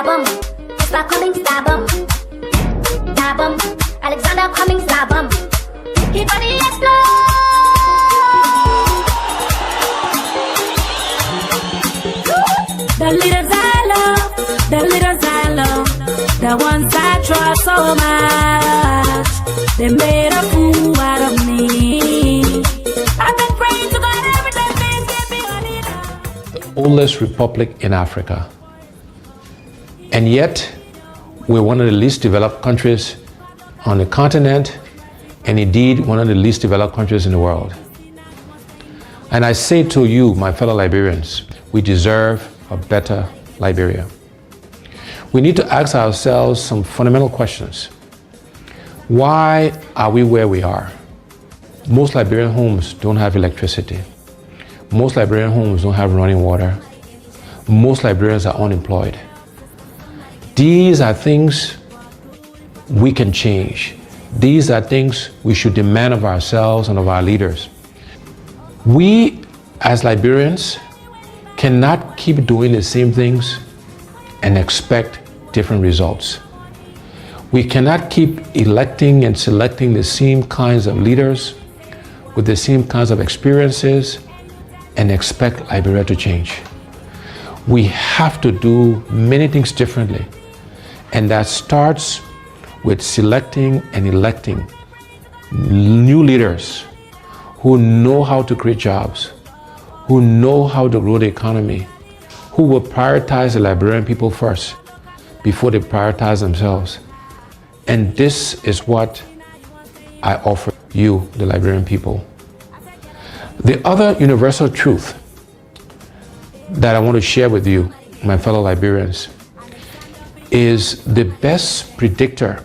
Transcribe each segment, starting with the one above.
stab 'em. Stop coming, stab 'em. Stab 'em. Alexander coming, stab 'em. Keep on the explode. The leaders I love, the leaders I love, the ones I trust so much, they made a fool out of me. I've been praying to God every day, please give me a leader. The oldest republic in Africa. And yet, we're one of the least developed countries on the continent, and indeed one of the least developed countries in the world. And I say to you, my fellow Liberians, we deserve a better Liberia. We need to ask ourselves some fundamental questions. Why are we where we are? Most Liberian homes don't have electricity. Most Liberian homes don't have running water. Most Liberians are unemployed. These are things we can change. These are things we should demand of ourselves and of our leaders. We, as Liberians, cannot keep doing the same things and expect different results. We cannot keep electing and selecting the same kinds of leaders with the same kinds of experiences and expect Liberia to change. We have to do many things differently, and that starts with selecting and electing new leaders who know how to create jobs, who know how to grow the economy, who will prioritize the Liberian people first before they prioritize themselves. And this is what I offer you, the Liberian people. The other universal truth that I want to share with you, my fellow Liberians, is the best predictor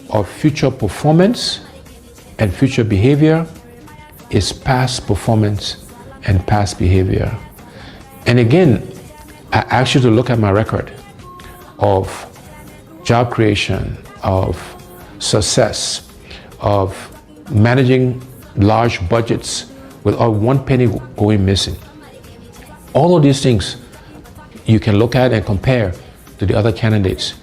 of future performance and future behavior is past performance and past behavior. And again, I ask you to look at my record of job creation, of success, of managing large budgets without one penny going missing. All of these things you can look at and compare to the other candidates.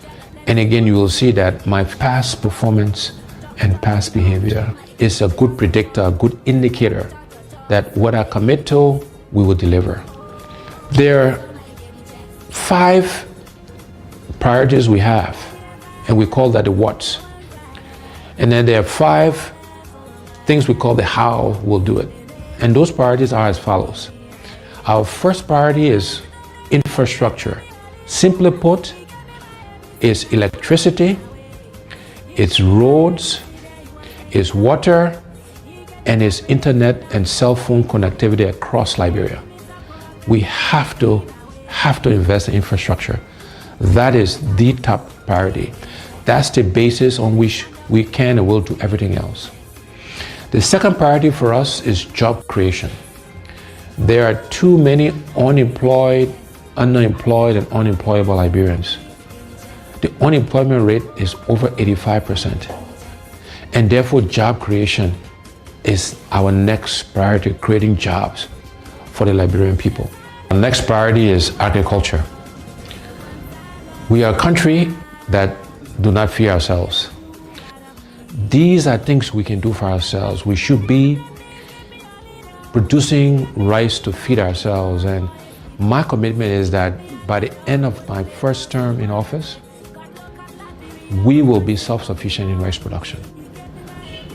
And again, you will see that my past performance and past behavior is a good predictor, a good indicator that what I commit to, we will deliver. There are 5 priorities we have, and we call that the what's. And then there are 5 things we call the how we'll do it. And those priorities are as follows. Our first priority is infrastructure. Simply put, it's electricity, it's roads, it's water, and it's internet and cell phone connectivity across Liberia. We have to invest in infrastructure. That is the top priority. That's the basis on which we can and will do everything else. The second priority for us is job creation. There are too many unemployed, underemployed, and unemployable Liberians. The unemployment rate is over 85%. And therefore, job creation is our next priority, creating jobs for the Liberian people. The next priority is agriculture. We are a country that do not fear ourselves. These are things we can do for ourselves. We should be producing rice to feed ourselves. And my commitment is that by the end of my first term in office, we will be self-sufficient in rice production.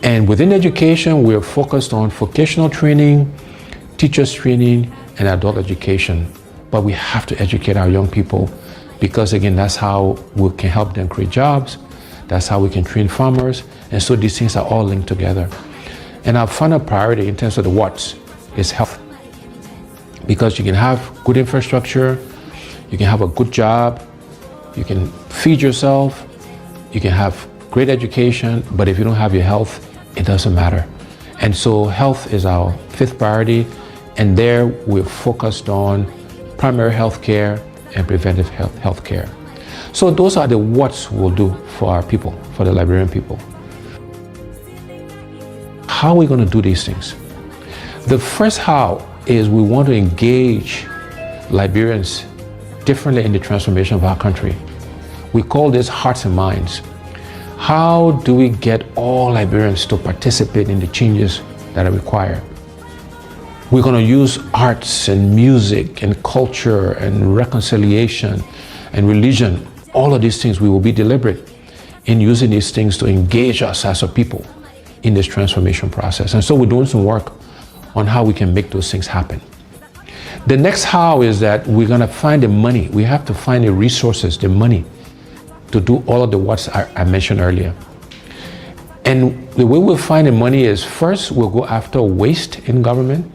And within education, we're focused on vocational training, teachers training, and adult education. But we have to educate our young people because, again, that's how we can help them create jobs. That's how we can train farmers. And so these things are all linked together. And our final priority in terms of the what's is health. Because you can have good infrastructure, you can have a good job, you can feed yourself, you can have great education, but if you don't have your health, it doesn't matter. And so health is our 5th priority, and there we're focused on primary health care and preventive health care. So those are the what's we'll do for our people, for the Liberian people. How are we going to do these things? The first how is we want to engage Liberians differently in the transformation of our country. We call this hearts and minds. How do we get all Liberians to participate in the changes that are required? We're going to use arts and music and culture and reconciliation and religion. All of these things, we will be deliberate in using these things to engage us as a people in this transformation process. And so we're doing some work on how we can make those things happen. The next how is that we're going to find the money. We have to find the resources, the money, to do all of the what I mentioned earlier. And the way we'll find the money is, first, we'll go after waste in government.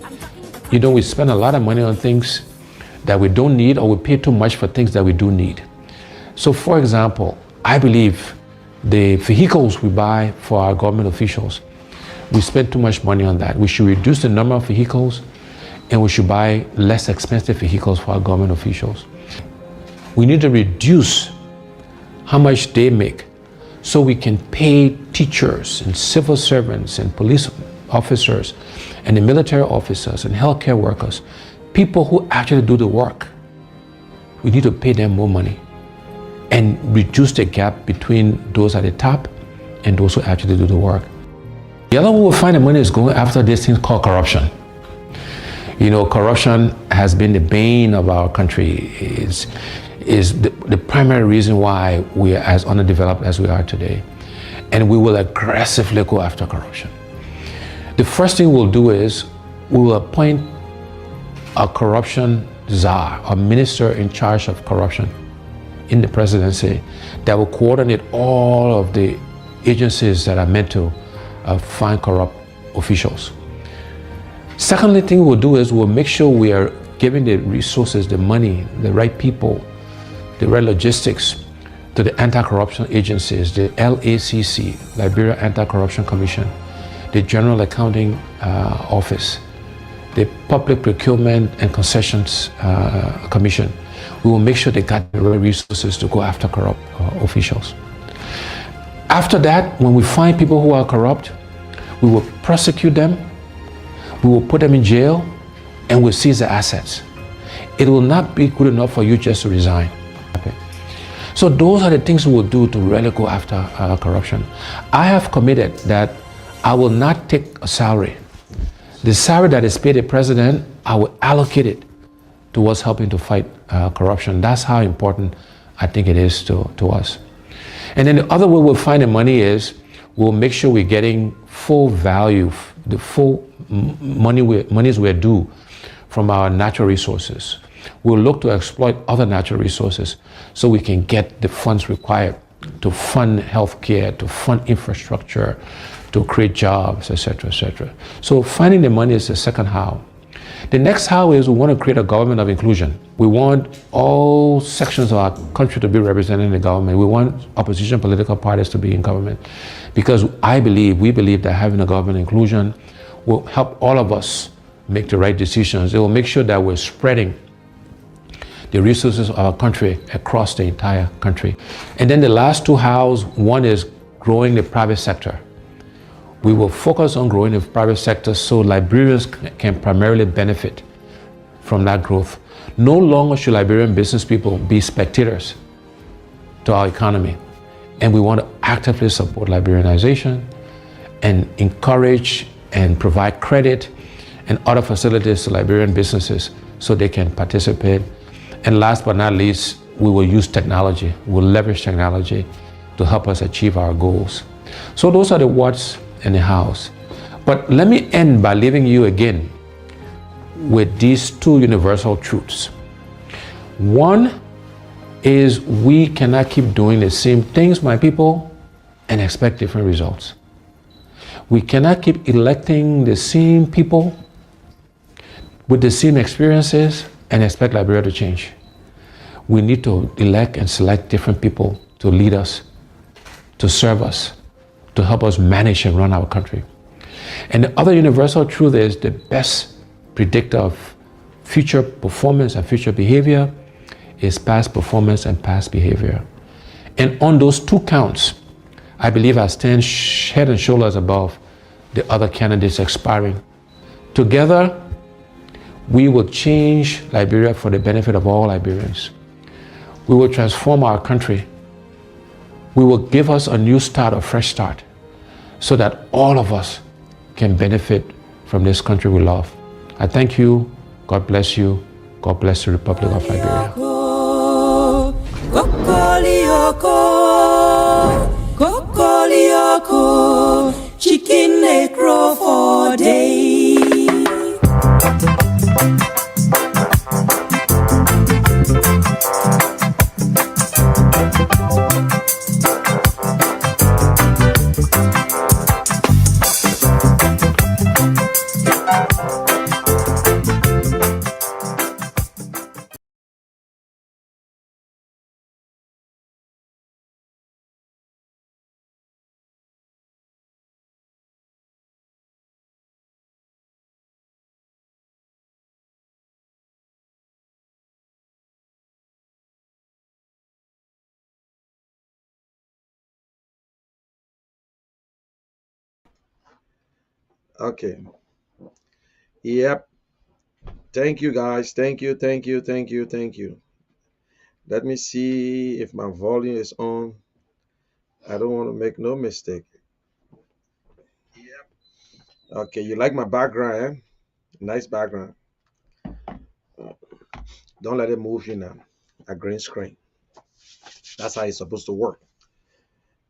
You know, we spend a lot of money on things that we don't need, or we pay too much for things that we do need. So, for example, I believe the vehicles we buy for our government officials, we spend too much money on that. We should reduce the number of vehicles, and we should buy less expensive vehicles for our government officials. We need to reduce how much they make so we can pay teachers and civil servants and police officers and the military officers and healthcare workers, people who actually do the work. We need to pay them more money and reduce the gap between those at the top and those who actually do the work. The other way we'll find the money is going after this thing called corruption. You know, corruption has been the bane of our country, is the primary reason why we are as underdeveloped as we are today. And we will aggressively go after corruption. The first thing we'll do is we will appoint a corruption czar, a minister in charge of corruption in the presidency that will coordinate all of the agencies that are meant to find corrupt officials. Secondly thing we'll do is we'll make sure we are giving the resources, the money, the right people, the right logistics to the anti-corruption agencies, the LACC, Liberia Anti-Corruption Commission, the General Accounting Office, the Public Procurement and Concessions Commission. We will make sure they got the right resources to go after corrupt officials. After that, when we find people who are corrupt, we will prosecute them, we will put them in jail, and we'll seize their assets. It will not be good enough for you just to resign. So those are the things we will do to really go after corruption. I have committed that I will not take a salary. The salary that is paid the president, I will allocate it towards helping to fight corruption. That's how important I think it is to us. And then the other way we'll find the money is we'll make sure we're getting full value, the full monies we're due from our natural resources. We'll look to exploit other natural resources so we can get the funds required to fund healthcare, to fund infrastructure, to create jobs, etc., etc. So finding the money is the second how. The next how is we want to create a government of inclusion. We want all sections of our country to be represented in the government. We want opposition political parties to be in government, because we believe that having a government inclusion will help all of us make the right decisions. It will make sure that we're spreading the resources of our country across the entire country. And then the last two hows, one is growing the private sector. We will focus on growing the private sector so Liberians can primarily benefit from that growth. No longer should Liberian business people be spectators to our economy. And we want to actively support Liberianization and encourage and provide credit and other facilities to Liberian businesses so they can participate. And last but not least, we will use technology. We'll leverage technology to help us achieve our goals. So those are the what's and the hows. But let me end by leaving you again with these two universal truths. One is we cannot keep doing the same things, my people, and expect different results. We cannot keep electing the same people with the same experiences and expect Liberia to change. We need to elect and select different people to lead us, to serve us, to help us manage and run our country. And the other universal truth is the best predictor of future performance and future behavior is past performance and past behavior. And on those two counts, I believe I stand head and shoulders above the other candidates expiring. Together, we will change Liberia for the benefit of all Liberians. We will transform our country we will give us a new start, a fresh start, so that all of us can benefit from this country we love. I thank you. God bless you. God bless the Republic of Liberia. Chicken they grow for day. Okay. Yep. Thank you, guys. Thank you. Thank you. Thank you. Thank you. Let me see if my volume is on. I don't want to make no mistake. Okay. You like my background, eh? Nice background. Don't let it move you now. A green screen. That's how it's supposed to work.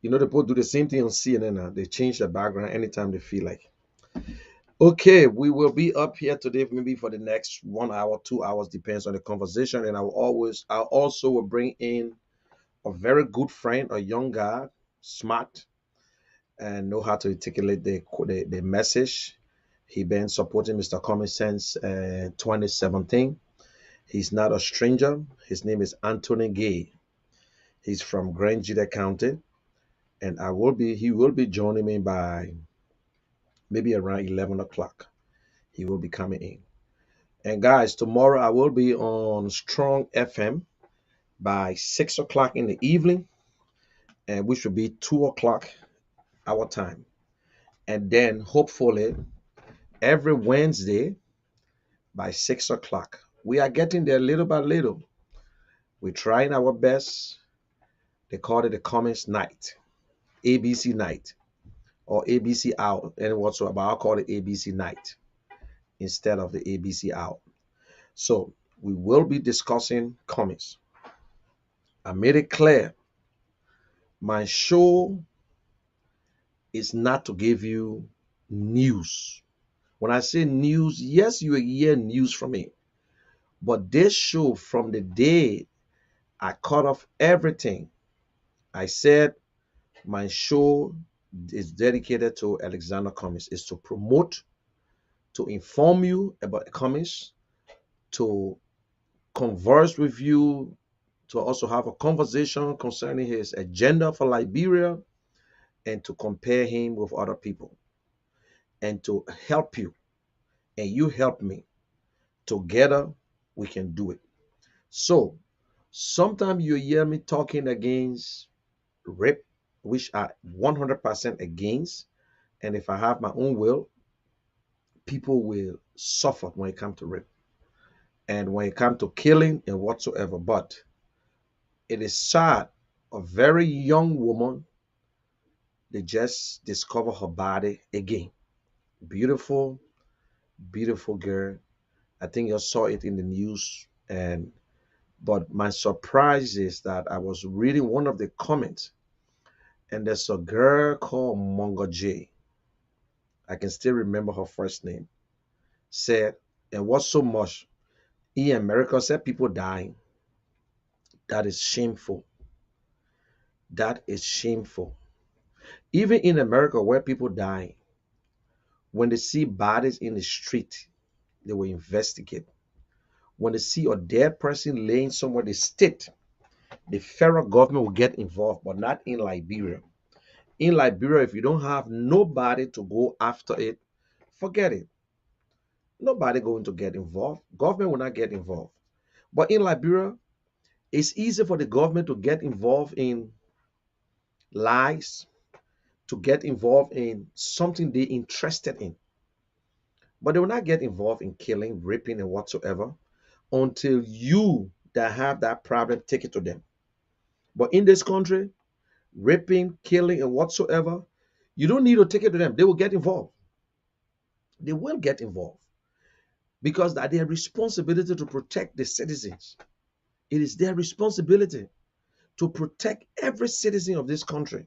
You know, the people do the same thing on CNN now. They change the background anytime they feel like. Okay, we will be up here today, maybe for the next 1 hour, 2 hours, depends on the conversation. And I also will bring in a very good friend, a young guy, smart, and know how to articulate the message. He been supporting Mr. Common since 2017. He's not a stranger. His name is Anthony Gay. He's from Grand Jita County, and he will be joining me by maybe around 11 o'clock. He will be coming in. And guys, tomorrow I will be on Strong FM by 6 o'clock in the evening, and which will be 2 o'clock our time. And then hopefully every Wednesday by 6 o'clock. We are getting there little by little. We're trying our best. They call it the Comments Night, ABC Night, or ABC Out, and whatsoever. I'll call it ABC Night instead of the ABC Out. So we will be discussing comments. I made it clear my show is not to give you news. When I say news, yes, you will hear news from me. But this show, from the day I cut off everything, I said my show is dedicated to Alexander Cummings, is to promote, to inform you about Cummings, to converse with you, to also have a conversation concerning his agenda for Liberia, and to compare him with other people, and to help you, and you help me. Together, we can do it. So, sometimes you hear me talking against rape, which I 100% against. And if I have my own will, people will suffer when it comes to rape and when it comes to killing and whatsoever. But it is sad, a very young woman, they just discover her body again. Beautiful, beautiful girl. I think you saw it in the news. And but my surprise is that I was reading one of the comments, and there's a girl called Mongo J. I can still remember her first name. Said, and what's so much in America, said people dying. That is shameful. That is shameful. Even in America, where people die, when they see bodies in the street, they will investigate. When they see a dead person laying somewhere, the state, the federal government will get involved, but not in Liberia. In Liberia, if you don't have nobody to go after it, forget it. Nobody going to get involved. Government will not get involved. But in Liberia, it's easy for the government to get involved in lies, to get involved in something they're interested in. But they will not get involved in killing, raping, and whatsoever until you that have that problem take it to them. But in this country, raping, killing, and whatsoever, you don't need to take it to them. They will get involved. They will get involved because that their responsibility to protect the citizens. It is their responsibility to protect every citizen of this country,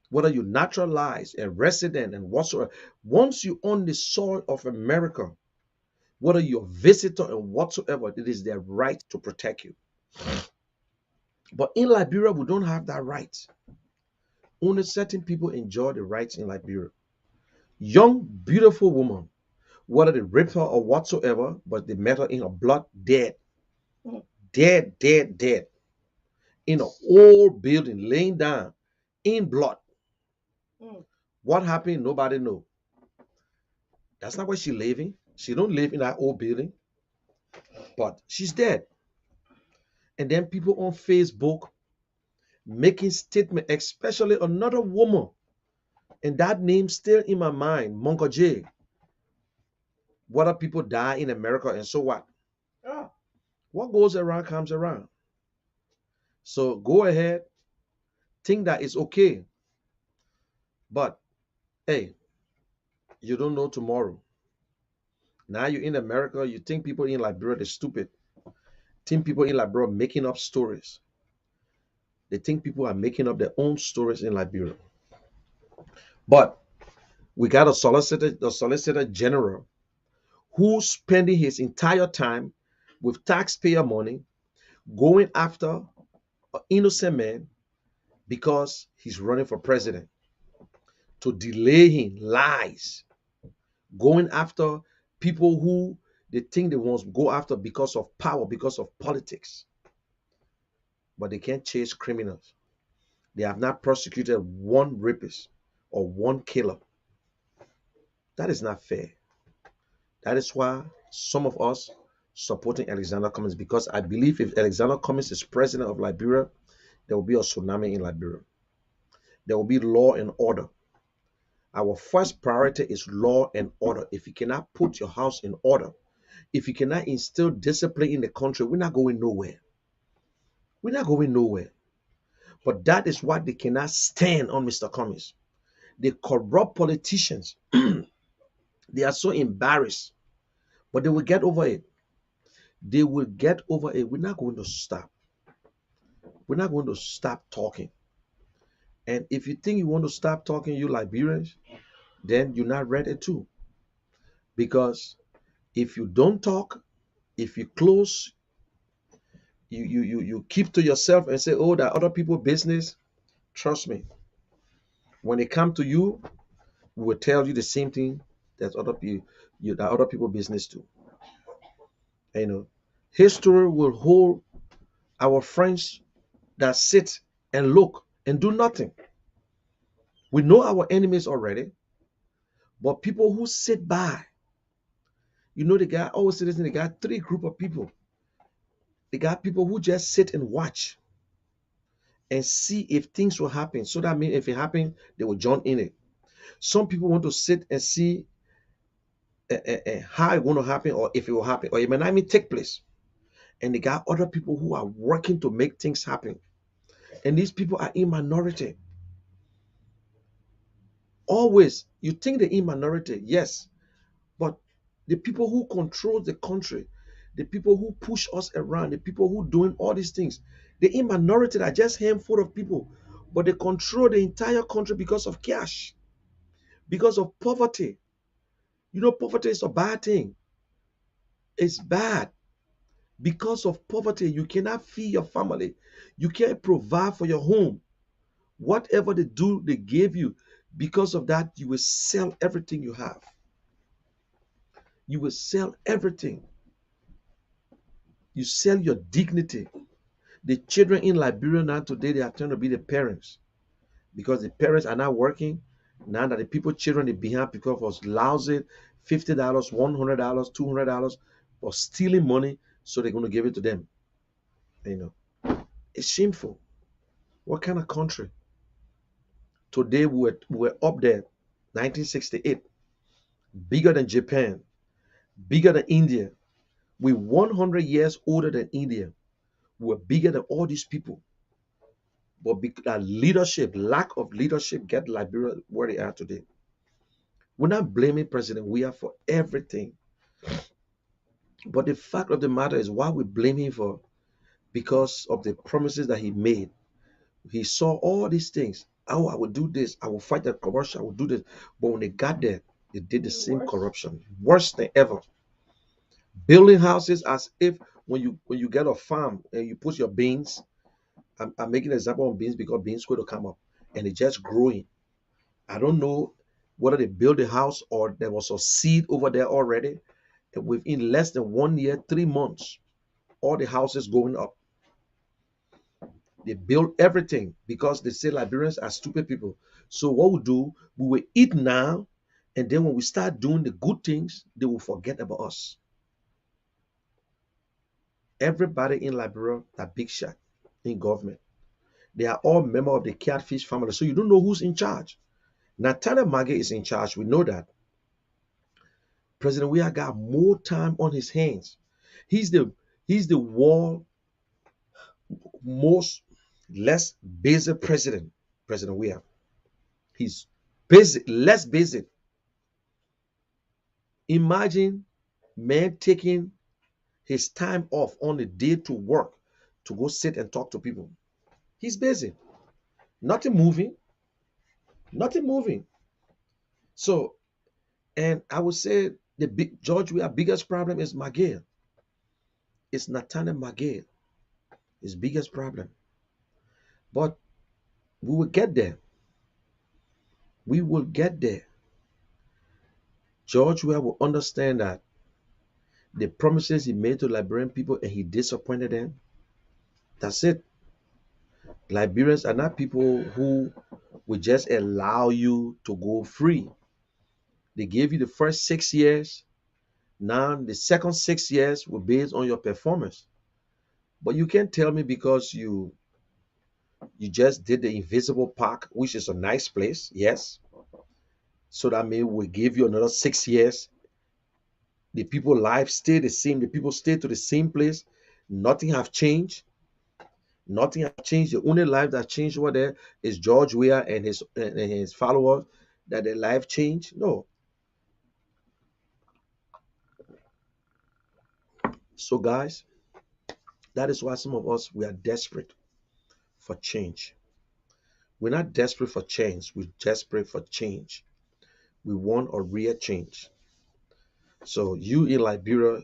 whether you naturalize a resident and whatsoever. Once you own the soil of America, whether you're a visitor and whatsoever, it is their right to protect you. But in Liberia, we don't have that right. Only certain people enjoy the rights in Liberia. Young, beautiful woman, whether they rape her or whatsoever, but they met her in her blood, dead, dead, dead, dead, in an old building, laying down in blood. What happened? Nobody know. That's not where she living. She don't live in that old building, but she's dead. And then people on Facebook making statement, especially another woman, and that name still in my mind, Monka J. Whether people die in America and so what? What goes around comes around. So go ahead, think that it's okay. But hey, you don't know tomorrow. Now you're in America, you think people in Liberia they're stupid. Think people in Liberia making up stories. They think people are making up their own stories in Liberia. But we got the solicitor general who's spending his entire time with taxpayer money going after an innocent man because he's running for president, to delay him, lies, going after people who they think they want to go after because of power, because of politics. But they can't chase criminals. They have not prosecuted one rapist or one killer. That is not fair. That is why some of us supporting Alexander Cummings, because I believe if Alexander Cummings is president of Liberia, there will be a tsunami in Liberia. There will be law and order. Our first priority is law and order. If you cannot put your house in order, if you cannot instill discipline in the country, we're not going nowhere. We're not going nowhere. But that is what they cannot stand on, Mr. Cummings. The corrupt politicians, they are so embarrassed, but they will get over it. They will get over it. We're not going to stop. We're not going to stop talking. And if you think you want to stop talking, you Liberians, then you're not ready to. Because if you don't talk, if you close, you keep to yourself and say, oh, that other people business, trust me. When they come to you, we will tell you the same thing that other people business too. You know, history will hold our friends that sit and look and do nothing. We know our enemies already, but people who sit by, they got three group of people. They got people who just sit and watch and see if things will happen. So that means if it happens, they will join in it. Some people want to sit and see how it going to happen, or if it will happen, or it may not even take place. And they got other people who are working to make things happen. And these people are in minority. Always, you think they're in minority, yes, but the people who control the country, the people who push us around, the people who doing all these things, they're in minority. Are just a handful of people, but they control the entire country because of cash, because of poverty. Poverty is a bad thing. It's bad. Because of poverty, you cannot feed your family. You can't provide for your home. Whatever they do, they gave you. Because of that, you will sell everything you have. You will sell everything. You sell your dignity. The children in Liberia now today, they are trying to be the parents. Because the parents are not working. Now that the children, they behind because of lousy $50, $100, $200 for stealing money, so they're going to give it to them. It's shameful. What kind of country? Today we're up there, 1968, bigger than Japan, bigger than India. We're 100 years older than India. We're bigger than all these people. But that leadership, lack of leadership, get Liberia where they are today. We're not blaming President Weah for everything. But the fact of the matter is, why we blame him for, because of the promises that he made. He saw all these things. Oh, I will do this. I will fight that corruption. I will do this. But when they got there, they did the same corruption, worse than ever. Building houses as if when you get a farm and you put your beans. I'm making an example on beans because beans going to come up and it's just growing. I don't know whether they built a house or there was a seed over there already. And within less than 1 year, 3 months, all the houses going up. They build everything because they say Liberians are stupid people. So what we do, we will eat now, and then when we start doing the good things, they will forget about us. Everybody in Liberia are big shot in government. They are all members of the catfish family. So you don't know who's in charge. Nathaniel Mage is in charge. We know that. President Weah got more time on his hands. He's the world most less busy president. President Weah. He's busy, less busy. Imagine man taking his time off on a day to work to go sit and talk to people. He's busy. Nothing moving. Nothing moving. So, and I would say the big George, our biggest problem is Mage. It's Nathaniel Mage. His biggest problem. But we will get there. We will get there. George will understand that the promises he made to Liberian people and he disappointed them. That's it. Liberians are not people who will just allow you to go free. They gave you the first 6 years. Now the second 6 years will be based on your performance. But you can't tell me because you just did the Invisible Park, which is a nice place, yes. So that means we give you another 6 years. The people lives stay the same. The people stay to the same place. Nothing have changed. Nothing have changed. The only life that changed over there is George Weah and his followers. That their life changed. No. So guys, that is why some of us we are desperate for change. We're not desperate for change. We're desperate for change. We want a real change. So you in Liberia,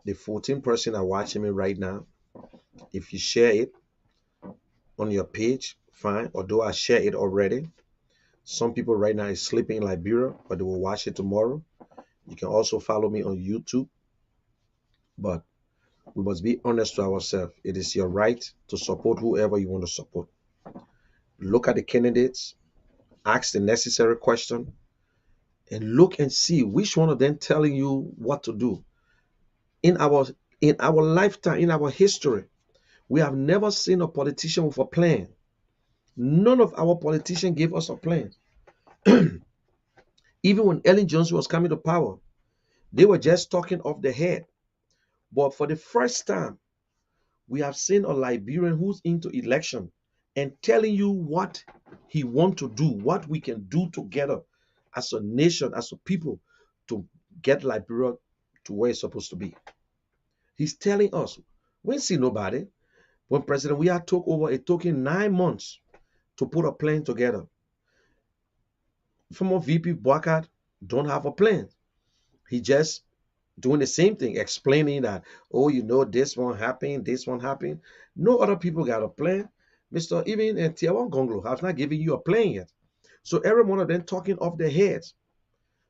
the 14 person are watching me right now. If you share it on your page, fine. Although I share it already. Some people right now is sleeping in Liberia, but they will watch it tomorrow. You can also follow me on YouTube. But we must be honest to ourselves. It is your right to support whoever you want to support. Look at the candidates, ask the necessary question, and look and see which one of them telling you what to do. In our lifetime, in our history, we have never seen a politician with a plan. None of our politicians gave us a plan. Even when Ellen Johnson was coming to power, they were just talking off the head. But for the first time, we have seen a Liberian who's into election and telling you what he want to do, what we can do together as a nation, as a people, to get Liberia to where it's supposed to be. He's telling us, we ain't see nobody. When President Weah took over, it took him 9 months to put a plan together. Former VP Boakat don't have a plan. He just doing the same thing, explaining that, oh, this one happened, this one happened. No other people got a plan. Mr. Even and Tiawan Gonglo have not given you a plan yet. So every one of them talking off their heads.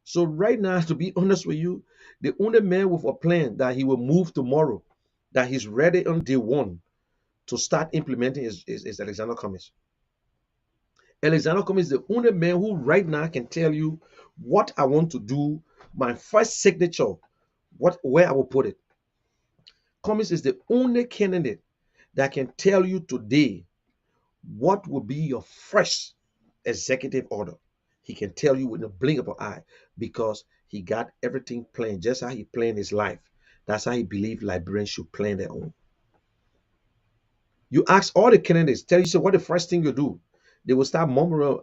So right now, to be honest with you, the only man with a plan that he will move tomorrow, that he's ready on day one to start implementing is Alexander Cummings. Alexander Cummings is the only man who right now can tell you what I want to do, my first signature, where I will put it. Cummings is the only candidate that can tell you today what will be your first executive order. He can tell you with a blink of an eye because he got everything planned, just how he planned his life. That's how he believed Liberians should plan their own. You ask all the candidates, tell you, say, what the first thing you do? They will start murmuring.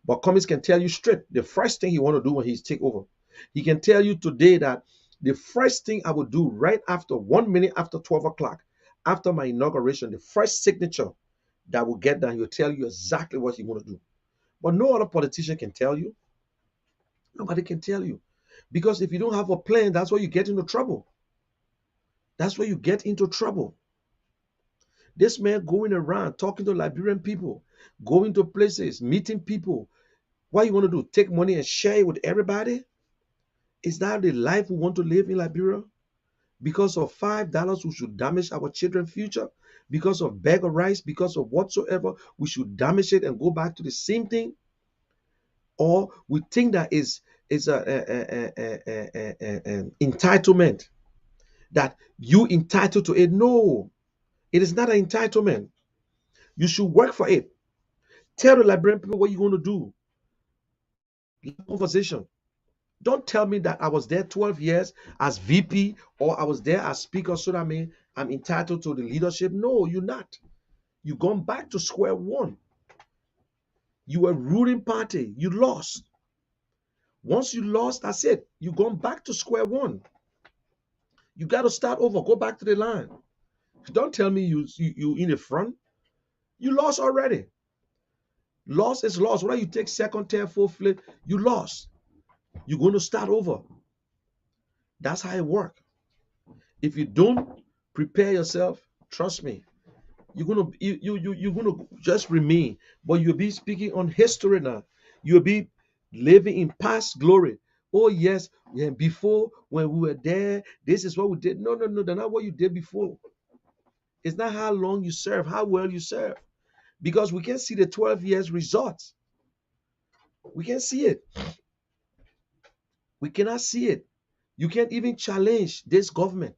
But Cummings can tell you straight the first thing he want to do when he's take over. He can tell you today that the first thing I will do right after 1 minute after 12 o'clock, after my inauguration, the first signature that will get done, he'll tell you exactly what he want to do. But no other politician can tell you. Nobody can tell you. Because if you don't have a plan, that's where you get into trouble. That's where you get into trouble. This man going around talking to Liberian people, going to places, meeting people. What you want to do? Take money and share it with everybody? Is that the life we want to live in Liberia? Because of $5, we should damage our children's future. Because of bag of rice, because of whatsoever, we should damage it and go back to the same thing. Or we think that is a entitlement, that you entitled to it. No, it is not an entitlement. You should work for it. Tell the Liberian people what you're going to do. Conversation. Don't tell me that I was there 12 years as VP or I was there as speaker, so that means I'm entitled to the leadership. No, you're not. You've gone back to square one. You were ruling party. You lost. Once you lost, that's it. You've gone back to square one. You got to start over. Go back to the line. Don't tell me you in the front. You lost already. Loss is loss. Whether you take second, third, fourth, fifth, you lost. You're going to start over. That's how it works. If you don't prepare yourself, trust me, you're gonna just remain. But you'll be speaking on history now. You'll be living in past glory. Oh yes, yeah, before when we were there, this is what we did. No, no, no, that's not what you did before. It's not how long you serve, how well you serve. Because we can see the 12 years results. We can see it. We cannot see it. You can't even challenge this government.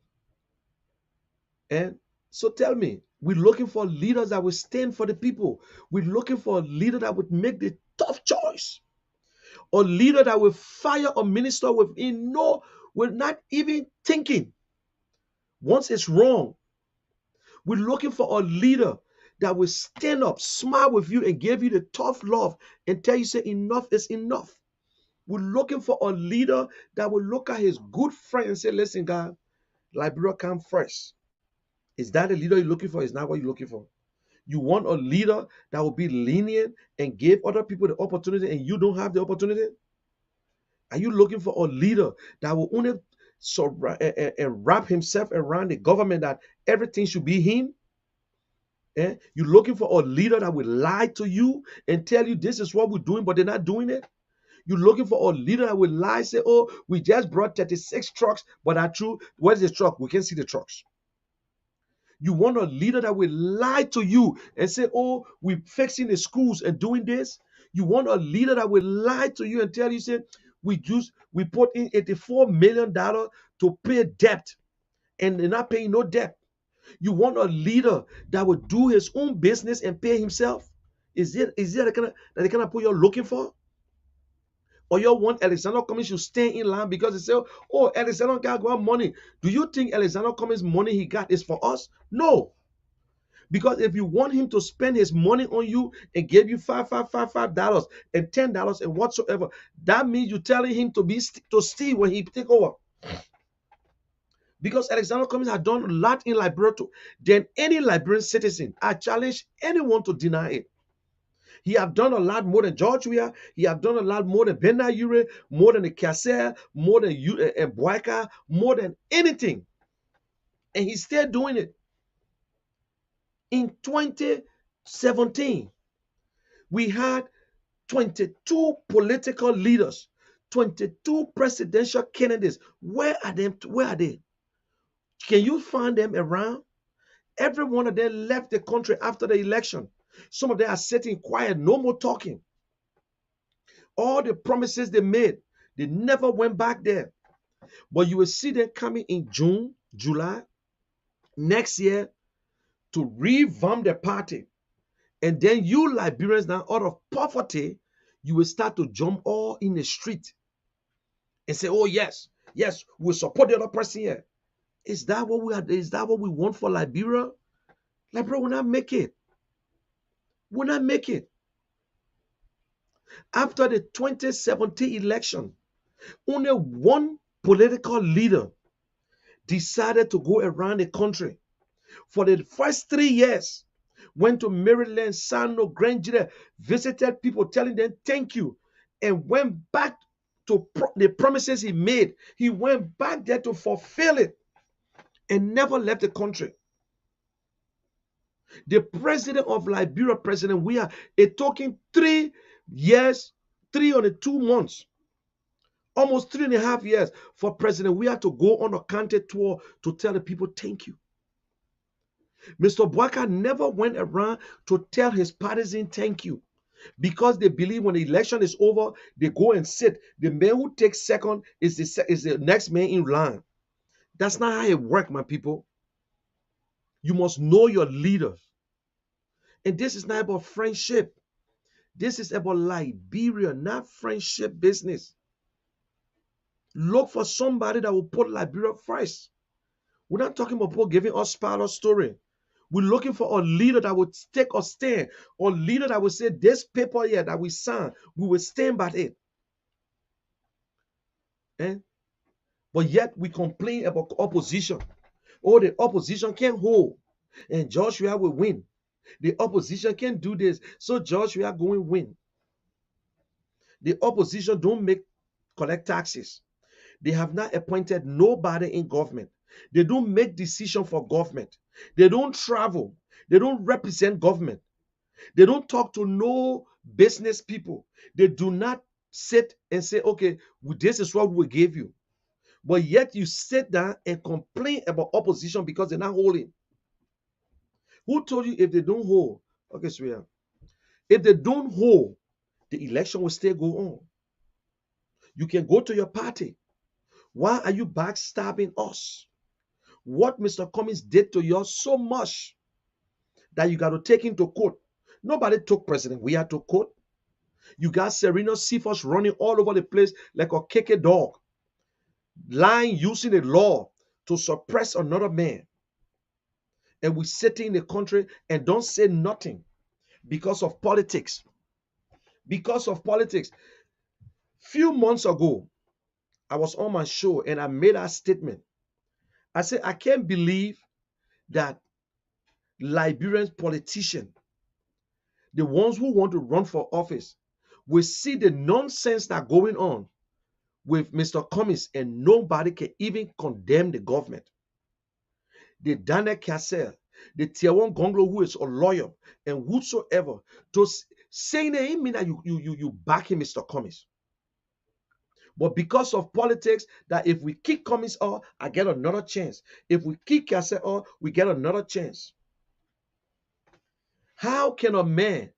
And so tell me, we're looking for leaders that will stand for the people. We're looking for a leader that would make the tough choice. A leader that will fire a minister within no, we're not even thinking. Once it's wrong, we're looking for a leader that will stand up, smile with you, and give you the tough love and tell you, say, enough is enough. We're looking for a leader that will look at his good friend and say, listen, God, Liberia come first. Is that the leader you're looking for? Is not what you're looking for. You want a leader that will be lenient and give other people the opportunity and you don't have the opportunity? Are you looking for a leader that will only wrap himself around the government that everything should be him? You're looking for a leader that will lie to you and tell you this is what we're doing, but they're not doing it? You're looking for a leader that will lie, say, oh, we just brought 36 trucks, but are true. Where's the truck? We can see the trucks. You want a leader that will lie to you and say, oh, we're fixing the schools and doing this. You want a leader that will lie to you and tell you, say, we put in $84 million to pay debt and they're not paying no debt. You want a leader that will do his own business and pay himself. Is it the kind of people you're looking for? Or you want Alexander Cummings to stay in line because they say, oh, Alexander got money. Do you think Alexander Cummings' money he got is for us? No. Because if you want him to spend his money on you and give you $5 and $10 and whatsoever, that means you're telling him to steal when he take over. Because Alexander Cummings has done a lot in Liberia than any Liberian citizen. I challenge anyone to deny it. He have done a lot more than George Weah. He have done a lot more than Bena Ure, more than the Kasser, more than Boyka, more than anything. And he's still doing it. In 2017, we had 22 political leaders, 22 presidential candidates. Where are them? Where are they? Can you find them around? Every one of them left the country after the election. Some of them are sitting quiet, no more talking. All the promises they made, they never went back there. But you will see them coming in June, July, next year to revamp the party. And then you Liberians now, out of poverty, you will start to jump all in the street and say, oh, yes, we'll support the other person here. Is that what we are? Is that what we want for Liberia? Liberia will not make it. Will not make it. After the 2017 election, only one political leader decided to go around the country for the first 3 years. Went to Maryland, Sano, Grand Jury, visited people, telling them thank you, and went back to the promises he made. He went back there to fulfill it and never left the country. The president of Liberia, President Weah, it took him 3 years, 3 or 2 months, almost 3.5 years for President Weah to go on a country tour to tell the people thank you. Mr. Bwaka never went around to tell his partisans thank you, because they believe when the election is over, they go and sit. The man who takes second is the next man in line. That's not how it works, my people. You must know your leaders. And this is not about friendship. This is about Liberia, not friendship business. Look for somebody that will put Liberia first. We're not talking about people giving us part of story. We're looking for a leader that would take a stand, or leader that would say, this paper here that we signed, we will stand by it. Eh? But yet we complain about opposition. Oh, the opposition can't hold, and Joshua will win. The opposition can't do this, so Joshua going to win. The opposition don't collect taxes. They have not appointed nobody in government. They don't make decisions for government. They don't travel. They don't represent government. They don't talk to no business people. They do not sit and say, okay, this is what we gave you. But yet you sit down and complain about opposition because they're not holding. Who told you if they don't hold? Okay, sweetheart. If they don't hold, the election will still go on. You can go to your party. Why are you backstabbing us? What Mr. Cummings did to you so much that you got to take him to court. Nobody took President Weah to court. You got Serena Cephas running all over the place like a kicked dog, lying, using the law to suppress another man. And we sit in the country and don't say nothing because of politics. Because of politics. Few months ago, I was on my show and I made a statement. I said, I can't believe that Liberian politicians, the ones who want to run for office, will see the nonsense that's going on with Mr. Cummings and nobody can even condemn the government. The Daniel Cassell, the Tiawan Gonglo, who is a lawyer, and whosoever, to saying that it mean that you back him, Mr. Cummings. But because of politics, that if we kick Cummings off, I get another chance. If we kick Cassell off, we get another chance. How can a man,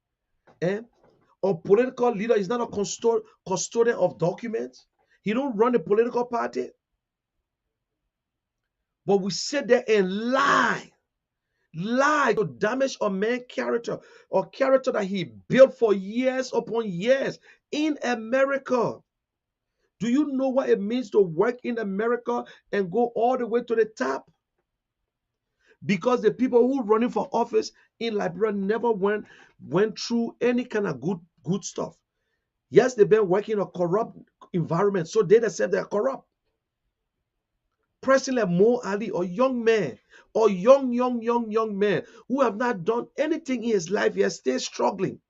a political leader, is not a custodian of documents? He don't run a political party. But we sit there and lie to damage a man's character, or character that he built for years upon years in America. Do you know what it means to work in America and go all the way to the top? Because the people who are running for office in Liberia never went through any kind of good stuff. Yes, they've been working in a corrupt environment, so they themselves they are corrupt. President Mo Ali, a young man, or young man who have not done anything in his life yet, stay struggling,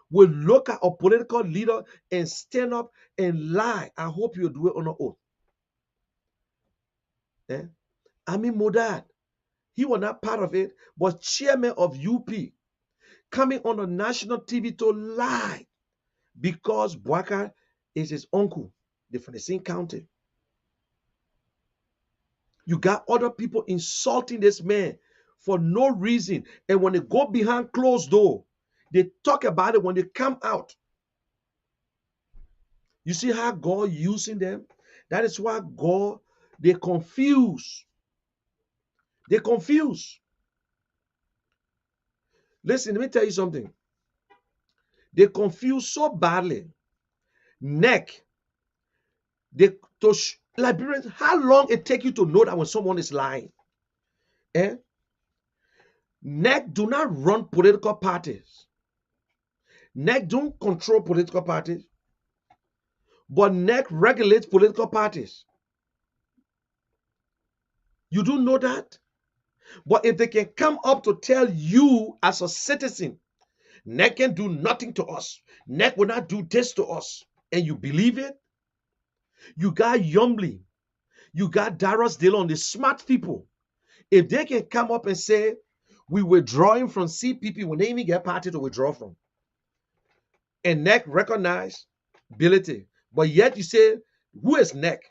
will look at a political leader and stand up and lie. I hope you do it on an oath. Amin Modad, he was not part of it, but chairman of UP, coming on the national TV to lie because Bwaka is his uncle. They're from the same county. You got other people insulting this man for no reason. And when they go behind closed door, they talk about it when they come out. You see how God using them? That is why God, they confuse. They confuse. Listen, let me tell you something. They confuse so badly. Neck. Liberians, how long it take you to know that when someone is lying? NEC do not run political parties. NEC don't control political parties, but NEC regulates political parties. You do know that? But if they can come up to tell you as a citizen, NEC can do nothing to us, NEC will not do this to us, and you believe it, you got Yumley, you got Darius Dillon, the smart people. If they can come up and say, we withdrawing from CPP when they even get party to withdraw from, and NEC recognize ability, but yet you say, who is NEC?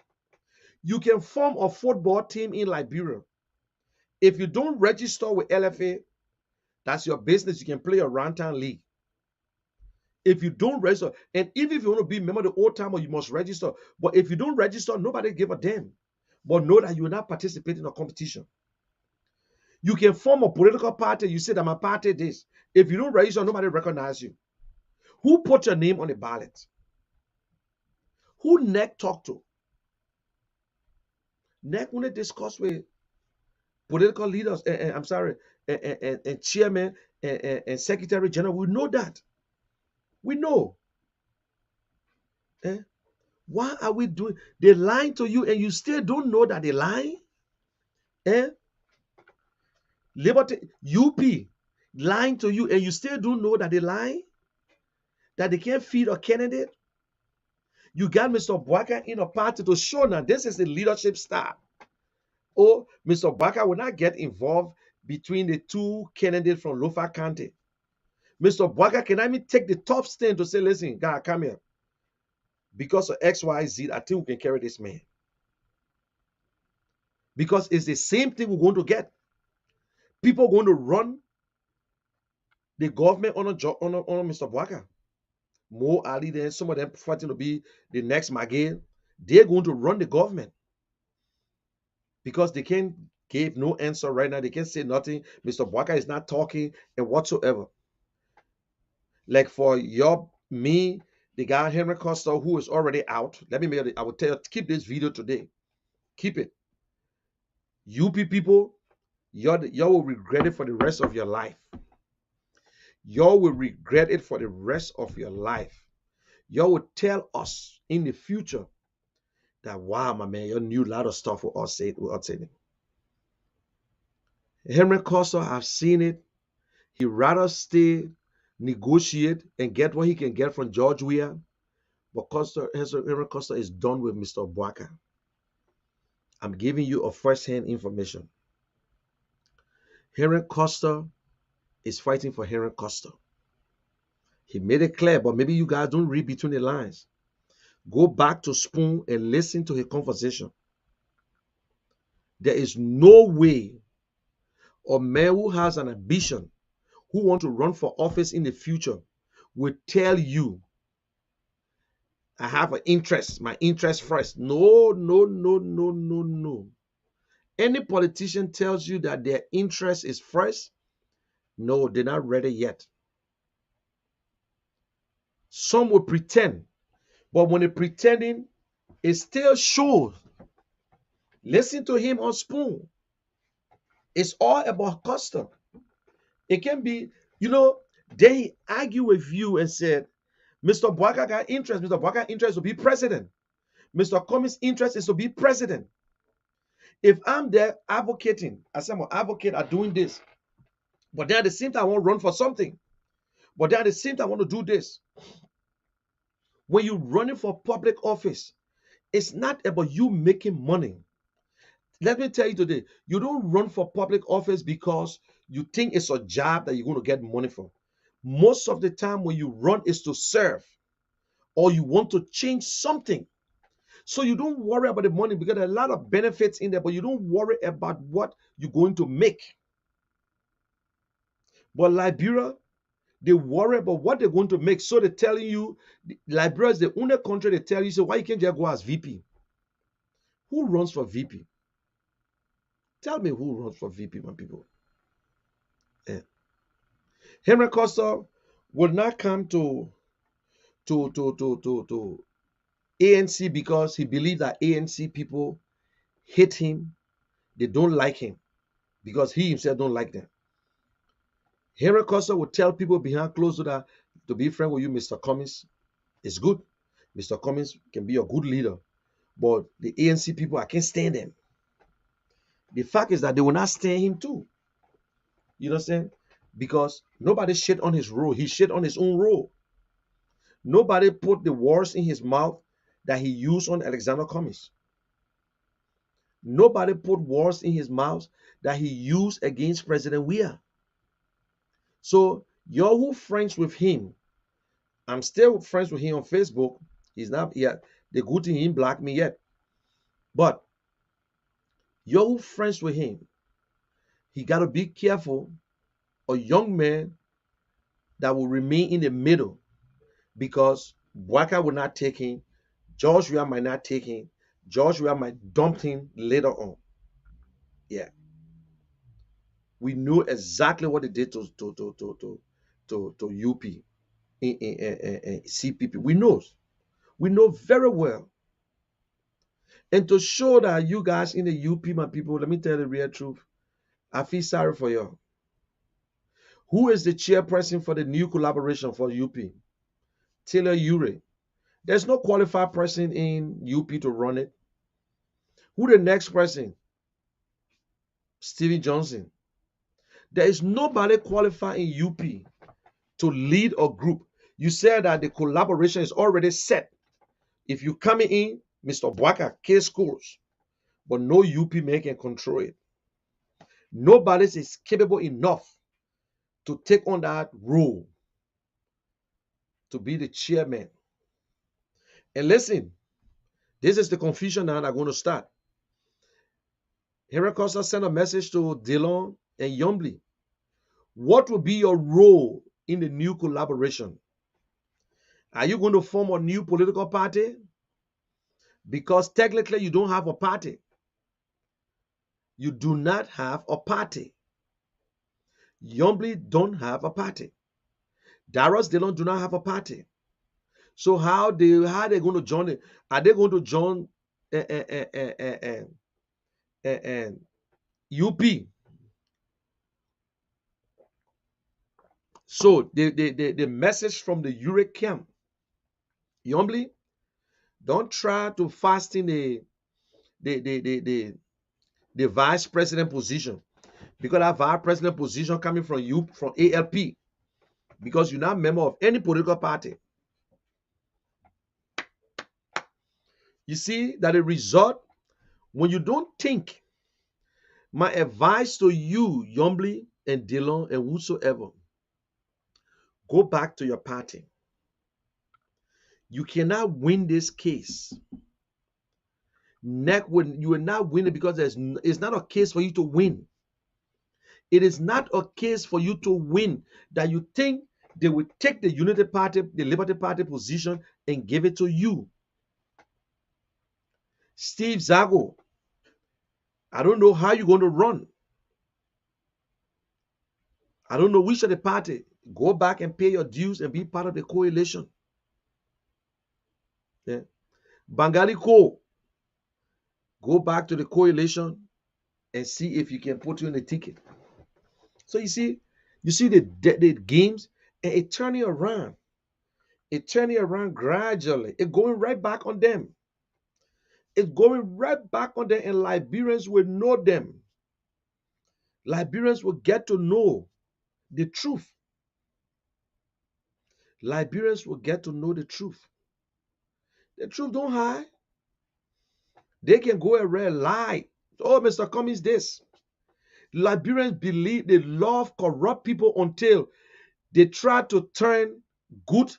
You can form a football team in Liberia. If you don't register with LFA, that's your business. You can play a Rantown League. If you don't register, and even if you want to be a member of the old timer, you must register. But if you don't register, nobody give a damn. But know that you will not participate in a competition. You can form a political party. You say that my party this. If you don't register, nobody recognize you. Who put your name on the ballot? Who NEC talk to? NEC only discuss with political leaders, I'm sorry, and chairman and secretary general. We know that. We know. Why are we doing? They lying to you and you still don't know that they lying? Liberty, UP lying to you and you still don't know that they lying? That they can't feed a candidate? You got Mr. Bwaka in a party to show now this is the leadership style. Oh, Mr. Bwaka will not get involved between the two candidates from Lofa County. Mr. Bwaka can I mean take the top stand to say, listen, God, come here. Because of XYZ, I think we can carry this man. Because it's the same thing we're going to get. People are going to run the government on Mr. Bwaka. Mo Ali, then some of them fighting to be the next Magale. They're going to run the government. Because they can't give no answer right now. They can't say nothing. Mr. Bwaka is not talking and whatsoever. Like for me, the guy Henry Costa, who is already out. Let me make it. I will tell you, keep this video today. Keep it. UP people, y'all will regret it for the rest of your life. Y'all will regret it for the rest of your life. Y'all will tell us in the future that, wow, my man, you knew a lot of stuff with us saying. Henry Costa, I've seen it. He rather stay, negotiate, and get what he can get from George Weah. But Henry Costa is done with Mr. Bwaka. I'm giving you a first-hand information. Henry Costa is fighting for Henry Costa. He made it clear, but maybe you guys don't read between the lines. Go back to Spoon and listen to his conversation. There is no way a man who has an ambition, who wants to run for office in the future, will tell you, I have an interest, my interest first. No, no, no, no, no, no. Any politician tells you that their interest is first, no, they're not ready yet. Some will pretend, but when they're pretending, it still shows. Listen to him on Spoon. It's all about custom. It can be, they argue with you and said, Mr. Bwaka got interest. Mr. Bwaka interest to be president. Mr. Cummings' interest is to be president. If I'm there advocating, I say I'm an advocate at doing this, but then at the same time I want to run for something, but then at the same time I want to do this. When you're running for public office, it's not about you making money. Let me tell you today, you don't run for public office because you think it's a job that you're going to get money for. Most of the time when you run is to serve, or you want to change something. So you don't worry about the money because there are a lot of benefits in there, but you don't worry about what you're going to make. But Liberia, they worry about what they're going to make. So they're telling you, Liberia is the only country they tell you, so why you can't just go as VP? Who runs for VP? Tell me who runs for VP, my people. Yeah. Henry Costa will not come to ANC because he believes that ANC people hate him. They don't like him because he himself don't like them. Henry Costa will tell people behind closed door that to be friend with you, Mr. Cummings, is good. Mr. Cummings can be a good leader. But the ANC people, I can't stand them. The fact is that they will not stand him too. You understand? Because nobody shit on his role. He shit on his own role. Nobody put the words in his mouth that he used on Alexander Cummings. Nobody put words in his mouth that he used against President Weah. So you're who friends with him. I'm still friends with him on Facebook. He's not yet. The good thing he didn't block me yet. But you're who friends with him. He got to be careful. A young man that will remain in the middle because Waka will not take him. George Weah might not take him. George Weah might dump him later on. Yeah. We know exactly what they did to UP in CPP. We know. We know very well. And to show that you guys in the UP, my people, let me tell you the real truth. I feel sorry for you. Who is the chairperson for the new collaboration for UP? Taylor Ure. There's no qualified person in UP to run it. Who the next person? Stevie Johnson. There is nobody qualified in UP to lead a group. You said that the collaboration is already set. If you coming in, Mr. Bwaka, case scores, but no UP man can control it. Nobody is capable enough to take on that role to be the chairman. And listen, this is the confusion that I'm going to start. Henry Costa sent a message to Dillon and Yombly. What will be your role in the new collaboration? Are you going to form a new political party? Because technically you don't have a party. You do not have a party. Yombly don't have a party. Darius Dillon do not have a party. So how they going to join it? Are they going to join UP? So the message from the Ure camp, Yombly, don't try to fasten the vice president position, because that vice president position coming from you from ALP, because you're not a member of any political party. You see that the result, when you don't think, my advice to you, Yombly and Dillon and whosoever, go back to your party. You cannot win this case. When you will not win it, because it's not a case for you to win. It is not a case for you to win that you think they will take the Unity Party, the Liberty Party position and give it to you. Steve Zago, I don't know how you're going to run. I don't know which of the party. Go back and pay your dues and be part of the coalition. Yeah. Bangali Co, go back to the coalition and see if you can put you in the ticket. So you see the games, and it turning around. It turning around gradually. It going right back on them. It's going right back on them, and Liberians will know them. Liberians will get to know the truth. Liberians will get to know the truth. The truth don't hide. They can go and lie. Oh, Mr. Cummings, this. Liberians believe they love corrupt people until they try to turn good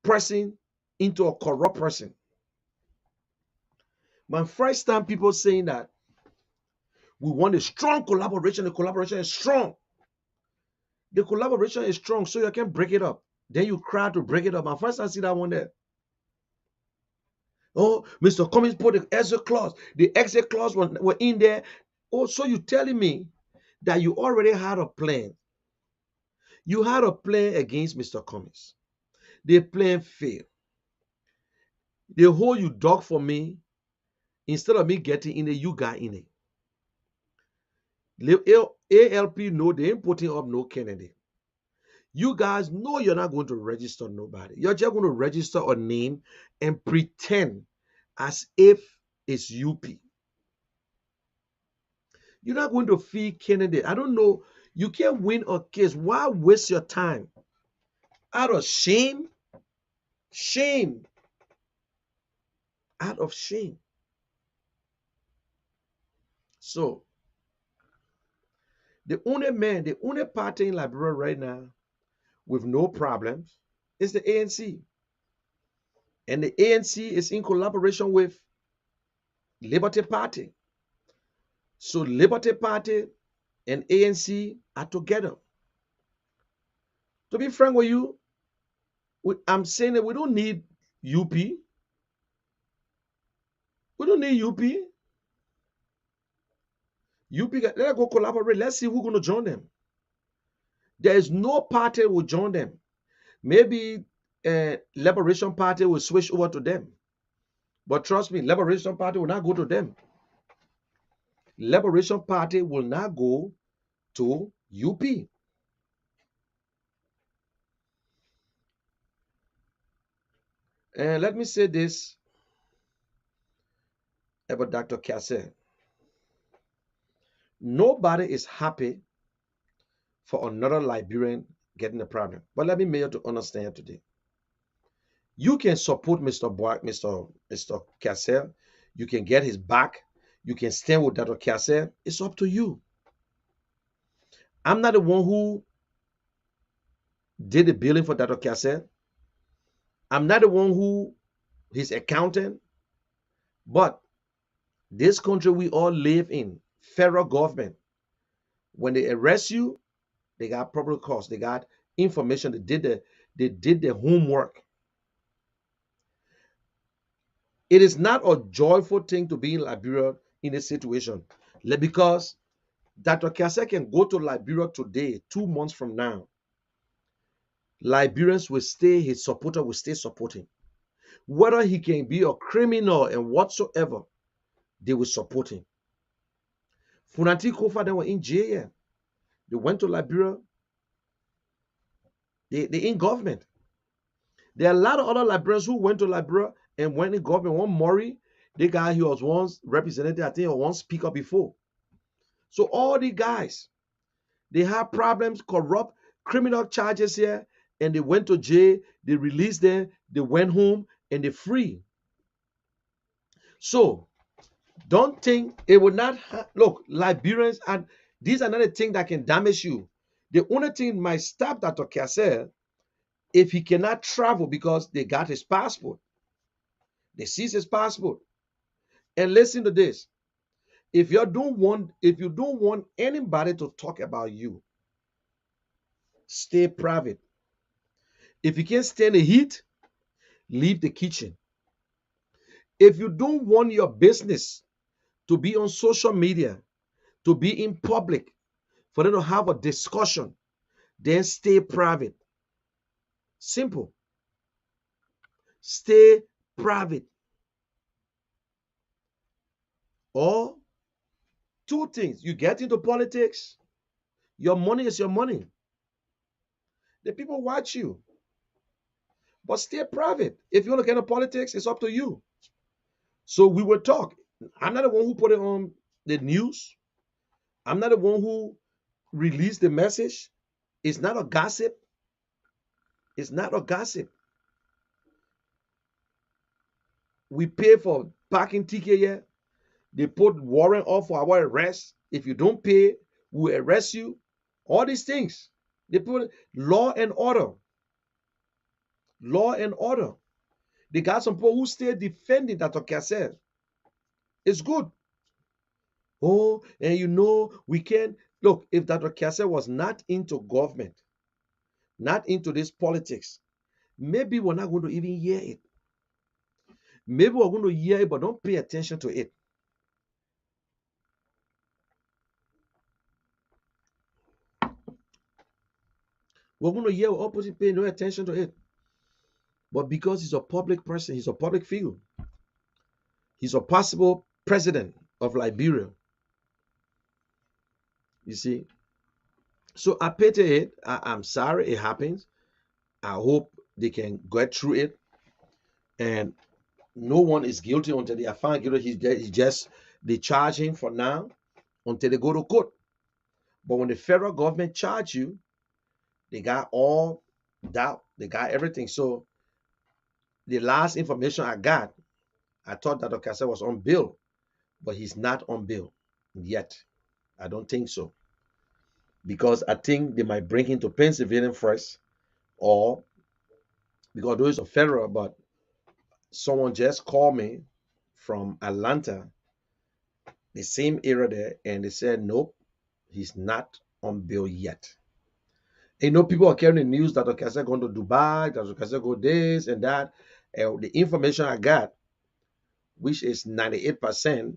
person into a corrupt person. My first time people saying that we want a strong collaboration, the collaboration is strong. The collaboration is strong, so you can break it up. Then you cry to break it up. My first time I see that one there. Oh, Mr. Cummings put the exit clause. The exit clause were in there. Oh, so you telling me that you already had a plan. You had a plan against Mr. Cummings. The plan failed. They hold you dog for me. Instead of me getting in it, you got in it. ALP know they ain't putting up no candidate. You guys know you're not going to register nobody. You're just going to register a name and pretend as if it's UP. You're not going to feed candidate. I don't know. You can't win a case. Why waste your time? Out of shame? Shame. Out of shame. So, the only party in Liberia right now with no problems is the ANC. And the ANC is in collaboration with Liberty Party. So Liberty Party and ANC are together. To be frank with you, I'm saying that we don't need UP. We don't need UP. UP, let's go collaborate. Let's see who's going to join them. There is no party will join them. Maybe Liberation Party will switch over to them. But trust me, Liberation Party will not go to them. Liberation Party will not go to UP. And let me say this about Dr. Cassell. Nobody is happy for another Liberian getting a problem. But let me make you to understand today. You can support Mr. Cassell. You can get his back. You can stand with Dr. Cassell. It's up to you. I'm not the one who did the billing for Dr. Cassell. I'm not the one who his accountant. But this country we all live in, federal government, when they arrest you, they got probable cause. They got information. They did the homework. It is not a joyful thing to be in Liberia in a situation because Dr. Cassell can go to Liberia today, 2 months from now. Liberians will stay, his supporter will stay supporting. Whether he can be a criminal and whatsoever, they will support him. Funanti Kofa, they were in jail. They went to Liberia. They in government. There are a lot of other Liberians who went to Liberia and went in government. One Murray, the guy he was once representative, I think, or one speaker before. So all the guys, they have problems, corrupt, criminal charges here, and they went to jail, they released them, they went home, and they're free. So don't think it will not look, Liberians, and these are not a thing that can damage you. The only thing might stop Dr. Cassell if he cannot travel because they got his passport. They seized his passport. And listen to this. If you don't want anybody to talk about you, stay private. If you can't stand the heat, leave the kitchen. If you don't want your business to be on social media, to be in public, for them to have a discussion, then stay private. Simple. Stay private. Or two things. You get into politics, your money is your money. The people watch you. But stay private. If you want to get into politics, it's up to you. So we will talk. I'm not the one who put it on the news. I'm not the one who released the message. It's not a gossip. It's not a gossip. We pay for parking ticket here. They put warrant off for our arrest. If you don't pay, we'll arrest you. All these things. They put law and order. Law and order. They got some people who stay defending Dr. Cassell. It's good. Oh, and you know, we can look, if Dr. Cassell was not into government, not into this politics, maybe we're not going to even hear it. Maybe we're going to hear it, but don't pay attention to it. We're going to hear opposite, pay no attention to it. But because he's a public person, he's a public figure, he's a possible president of Liberia. You see, so I pity it. I'm sorry it happens. I hope they can get through it, and no one is guilty until they are found guilty. He's just they charge him for now until they go to court. But when the federal government charge you, they got all doubt. They got everything. So the last information I got, I thought that Okasa was on bail, but he's not on bail yet. I don't think so. Because I think they might bring him to Pennsylvania first, or because those are federal, but someone just called me from Atlanta, the same area there, and they said, nope, he's not on bail yet. And people are carrying the news that Okasa going to Dubai, that Okasa go this and that. And the information I got, which is 98%,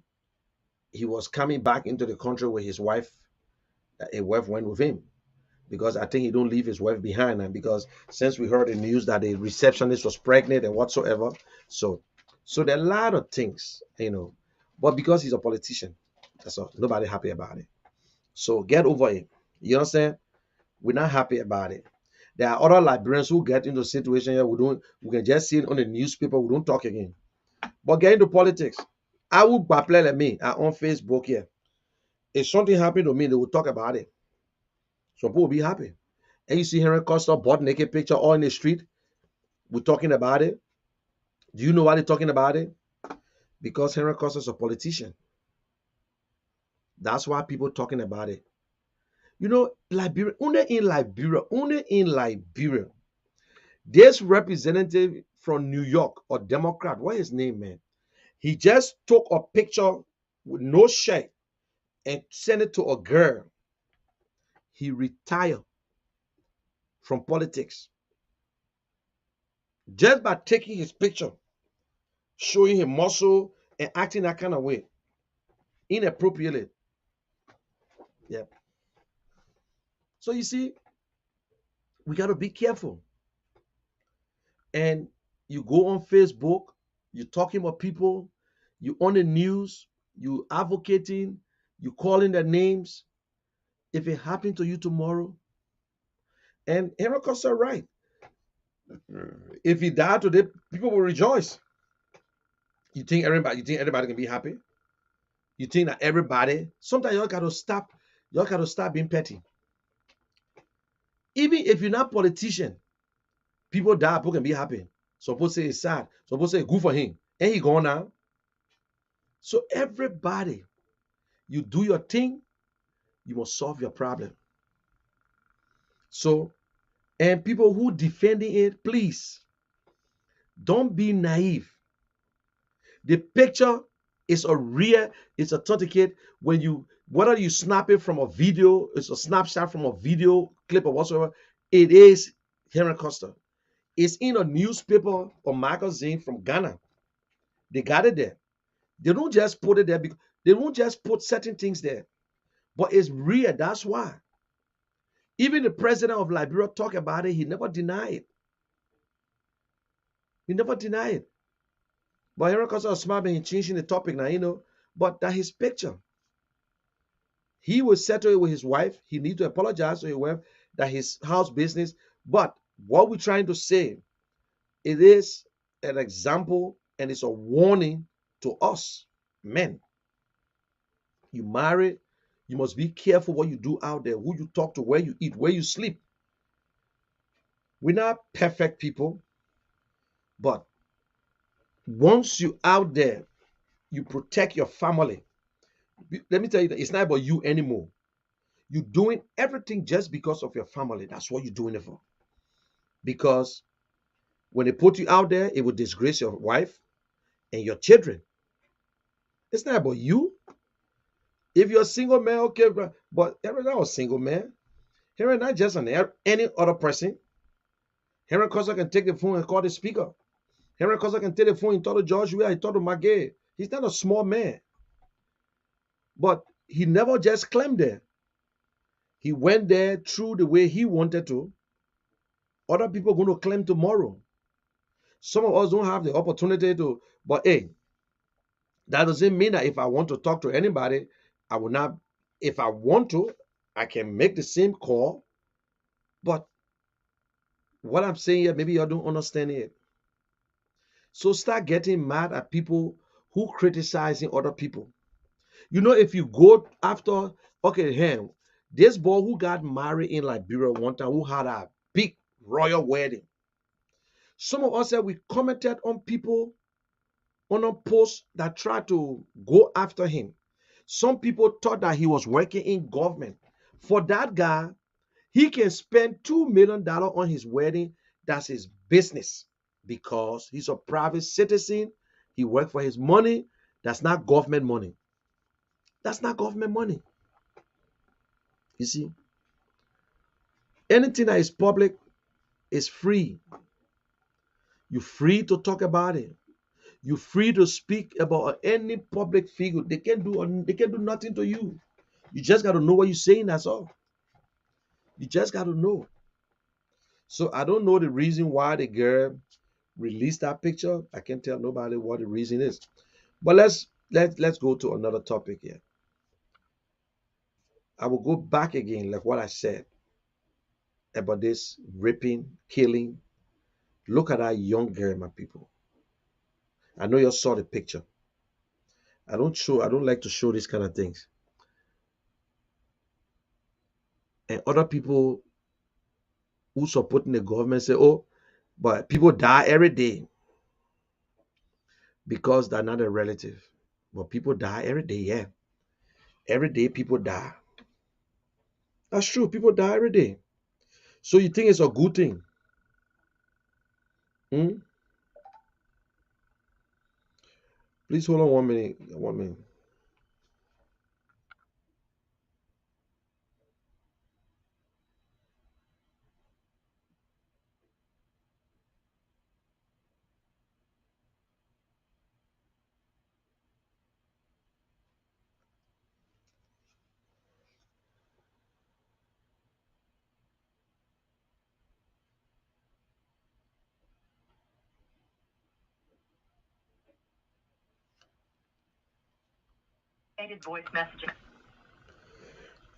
he was coming back into the country with his wife. A wife went with him because I think he don't leave his wife behind. And because since we heard the news that the receptionist was pregnant and whatsoever, so there are a lot of things. But because he's a politician, that's all. Nobody happy about it. So get over it. You understand? We're not happy about it. There are other Liberians who get into a situation here. We can just see it on the newspaper. We don't talk again. But get into politics. I will play like me on Facebook here. If something happened to me, they will talk about it. Some people will be happy. And you see Henry Costa butt naked picture all in the street. We're talking about it. Do you know why they're talking about it? Because Henry Costa is a politician. That's why people are talking about it. Liberia, only in Liberia, this representative from New York, or Democrat, what is his name, man? He just took a picture with no shirt and sent it to a girl. He retired from politics just by taking his picture, showing his muscle and acting that kind of way, inappropriately. Yeah. So you see, we got to be careful. And you go on Facebook, you're talking about people, you on the news, you advocating, you calling their names. If it happened to you tomorrow, and Henry Costa right. If he died today, people will rejoice. You think everybody can be happy? You think that everybody? Sometimes y'all gotta stop. Y'all gotta stop being petty. Even if you're not a politician, people die, people can be happy. Suppose say it's sad. Suppose say good for him. And he gone now. So everybody, you do your thing, you must solve your problem. So, and people who defending it, please, don't be naive. The picture is it's authenticate when whether you snap it from a video, it's a snapshot from a video clip or whatsoever, it is Henry Costa. It's in a newspaper or magazine from Ghana. They got it there. They don't just put it there because they don't just put certain things there, but it's real. That's why. Even the president of Liberia talked about it. He never denied it. He never denied it. But Henry Costa was smart and changing the topic now, but that his picture. He will settle it with his wife. He needs to apologize to his wife that his house business. But what we're trying to say, it is an example and it's a warning to us, men. You marry, you must be careful what you do out there, who you talk to, where you eat, where you sleep. We're not perfect people, but once you out there, you protect your family. Let me tell you that it's not about you anymore. You're doing everything just because of your family. That's what you're doing it for. Because when they put you out there, it will disgrace your wife and your children. It's not about you. If you're a single man, okay, but Henry not a single man. Henry not just any other person. Henry Costa can take the phone and call the speaker. Henry Costa can take the phone and talk to George Weah, he talk to Magay. He's not a small man. But he never just claimed there. He went there through the way he wanted to. Other people are going to claim tomorrow. Some of us don't have the opportunity to, but hey, that doesn't mean that if I want to talk to anybody, I will not. If I want to, I can make the same call, but what I'm saying here, maybe you don't understand it. So start getting mad at people who criticizing other people. You know, if you go after, okay, him, this boy who got married in Liberia one time, who had a big royal wedding. Some of us said we commented on people on a post that tried to go after him. Some people thought that he was working in government. For that guy, he can spend $2 million on his wedding. That's his business because he's a private citizen. He worked for his money. That's not government money. That's not government money. You see, anything that is public is free. You're free to talk about it. You're free to speak about any public figure. They can do nothing to you. You just got to know what you're saying. That's all. You just got to know. So I don't know the reason why the girl released that picture. I can't tell nobody what the reason is. But let's go to another topic here. I will go back again, like what I said about this raping, killing. Look at that young girl, my people. I know you saw the picture. I don't like to show these kind of things. And other people who supporting the government say, oh, but people die every day because they're not a relative. But people die every day, yeah. Every day people die. That's true. People die every day. So you think it's a good thing? Hmm? Please hold on 1 minute. 1 minute.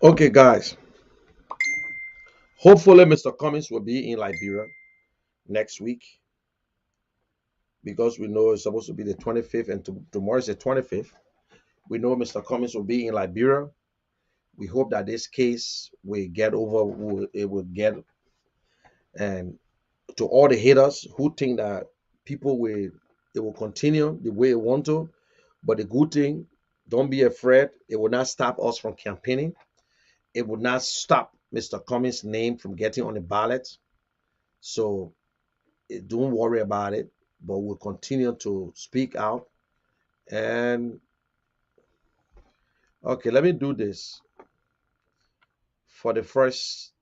Okay, guys. Hopefully, Mr. Cummings will be in Liberia next week because we know it's supposed to be the 25th and tomorrow is the 25th. We know Mr. Cummings will be in Liberia. We hope that this case will get over. It will get, and to all the haters who think that people will it will continue the way it want to. But the good thing, don't be afraid. It will not stop us from campaigning. It will not stop Mr. Cummings' name from getting on the ballot. So don't worry about it. But we'll continue to speak out. And okay, let me do this for the first.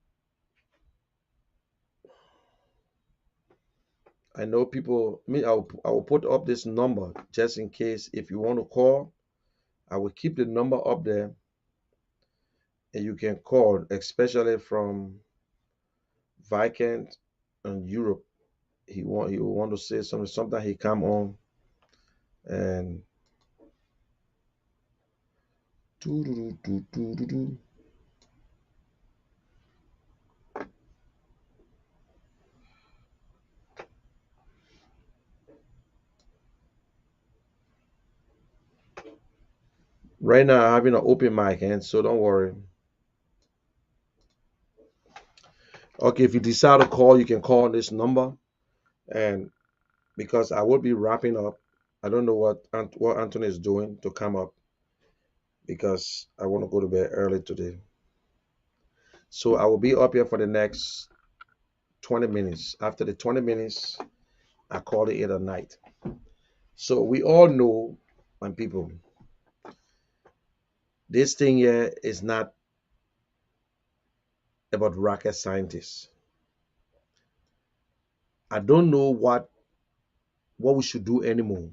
I know people. I will put up this number just in case if you want to call. I will keep the number up there, and you can call, especially from Vikent and Europe. He will want to say something. Sometimes he come on and right now I'm having an open mic, and so don't worry. Okay, if you decide to call, you can call on this number, and because I will be wrapping up. I don't know what Anthony is doing to come up because I want to go to bed early today. So I will be up here for the next 20 minutes. After the 20 minutes, I call it a night. So we all know, my people, this thing here is not about rocket scientists. I don't know what we should do anymore.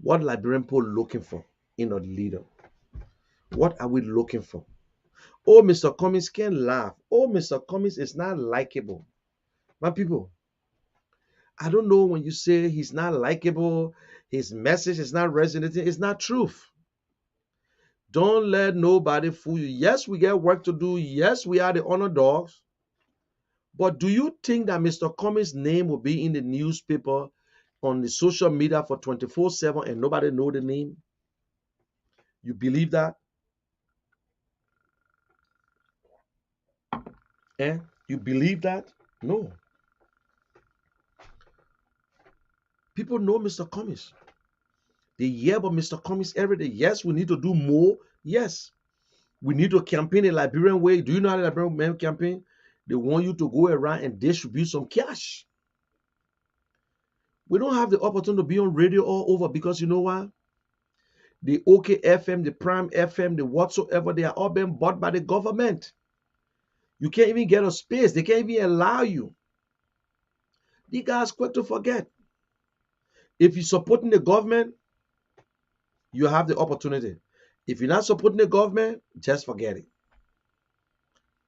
What Liberian people looking for in a leader? What are we looking for? Oh, Mr. Cummings can laugh. Oh, Mr. Cummings is not likable. My people, I don't know when you say he's not likable, his message is not resonating. It's not truth. Don't let nobody fool you. Yes, we get work to do. Yes, we are the underdogs. But do you think that Mr. Cummings' name will be in the newspaper, on the social media for 24/7 and nobody know the name? You believe that? Eh? You believe that? No. People know Mr. Cummings. They hear about Mr. Cummings every day. Yes, we need to do more. Yes. We need to campaign a Liberian way. Do you know how the Liberian men campaign? They want you to go around and distribute some cash. We don't have the opportunity to be on radio all over because you know why? The OK FM, the Prime FM, the whatsoever, they are all being bought by the government. You can't even get a space. They can't even allow you. The guys quick to forget. If you're supporting the government, you have the opportunity. If you're not supporting the government, just forget it.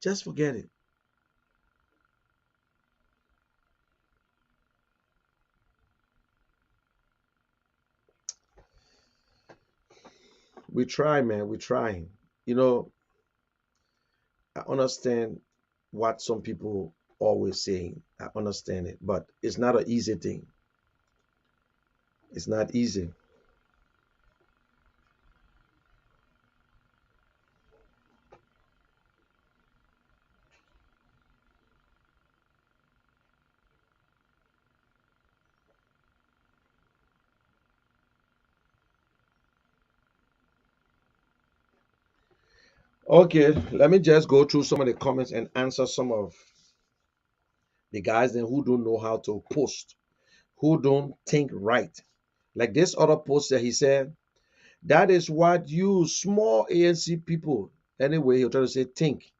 Just forget it. We try, man. We're trying. You know, I understand what some people always saying. I understand it, but it's not an easy thing. It's not easy. Okay, let me just go through some of the comments and answer some of the guys then who don't know how to post, who don't think right. Like this other poster, he said, that is what you small ANC people, anyway, he'll try to say think.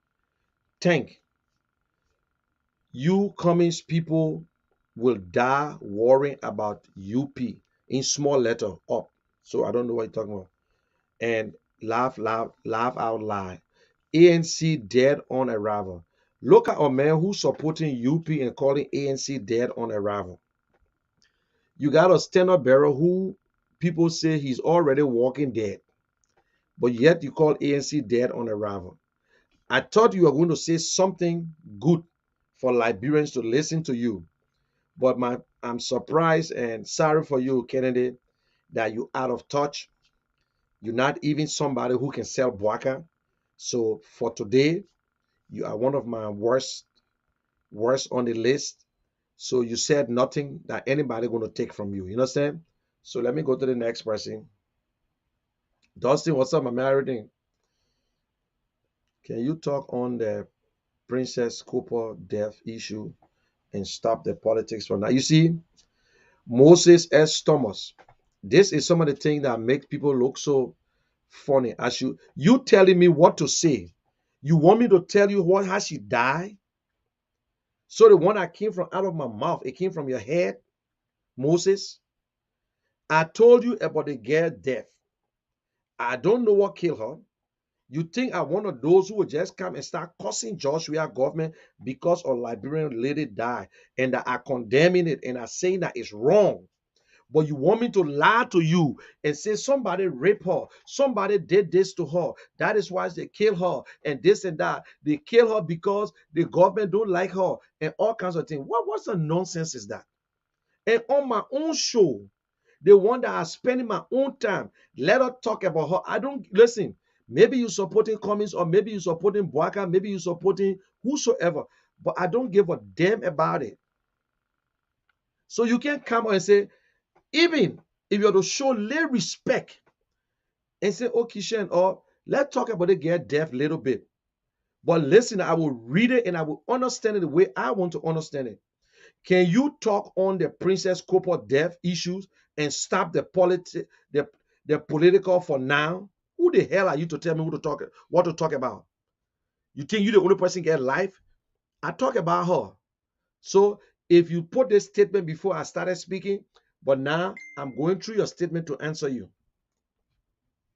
You Cummings people will die worrying about UP in small letter up. So I don't know what you're talking about. And laugh out loud. ANC dead on arrival. Look at a man who's supporting UP and calling ANC dead on arrival. You got a stand-up bearer who people say he's already walking dead, but yet you call ANC dead on arrival. I thought you were going to say something good for Liberians to listen to you, but I'm surprised and sorry for you, Kennedy, that you out of touch. You're not even somebody who can sell Boaka. So for today, you are one of my worst on the list. So you said nothing that anybody going to take from you. You understand? So let me go to the next person. Dustin, what's up, my married? Can you talk on the Princess Cooper death issue and stop the politics for now? You see, Moses S. Thomas. This is some of the things that make people look so funny. As you telling me what to say. You want me to tell you what how she died? So the one that came from out of my mouth, it came from your head, Moses. I told you about the girl death. I don't know what killed her. You think I'm one of those who will just come and start cursing Joshua government because a Liberian lady died and that I condemning it and I saying that it's wrong. But you want me to lie to you and say somebody raped her, somebody did this to her. That is why they kill her and this and that. They kill her because the government don't like her and all kinds of things. What's the nonsense is that? And on my own show, the one that I spending my own time, let her talk about her. I don't listen. Maybe you supporting Cummings or maybe you supporting Boaka, maybe you supporting whosoever, but I don't give a damn about it. So you can't come and say, even if you're to show little respect and say, oh, Kishan, or let's talk about the girl death a little bit. But listen, I will read it and I will understand it the way I want to understand it. Can you talk on the Princess Cooper death issues and stop the political for now? Who the hell are you to tell me what to talk about? You think you're the only person get life? I talk about her. So if you put this statement before I started speaking, but now I'm going through your statement to answer you.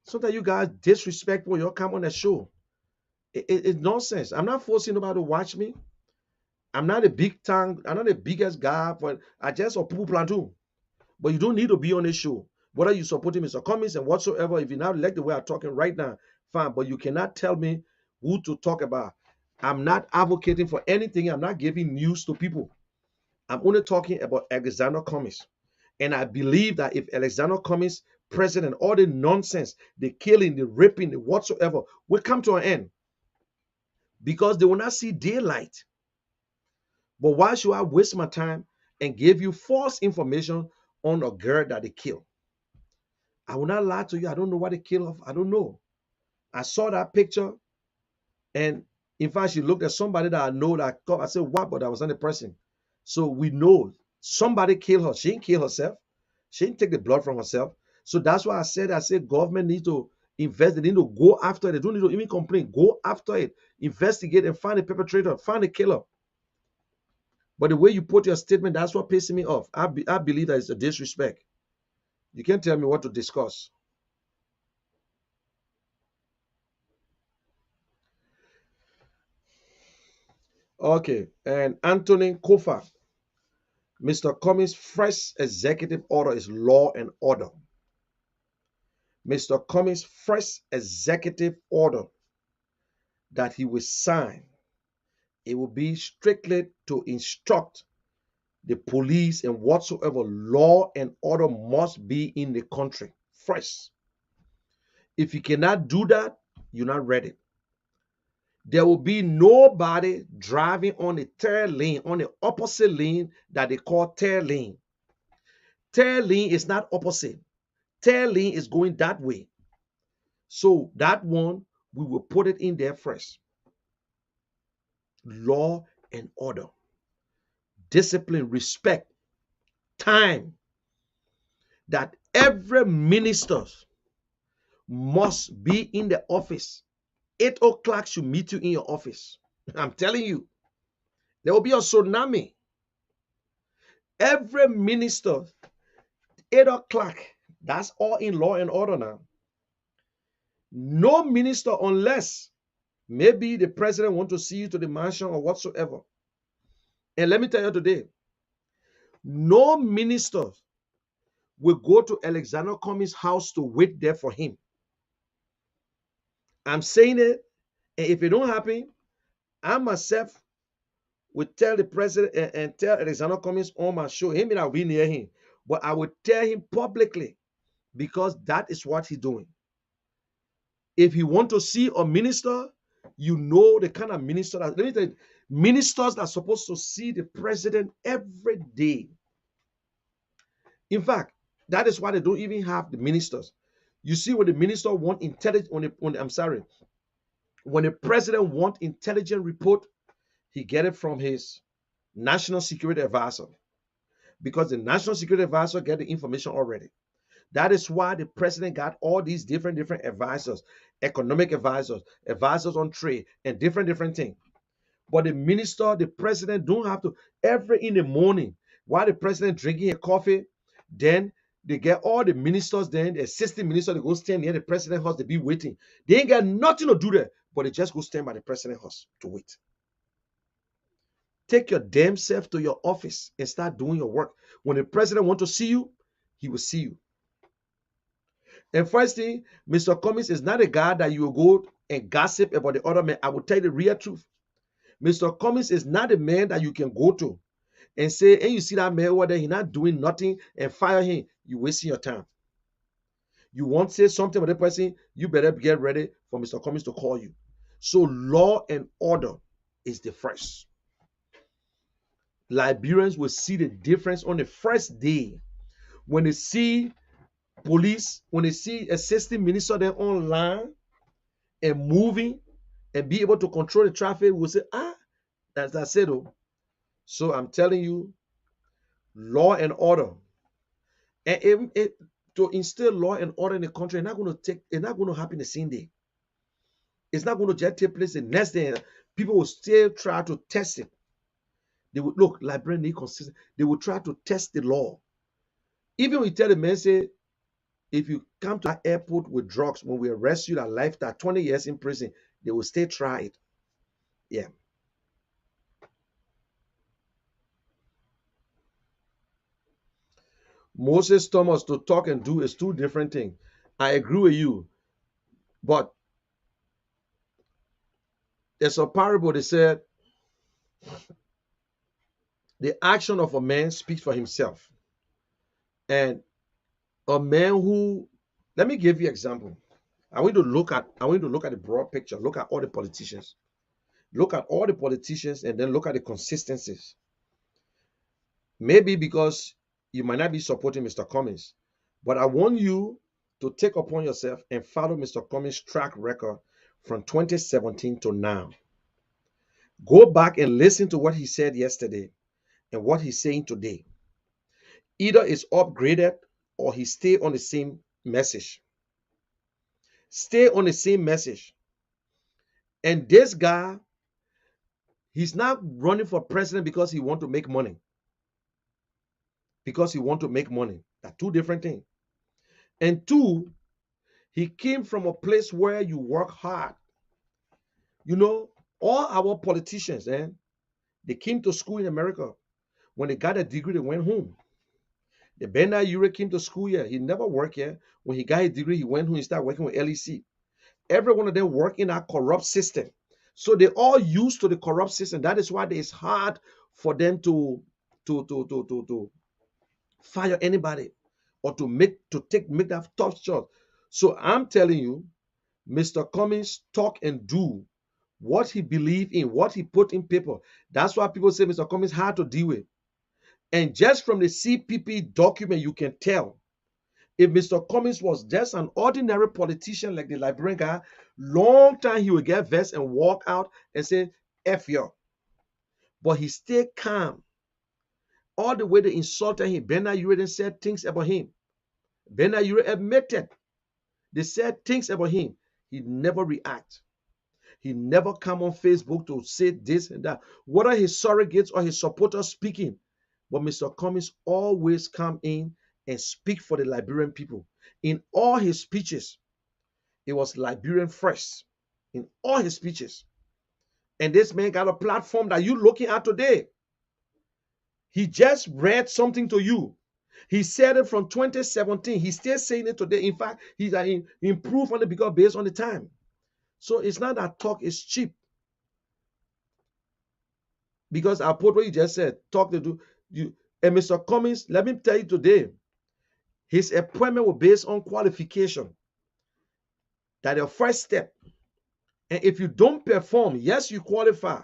So that you guys disrespectful, you'll come on the show. It's nonsense. I'm not forcing nobody to watch me. I'm not a big tongue. I'm not the biggest guy, but I just a poo plan too. But you don't need to be on this show. Whether you support him Mr. Cummings and whatsoever, if you now like the way I'm talking right now, fine, but you cannot tell me who to talk about. I'm not advocating for anything. I'm not giving news to people. I'm only talking about Alexander Cummings. And I believe that if Alexander Cummings, president, all the nonsense, the killing, the raping, the whatsoever, will come to an end because they will not see daylight. But why should I waste my time and give you false information on a girl that they killed? I will not lie to you. I don't know what they killed of. I don't know. I saw that picture, and in fact, she looked at somebody that I know that I said, what? But I was not the person. So we know somebody killed her. She didn't kill herself. She didn't take the blood from herself. So that's why I said government needs to invest. They need to go after it. They don't need to even complain. Go after it. Investigate and find the perpetrator. Find the killer. But the way you put your statement, that's what pisses me off. I believe that it's a disrespect. You can't tell me what to discuss. Okay. And Anthony Kofa, Mr. Cummings' first executive order is law and order. Mr. Cummings' first executive order that he will sign, it will be strictly to instruct the police and whatsoever law and order must be in the country first. If you cannot do that, you're not ready. There will be nobody driving on the third lane, on the opposite lane that they call third lane. Third lane is not opposite. Third lane is going that way. So that one, we will put it in there first. Law and order, discipline, respect, time. That every minister must be in the office. 8 o'clock should meet you in your office. I'm telling you, there will be a tsunami. Every minister, 8 o'clock. That's all in law and order now. No minister, unless maybe the president want to see you to the mansion or whatsoever. And let me tell you today, no minister will go to Alexander Cummings' house to wait there for him. I'm saying it, and if it don't happen, I myself will tell the president and tell Alexander Cummings on my show. He may not be near him, but I will tell him publicly because that is what he's doing. If he want to see a minister, you know the kind of minister that, let me tell you, ministers that are supposed to see the president every day. In fact, that is why they don't even have the ministers. You see, when the minister want intelligence, when the president want intelligent report, he get it from his national security advisor, because the national security advisor get the information already. That is why the president got all these different advisors, economic advisors, advisors on trade, and different things. But the minister, the president don't have to, every in the morning, while the president drinking a coffee, then they get all the ministers, then the assistant minister, they go stand near the president's house, they be waiting. They ain't got nothing to do there, but they just go stand by the president's house to wait. Take your damn self to your office and start doing your work. When the president want to see you, he will see you. And first thing, Mr. Cummings is not a guy that you will go and gossip about the other man. I will tell you the real truth. Mr. Cummings is not a man that you can go to and say, and you see that man over there, he's not doing nothing, and fire him. You're wasting your time. You want to say something with the person, you better get ready for Mr. Cummings to call you. So law and order is the first. Liberians will see the difference on the first day when they see police, when they see assistant minister there online and moving and be able to control the traffic, will say, that's I said. Oh. So I'm telling you, law and order. And to instill law and order in the country, it's not going to happen the same day. It's not going to just take place the next day. People will still try to test it. They will look, Liberian need consistent. They will try to test the law. Even when you tell the man, say, if you come to our airport with drugs, when we arrest you, that lifetime, 20 years in prison, they will still try it. Yeah. Moses Thomas, to talk and do is two different things. I agree with you. But There's a parable. They said the action of a man speaks for himself. And a man who, let me give you an example. I want you to look at the broad picture. Look at all the politicians. Look at all the politicians and then look at the consistencies. Maybe because you might not be supporting Mr. Cummings, but I want you to take upon yourself and follow Mr. Cummings' track record from 2017 to now. Go back and listen to what he said yesterday and what he's saying today. Either it's upgraded or he stay on the same message. Stay on the same message. And this guy, he's not running for president because he want to make money. Because he want to make money. That's two different things. And two, he came from a place where you work hard. You know, all our politicians, they came to school in America. When they got a degree, they went home. The Bernard Ure came to school here. He never worked here. When he got a degree, he went home and started working with LEC. Every one of them work in a corrupt system. So they all used to the corrupt system. That is why it's hard for them to fire anybody or to make that tough shot. So I'm telling you, Mr. Cummings talk and do what he believe in, what he put in paper. That's why people say Mr. Cummings hard to deal with. And just from the CPP document, you can tell if Mr. Cummings was just an ordinary politician like the Liberian guy, long time he would get vexed and walk out and say, F you. But he stayed calm. All the way they insulted him. Bernard Ure said things about him. Bernard Ure admitted they said things about him. He never react. He never come on Facebook to say this and that. Whether his surrogates or his supporters speaking. But Mr. Cummings always come in and speak for the Liberian people. In all his speeches, it was Liberian first. In all his speeches. And this man got a platform that you're looking at today. He just read something to you. He said it from 2017. He's still saying it today. In fact, he's improved on it because based on the time. So it's not that talk is cheap. Because I put what you just said, talk to do you. And Mr. Cummings, let me tell you today, his appointment was based on qualification. That the first step. And if you don't perform, yes, you qualify.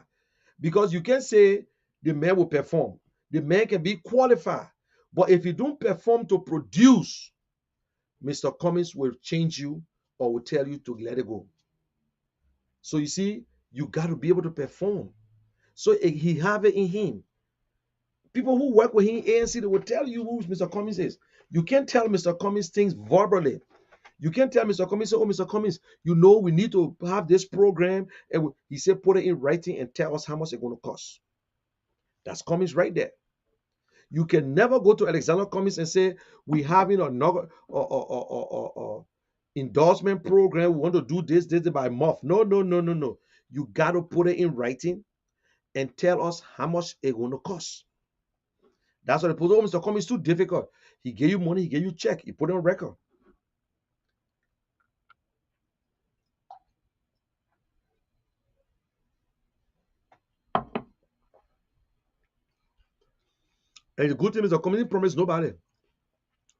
Because you can say the man will perform. The man can be qualified. But if you don't perform to produce, Mr. Cummings will change you or will tell you to let it go. So you see, you got to be able to perform. So he have it in him. People who work with him, ANC, they will tell you who Mr. Cummings is. You can't tell Mr. Cummings things verbally. You can't tell Mr. Cummings, oh, Mr. Cummings, you know we need to have this program. And he said, put it in writing and tell us how much it's going to cost. That's Cummings right there. You can never go to Alexander Cummings and say, we having another endorsement program. We want to do this by month. No. You got to put it in writing and tell us how much it's going to cost. That's what the post. Oh, Mr. Cummings is too difficult. He gave you money, he gave you a check, he put it on record. And the good thing is the community promise nobody.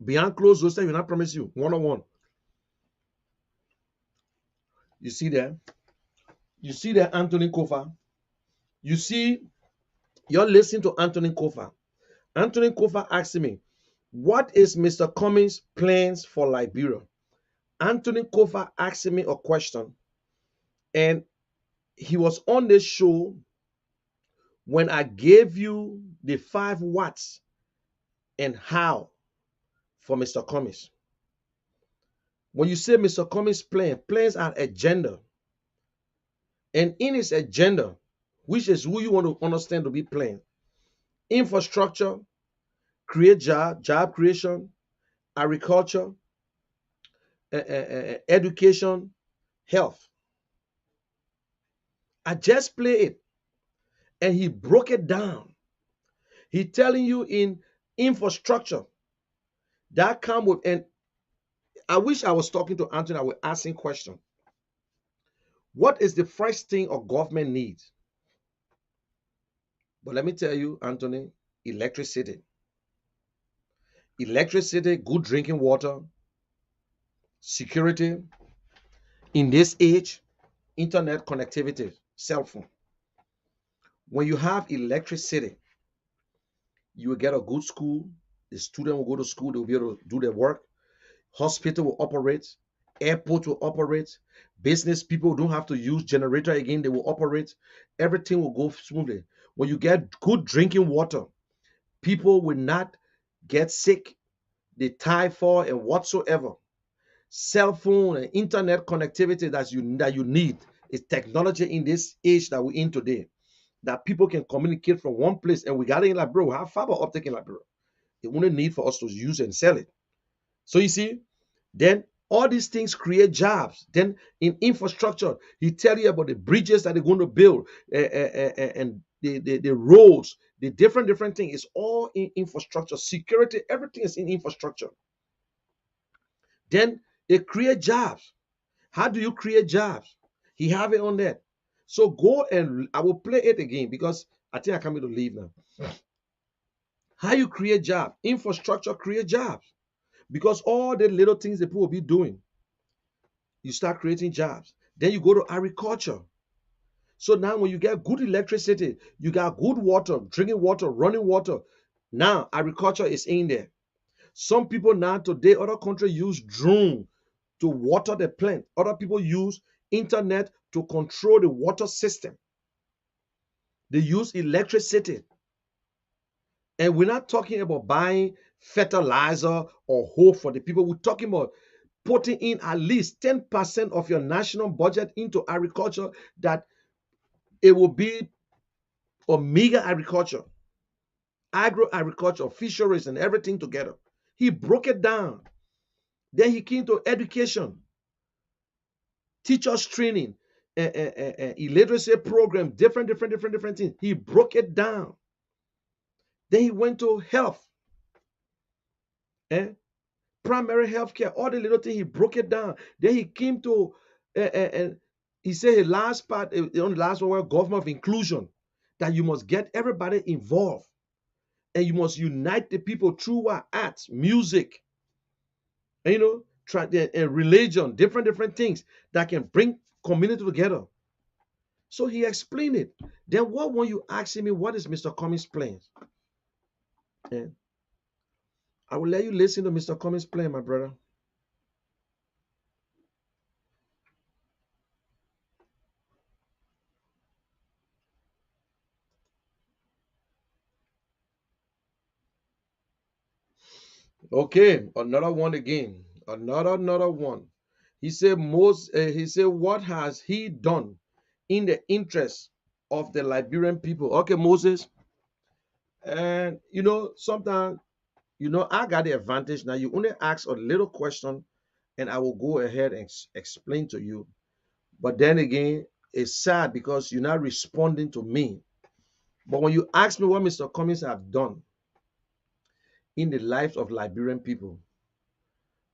Behind closed doors, he will not promise you one-on-one. You see there? You see there, Anthony Kofa. You see, you're listening to Anthony Kofa. Anthony Kofa asked me, what is Mr. Cummings' plans for Liberia? Anthony Kofa asked me a question, and he was on this show when I gave you the 5 whats and how for Mr. Cummings. When you say Mr. Cummings' plans are agenda. And in his agenda, which is who you want to understand to be plan, infrastructure, create job creation, agriculture, education, health. I just play it. And he broke it down. He telling you in infrastructure that come with, and I wish I was talking to Anthony, I was asking question. What is the first thing a government needs? But let me tell you, Anthony, electricity. Electricity, good drinking water, security. In this age, internet connectivity, cell phone. When you have electricity, you will get a good school. The student will go to school, they will be able to do their work. Hospital will operate, airport will operate, business people don't have to use generator again, they will operate. Everything will go smoothly. When you get good drinking water, people will not get sick, the typhoid and whatsoever. Cell phone and internet connectivity that you need is technology in this age that we're in today. That people can communicate from one place, and we got it in Liberia. We have fiber optic in Liberia. It wouldn't need for us to use and sell it. So you see, then all these things create jobs. Then in infrastructure, he tell you about the bridges that they're going to build, and the roads, the different things. It's all in infrastructure. Security, everything is in infrastructure. Then it creates jobs. How do you create jobs? He have it on that. So go, and I will play it again because I think I can't to leave now. How you create jobs? Infrastructure create jobs because all the little things that people will be doing, you start creating jobs. Then you go to agriculture. So now when you get good electricity, you got good water, drinking water, running water. Now agriculture is in there. Some people now today, other countries use drone to water the plant. Other people use internet to control the water system. They use electricity. And we're not talking about buying fertilizer or hope for the people. We're talking about putting in at least 10% of your national budget into agriculture, that it will be omega agriculture, agriculture, fisheries, and everything together. He broke it down. Then he came to education, teachers training, illiteracy program, different things. He broke it down. Then he went to health, eh? Primary health care, all the little things. He broke it down. Then he came to, and he said his last part, the only last one, was government of inclusion, that you must get everybody involved, and you must unite the people through what? Arts, music, and, and religion, different things that can bring community together. So he explained it. Then what when you asking me what is Mr. Cummings' plan? Eh, I will let you listen to Mr. Cummings' plan, my brother. Okay, another one again. Another one. He said he said, what has he done in the interest of the Liberian people? Okay, Moses. And sometimes, I got the advantage now. You only ask a little question, and I will go ahead and explain to you. But then again, it's sad because you're not responding to me. But when you ask me what Mr. Cummings have done in the lives of Liberian people,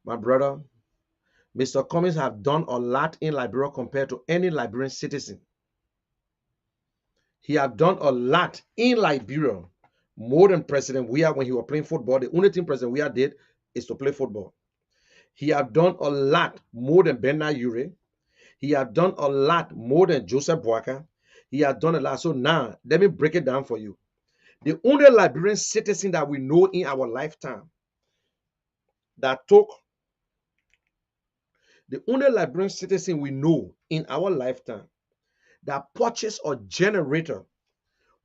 my brother, Mr. Cummings have done a lot in Liberia compared to any Liberian citizen. He have done a lot in Liberia, more than President Weah when he was playing football. The only thing President Weah did is to play football. He have done a lot more than Bernard Ure. He have done a lot more than Joseph Boaka. He has done a lot. So now, let me break it down for you. The only Liberian citizen that we know in our lifetime that took, the only Liberian citizen we know in our lifetime that purchased a generator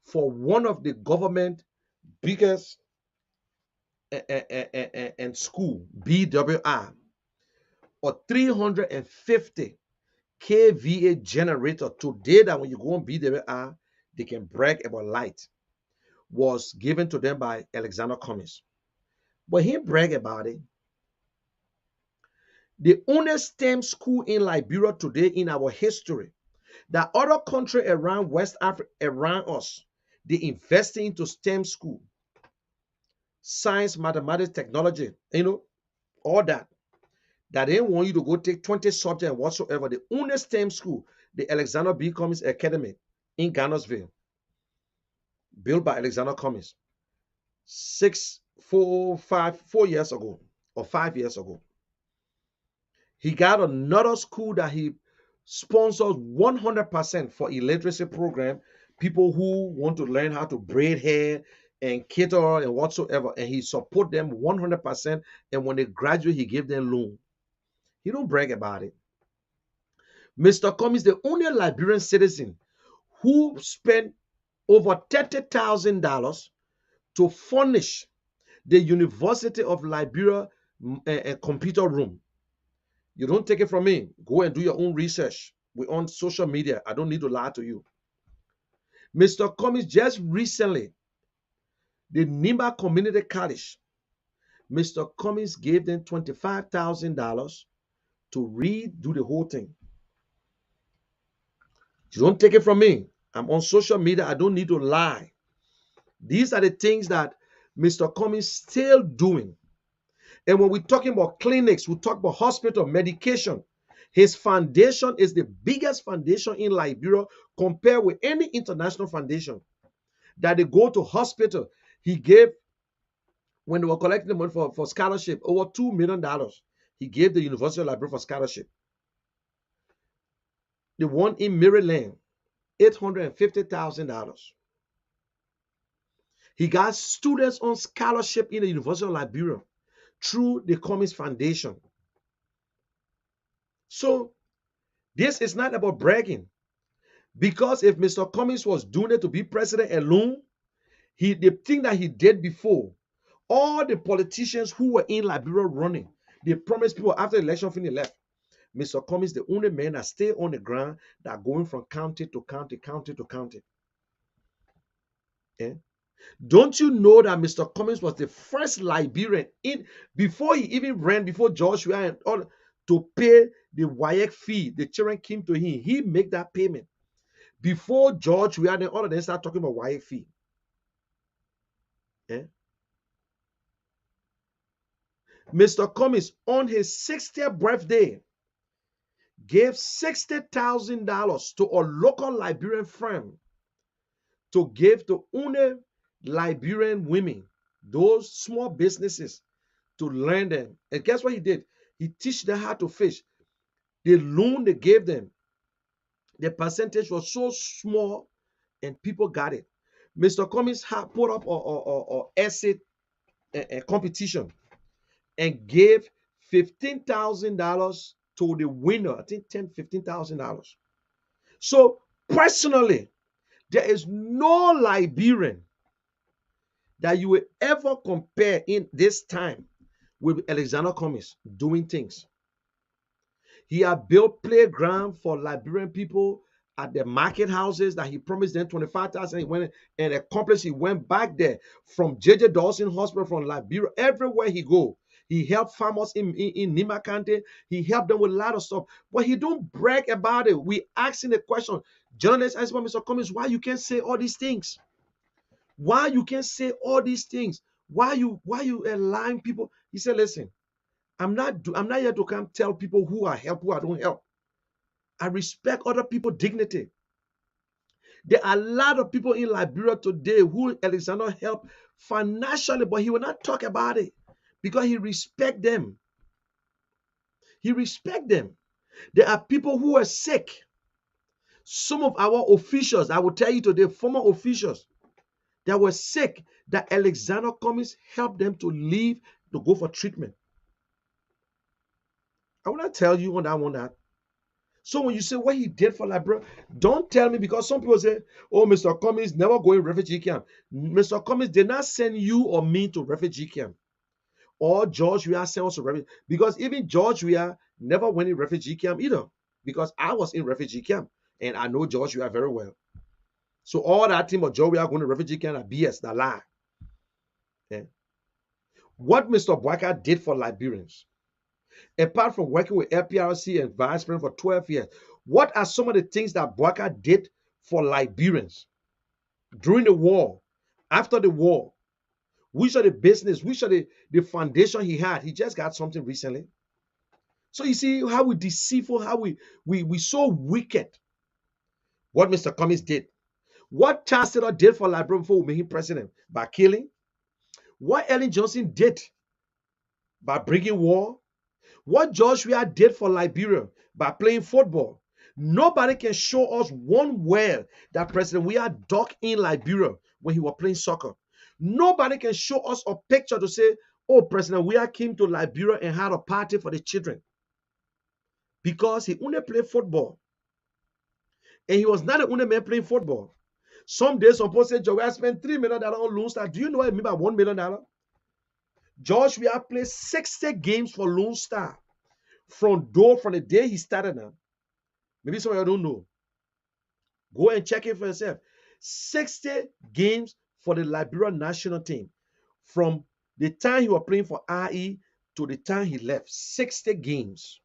for one of the government biggest and school, BWI, or 350 kVA generator today, that when you go on BWI, they can brag about light, was given to them by Alexander Cummings. But he brag about it. The only STEM school in Liberia today in our history, that other country around West Africa, around us, they invest into STEM school, science, mathematics, technology, all that. that they didn't want you to go take 20 subjects and whatsoever. The only STEM school, the Alexander B. Cummings Academy in Garnersville, built by Alexander Cummings 4 years ago or 5 years ago. He got another school that he sponsors 100% for illiteracy program, people who want to learn how to braid hair and cater and whatsoever, and he support them 100%. And when they graduate, he gave them loan. He don't brag about it. Mr. Cummings, the only Liberian citizen who spent over $30,000 to furnish the University of Liberia computer room. You don't take it from me. Go and do your own research. We're on social media. I don't need to lie to you. Mr. Cummings just recently, the Nimba Community College, Mr. Cummings gave them $25,000 to redo the whole thing. You don't take it from me. I'm on social media. I don't need to lie. These are the things that Mr. Cummings still doing. And when we're talking about clinics, we talk about hospital, medication. His foundation is the biggest foundation in Liberia compared with any international foundation. That they go to hospital. He gave, when they were collecting the money for scholarship, over $2 million. He gave the University of Liberia for scholarship. The one in Maryland, $850,000. He got students on scholarship in the University of Liberia through the Cummings Foundation. So this is not about bragging, because if Mr. Cummings was doing it to be president alone, the thing that he did before, all the politicians who were in Liberia running, they promised people after the election finish left. Mr. Cummings, the only man that stay on the ground, that going from county to county, county to county. Yeah? Don't you know that Mr. Cummings was the first Liberian before he even ran before George Weah and all to pay the WAEC fee? The children came to him. He made that payment before George Weah. Then all of them start talking about WAEC fee. Yeah? Mr. Cummings on his 60th birthday gave $60,000 to a local Liberian firm to give to only Liberian women, those small businesses, to learn them. And guess what he did? He teach them how to fish. The loan they gave them, the percentage was so small, and people got it. Mr. Cummings put up a essay competition and gave $15,000 to the winner. I think $15,000. So personally, there is no Liberian that you will ever compare in this time with Alexander Cummings doing things. He had built playground for Liberian people at the market houses that he promised them $25,000. He went and accomplished. He went back there from J.J. Dawson Hospital from Liberia. Everywhere he go, he helped farmers in Nima County. He helped them with a lot of stuff. But he don't brag about it. We asking the question. Journalists ask Mr. Cummings, why you can't say all these things? Why you can't say all these things? Why you lying people? He said, listen, I'm not here to come tell people who I help, who I don't help. I respect other people's dignity. There are a lot of people in Liberia today who Alexander helped financially, but he will not talk about it because he respects them. He respects them. There are people who are sick. Some of our officials, I will tell you today, former officials that were sick, that Alexander Cummings helped them to leave to go for treatment. I want to tell you on that one. So when you say what he did for Liberia, don't tell me, because some people say, oh, Mr. Cummings never go in refugee camp. Mr. Cummings did not send you or me to refugee camp. Or George Weah sent us to refugee, because even George Weah never went in refugee camp either, because I was in refugee camp and I know George Weah very well. So all that team of George Weah going to refugee camp are BS, that lie. Yeah. What Mr. Boyka did for Liberians, apart from working with LPRC and Vice President for 12 years, what are some of the things that Boyka did for Liberians during the war, after the war? Which are the business, which are the foundation he had? He just got something recently. So you see how we deceitful, how we so wicked. What Mr. Cummings did, what Charles Taylor did for Liberia before we made him president by killing, what Ellen Johnson did by bringing war, what George Weah did for Liberia by playing football. Nobody can show us one word that President Weah dug in Liberia when he was playing soccer. Nobody can show us a picture to say, oh, President Weah came to Liberia and had a party for the children. Because he only played football. And he was not the only man playing football. Some days, some people say, George Weah spent $3 million on Lone Star. Do you know what I mean by $1 million? George Weah played 60 games for Lone Star from the day he started now. Maybe some of you don't know. Go and check it for yourself. 60 games for the Liberian national team. From the time he was playing for RE to the time he left. 60 games.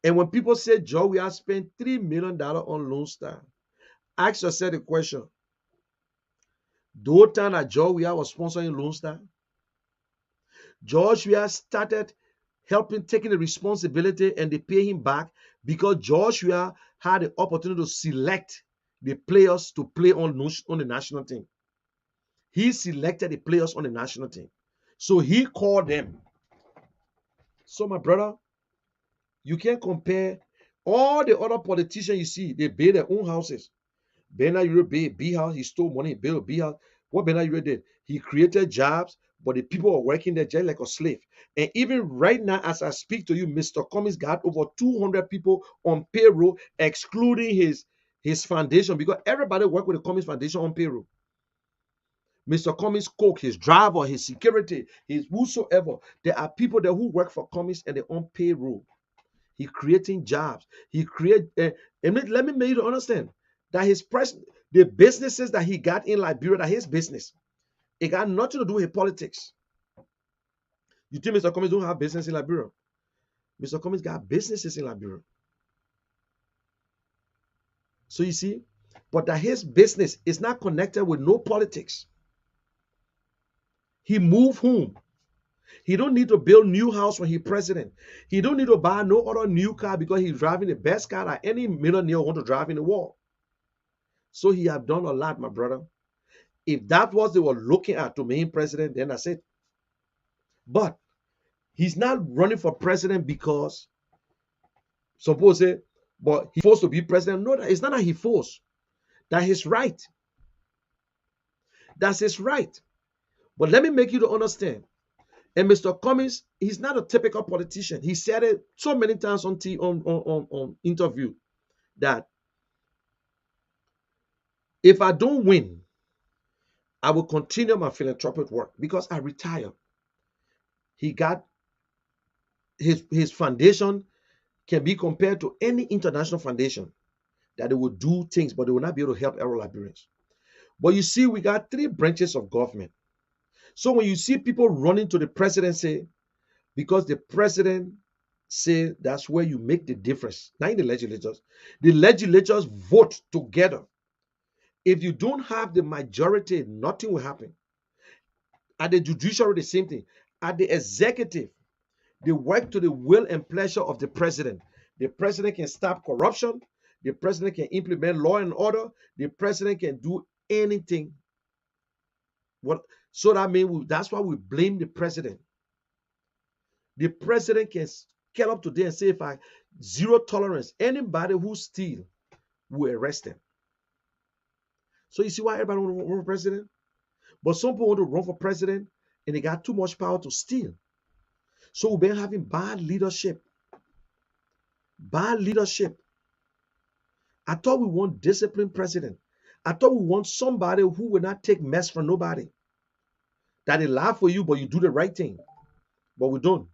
And when people say, Joe, we have spent $3 million on Lone Star, ask yourself the question. The whole time that Joe Weah was sponsoring Lone Star, George Weah started helping, taking the responsibility, and they pay him back because George Weah had the opportunity to select the players to play on the national team. He selected the players on the national team. So he called them. So my brother, you can't compare all the other politicians you see. They build their own houses. Bernard Europe built a big house. He stole money, built a big house. What Bernard Europe did, he created jobs, but the people were working there just like a slave. And even right now, as I speak to you, Mr. Cummings got over 200 people on payroll, excluding his foundation, because everybody worked with the Cummings Foundation on payroll. Mr. Cummings cook, his driver, his security, his whosoever. There are people there who work for Cummings and they're on payroll. He creating jobs. He create. And let me make you understand that the businesses that he got in Liberia, that his business, it got nothing to do with politics. You think Mr. Cummings don't have business in Liberia? Mr. Cummings got businesses in Liberia. So you see, but that his business is not connected with no politics. He moved home. He don't need to build new house when he's president. He don't need to buy no other new car because he's driving the best car that any millionaire want to drive in the world. So he have done a lot, my brother. If that was they were looking at to make him president, then that's it. But he's not running for president because suppose say, but he forced to be president. No, it's not that he forced. That's his right. That's his right. But let me make you to understand. And Mr. Cummings, he's not a typical politician. He said it so many times on interview that if I don't win, I will continue my philanthropic work because I retire. He got his foundation can be compared to any international foundation that they will do things, but they will not be able to help our Liberians. But you see, we got 3 branches of government. So when you see people running to the presidency, because the president say that's where you make the difference, not in the legislators vote together. If you don't have the majority, nothing will happen. At the judiciary, the same thing. At the executive, they work to the will and pleasure of the president. The president can stop corruption. The president can implement law and order. The president can do anything. So that means that's why we blame the president. The president can get up today and say, if I zero tolerance, anybody who steal, will arrest them. So you see why everybody want to run for president? But some people want to run for president and they got too much power to steal. So we've been having bad leadership. Bad leadership. I thought we want disciplined president. I thought we want somebody who will not take mess from nobody. That they laugh for you, but you do the right thing. But we don't.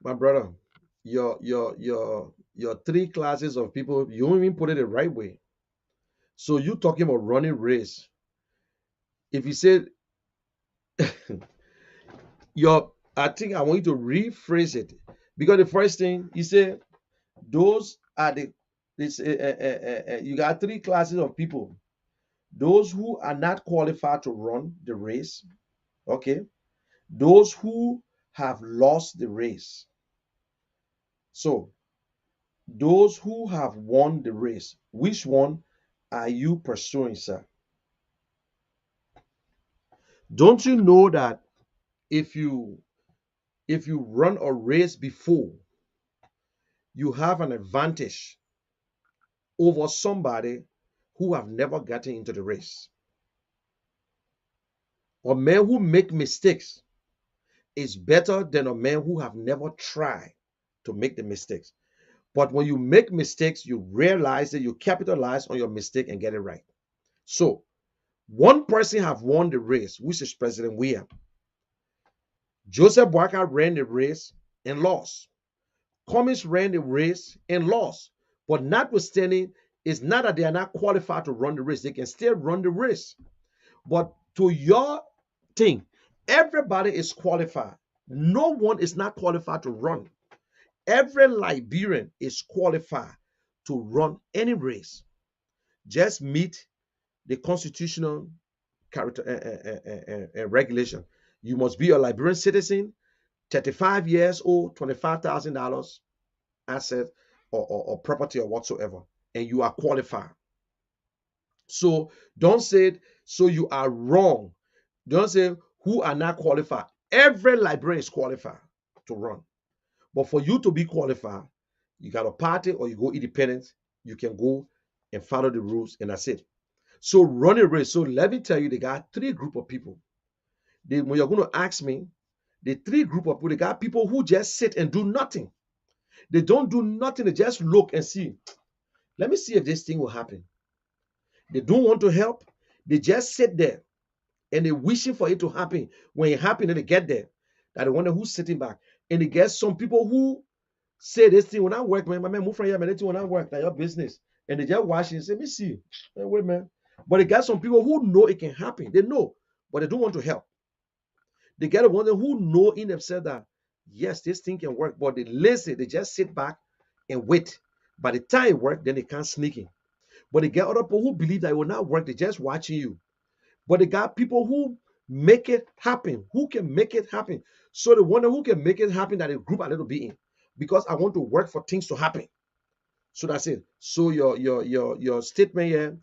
My brother, your 3 classes of people, you don't even put it the right way. So you talking about running race. If you said I think I want you to rephrase it, because the first thing he said, those are you got three classes of people: those who are not qualified to run the race, okay, those who have lost the race. So those who have won the race, which one are you pursuing, sir? Don't you know that if you run a race before, you have an advantage over somebody who have never gotten into the race? A man who make mistakes is better than a man who have never tried to make the mistakes. But when you make mistakes, you realize that you capitalize on your mistake and get it right. So one person have won the race, which is President William. Joseph Boakai ran the race and lost. Cummings ran the race and lost. But notwithstanding, it's not that they are not qualified to run the race. They can still run the race. But to your thing, everybody is qualified. No one is not qualified to run. Every Liberian is qualified to run any race. Just meet the constitutional character regulation. You must be a Liberian citizen, 35 years old, $25,000 asset or property or whatsoever, and you are qualified. So don't say, so you are wrong. Don't say who are not qualified. Every Liberian is qualified to run. But for you to be qualified, you got a party or you go independent, you can go and follow the rules, and that's it. So run a race. So let me tell you, they got three group of people. When you're going to ask me, the three group of people, they got people who just sit and do nothing. They don't do nothing. They just look and see. Let me see if this thing will happen. They don't want to help. They just sit there and they're wishing for it to happen. When it happens, then they get there. That the one who's sitting back. And they get some people who say this thing when I work, man, my man, move from here, man, this thing when I work, like your business. And they just watch it and say, let me see. Man, wait, man. But they got some people who know it can happen. They know, but they don't want to help. They get one who know in themselves that, yes, this thing can work, but they lazy. They just sit back and wait. By the time it works, then they can't sneak in. But they get other people who believe that it will not work. They're just watching you. But they got people who make it happen, who can make it happen. So the one who can make it happen, that a group a little bit in, because I want to work for things to happen. So that's it. So your statement here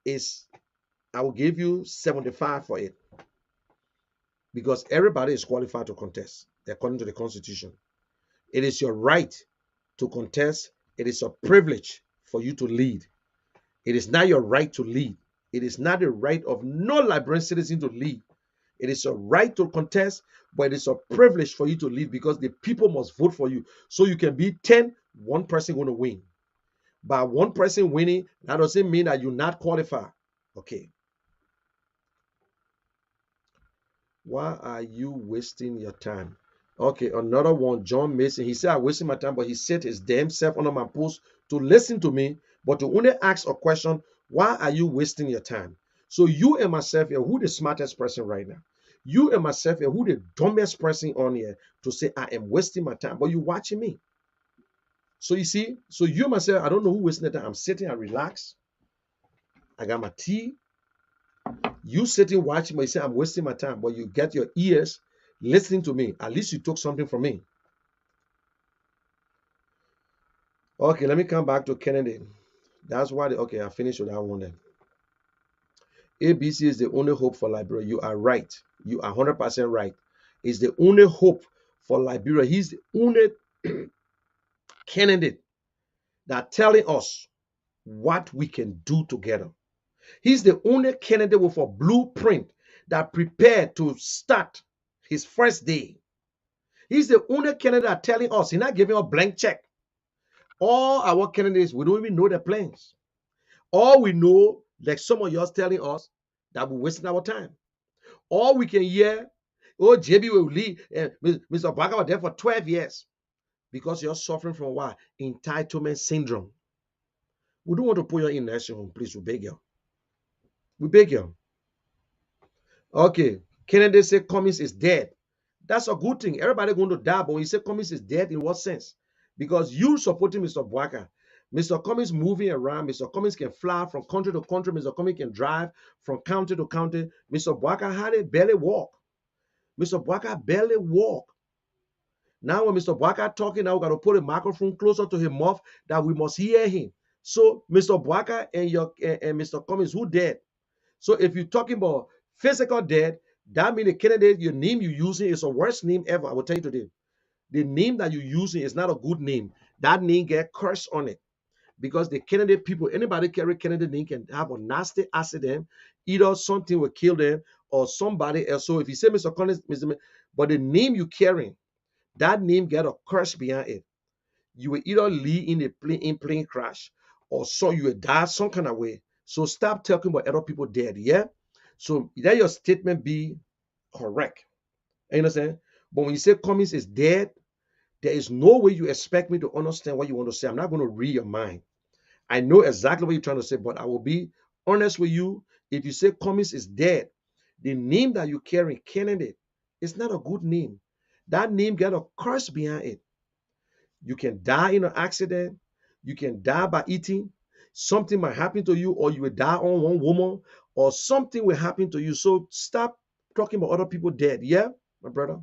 is, I will give you 75 for it, because everybody is qualified to contest according to the Constitution. It is your right to contest. It is a privilege for you to lead. It is not your right to lead. It is not the right of no Liberian citizen to lead. It is a right to contest, but it is a privilege for you to lead, because the people must vote for you. So you can be 10, one person going to win. By one person winning, that doesn't mean that you're not qualified. Okay. Why are you wasting your time? Okay, another one, John Mason. He said, I'm wasting my time, but he set his damn self under my post to listen to me, but to only ask a question, why are you wasting your time? So you and myself here, who the smartest person right now? You and myself here, who the dumbest person on here to say, I am wasting my time, but you watching me. So you see, so you and myself, I don't know who wasting the time. I'm sitting and relax. I got my tea. You sitting watching me, say I'm wasting my time, but you get your ears listening to me. At least you took something from me. Okay, let me come back to Kennedy. That's why, okay, I finished with that one then. ABC is the only hope for Liberia. You are right. You are 100% right. It's the only hope for Liberia. He's the only candidate that telling us what we can do together. He's the only candidate with a blueprint that prepared to start his first day. He's the only candidate that telling us, he's not giving a blank check. All our candidates, we don't even know their plans. All we know, like some of y'all telling us, that we're wasting our time. All we can hear, oh, JB will leave, Mr. Baga was there for 12 years. Because you're suffering from what? Entitlement syndrome. We don't want to put you in nursing home, please. We beg you. We beg you. Okay. Kennedy said Cummings is dead. That's a good thing. Everybody going to die, but when you say Cummings is dead, in what sense? Because you supporting Mr. Boakai. Mr. Cummings moving around. Mr. Cummings can fly from country to country. Mr. Cummings can drive from county to county. Mr. Boakai had it barely walk. Mr. Boakai barely walk. Now when Mr. Boakai talking, now we got to put a microphone closer to his mouth that we must hear him. So Mr. Boakai and Mr. Cummings, who dead? So if you're talking about physical death, that means the candidate, your name you're using is the worst name ever. I will tell you today. The name that you're using is not a good name. That name get cursed on it. Because the candidate people, anybody carry candidate name can have a nasty accident. Either something will kill them or somebody else. So if you say Mr. Collins, but the name you carrying, that name get a curse behind it. You will either leave in a plane crash or so you will die some kind of way. So stop talking about other people dead. Yeah. So let your statement be correct. You understand? But when you say Cummings is dead, there is no way you expect me to understand what you want to say. I'm not going to read your mind. I know exactly what you're trying to say, but I will be honest with you. If you say Cummings is dead, the name that you carry, candidate, is not a good name. That name got a curse behind it. You can die in an accident. You can die by eating. Something might happen to you, or you will die on one woman, or something will happen to you. So stop talking about other people dead. Yeah, my brother.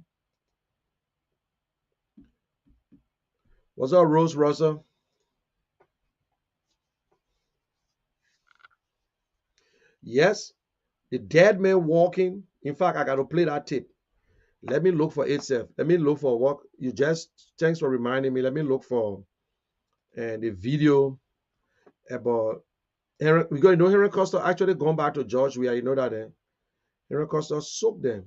What's up, Rose Rosa? Yes, the dead man walking. In fact, I got to play that tape. Let me look for itself. Let me look for what you just. Thanks for reminding me. Let me look for the video about Henry. We got to know Henry Costa actually gone back to George. You know that Henry Costa soaked them.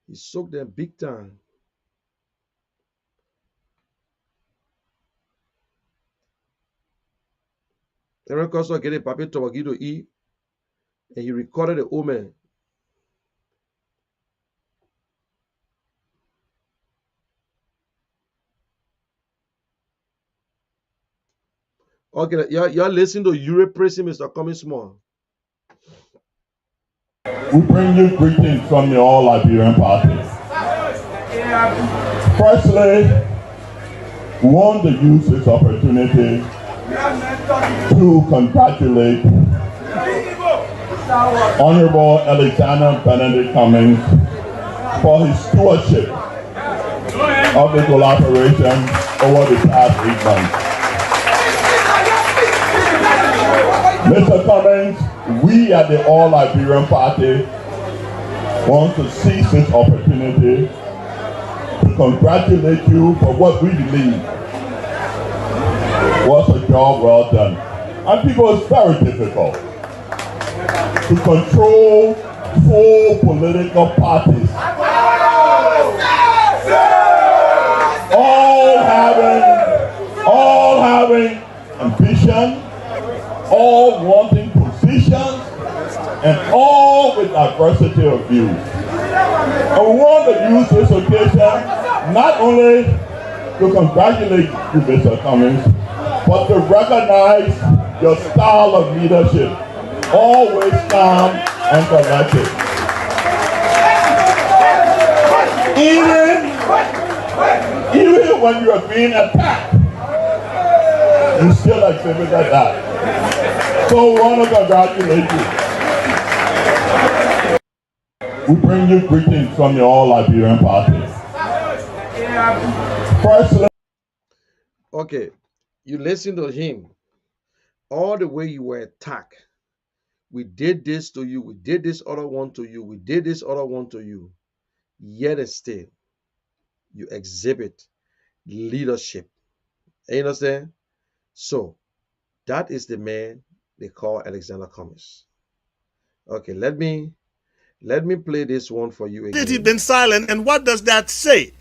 He soaked them big time. Henry Costa get a papi tawagi to eat, and he recorded the old man. Okay, y'all listen to Europe praising Mr. Coming Small. We bring you greetings from the All Liberian Party. Firstly, we want to use this opportunity to congratulate Honorable Alexander Benedict Cummings for his stewardship of the collaboration over the past 8 months. Mr. Cummings, we at the All Liberian Party want to seize this opportunity to congratulate you for what we believe was a job well done. And people, it's very difficult to control 4 political parties, all having ambition, all wanting positions, and all with diversity of views. And we want to use this occasion not only to congratulate you, Mr. Cummings, but to recognize your style of leadership, always calm and collected. Even when you are being attacked, you still exhibit that. So we want to congratulate you. We bring you greetings from the All Liberian Party. Firstly, okay, you listen to him. All the way you were attacked. We did this to you. We did this other one to you. We did this other one to you. Yet and still, you exhibit leadership. You understand? So, that is the man they call Alexander Cummings. Okay, let me play this one for you again. He's been silent, and what does that say?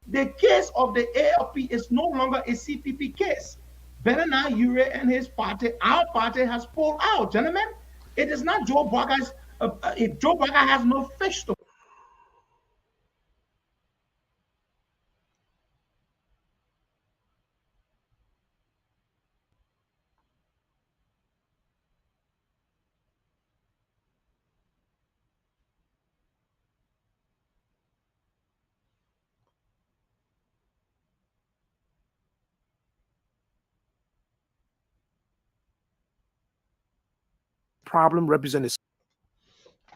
The case of the ALP is no longer a CPP case. Benana Ure and his party, our party, has pulled out, gentlemen. It is not Joe Boakai's. If Joe Boakai has no fish to. problem represents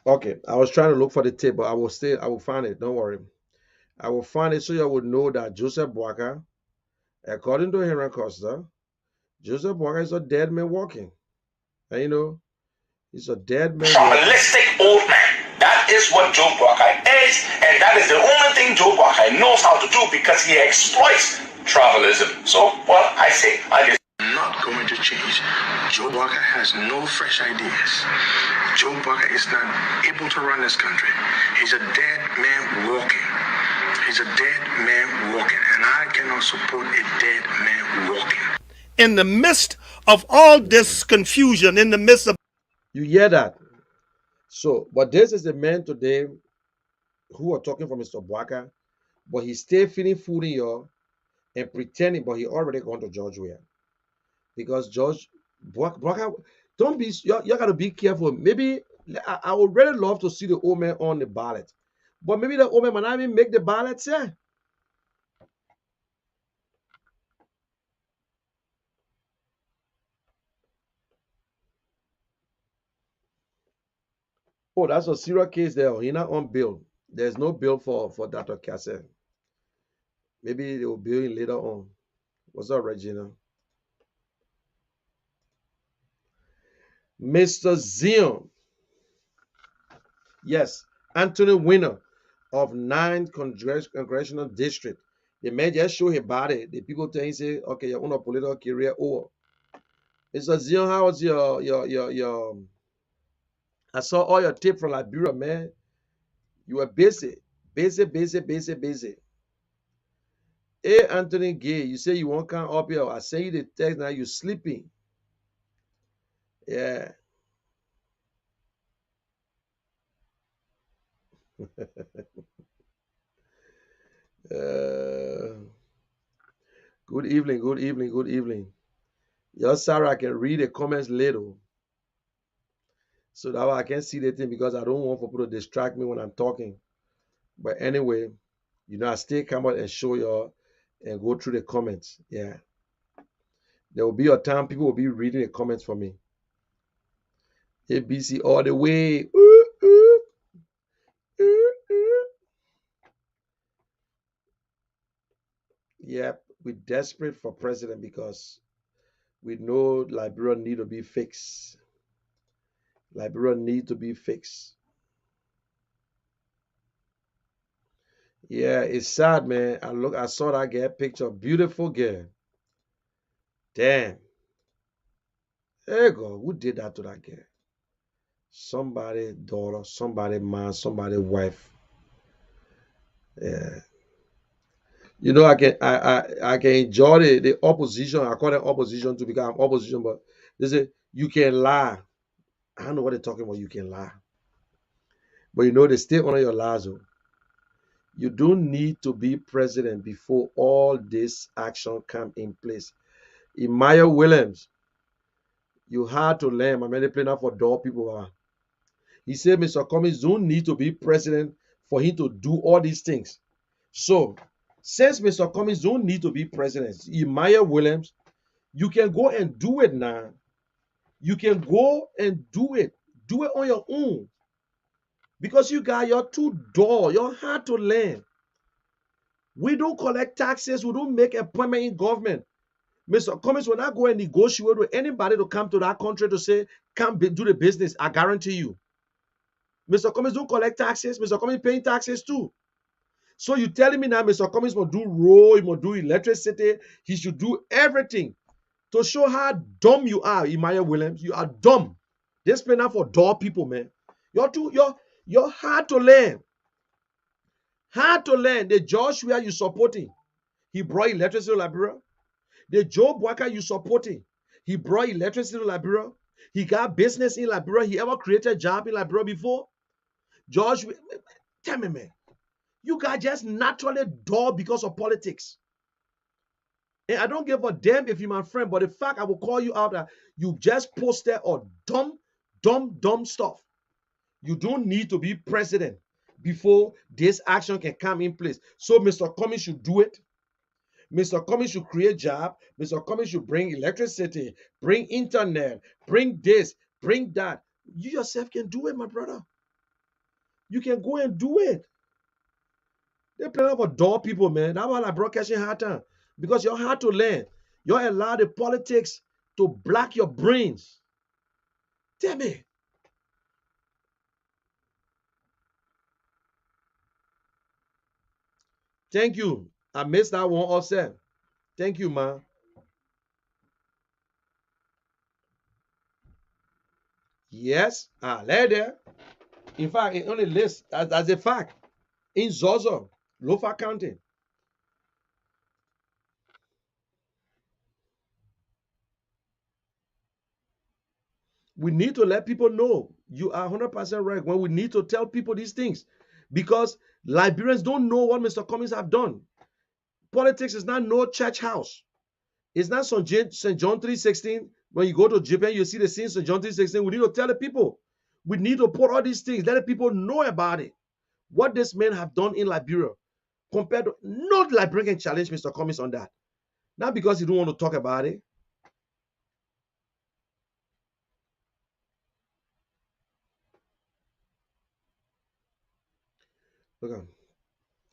Okay, I was trying to look for the tape, but I will find it. Don't worry. I will find it so you would know that Joseph Boakai, according to Henry Costa, Joseph Boakai is a dead man walking. And you know, he's a dead man walking. Tribalistic old man. That is what Joe Boakai is, and that is the only thing Joe Boakai knows how to do because he exploits tribalism. So, well, I say, I just not going to change. Joe Boakai has no fresh ideas. Joe Boakai is not able to run this country. He's a dead man walking. He's a dead man walking, and I cannot support a dead man walking. In the midst of all this confusion, in the midst of... You hear that? So, but this is the man today who are talking for Mr. Boakai, but he still feeding food in you and pretending, but he already gone to George Weah. Because George Boakai, don't be, you got to be careful. Maybe, I would really love to see the old man on the ballot. But maybe the old man might not even make the ballots, yeah. Oh, that's a serious case there. He's not on bail. There's no bail for Dr. Cassell. Maybe they will bail him later on. What's up, Regina? Mr. Zion. Yes, Anthony Winner of 9th Congressional District. The man just show his body. The people tell him, say, okay, you're on a political career over. Mr. Zion, how was your I saw all your tape from Liberia, man. You were busy. Busy. Hey, Anthony Gay, you say you won't come up here. I send you the text now, you're sleeping. Yeah. Good evening. Your Sarah can read the comments later. So that way I can see the thing because I don't want people to distract me when I'm talking. But anyway, you know, I still come out and show y'all and go through the comments. Yeah. There will be a time people will be reading the comments for me. ABC all the way. Ooh, ooh, ooh, ooh. Yep, we're desperate for president because we know Liberia need to be fixed. Liberia need to be fixed. Yeah, it's sad, man. I saw that girl picture, beautiful girl. Damn. Hey God, who did that to that girl? Somebody daughter, somebody man, somebody wife. Yeah. You know, I can enjoy the opposition. I call it opposition to become opposition, but they say you can lie. I don't know what they're talking about. You can lie. But you know, they stay under your lies. You don't need to be president before all this action come in place. Maya Williams, you had to learn. I'm really playing out for door people. He said Mr. Cummings don't need to be president for him to do all these things. So, since Mr. Cummings don't need to be president, Maya Williams, you can go and do it now. You can go and do it. Do it on your own. Because you got your two door. You're hard to learn. We don't collect taxes. We don't make appointment in government. Mr. Cummings will not go and negotiate with anybody to come to that country to say, come do the business. I guarantee you. Mr. Cummings don't collect taxes. Mr. Cummings paying taxes too. So you telling me now Mr. Cummings must do road, he must do electricity, he should do everything to show how dumb you are, Maya Williams. You are dumb. This playing out for door people, man. You're hard to learn. Hard to learn. The Joshua you supporting, he brought electricity to Liberia. The Joe Boakai you supporting, he brought electricity to Liberia. He got business in Liberia. He ever created a job in Liberia before? Joshua, tell me, man. You guys just naturally dull because of politics. And I don't give a damn if you're my friend, but the fact I will call you out that you just posted or dumb stuff. You don't need to be president before this action can come in place. So Mr. Cummings should do it. Mr. Cummings should create job. Mr. Cummings should bring electricity, bring internet, bring this, bring that. You yourself can do it, my brother. You can go and do it. They play up for dull people, man. That's why I broadcasting hard time. Because you're hard to learn. You're allowed the politics to black your brains. Tell me. Thank you. I missed that one also. Thank you, man. Yes. Lay there. In fact, it only lists as a fact. In Zozo, Lofa County. We need to let people know. You are 100% right. When we need to tell people these things. Because Liberians don't know what Mr. Cummings have done. Politics is not no church house. It's not St. John 3:16. When you go to Japan, you see the scenes St. John 3:16. We need to tell the people. We need to put all these things, let the people know about it. What these men have done in Liberia. Compared to, not Liberian can challenge Mr. Cummings on that. Not because he don't want to talk about it. Look,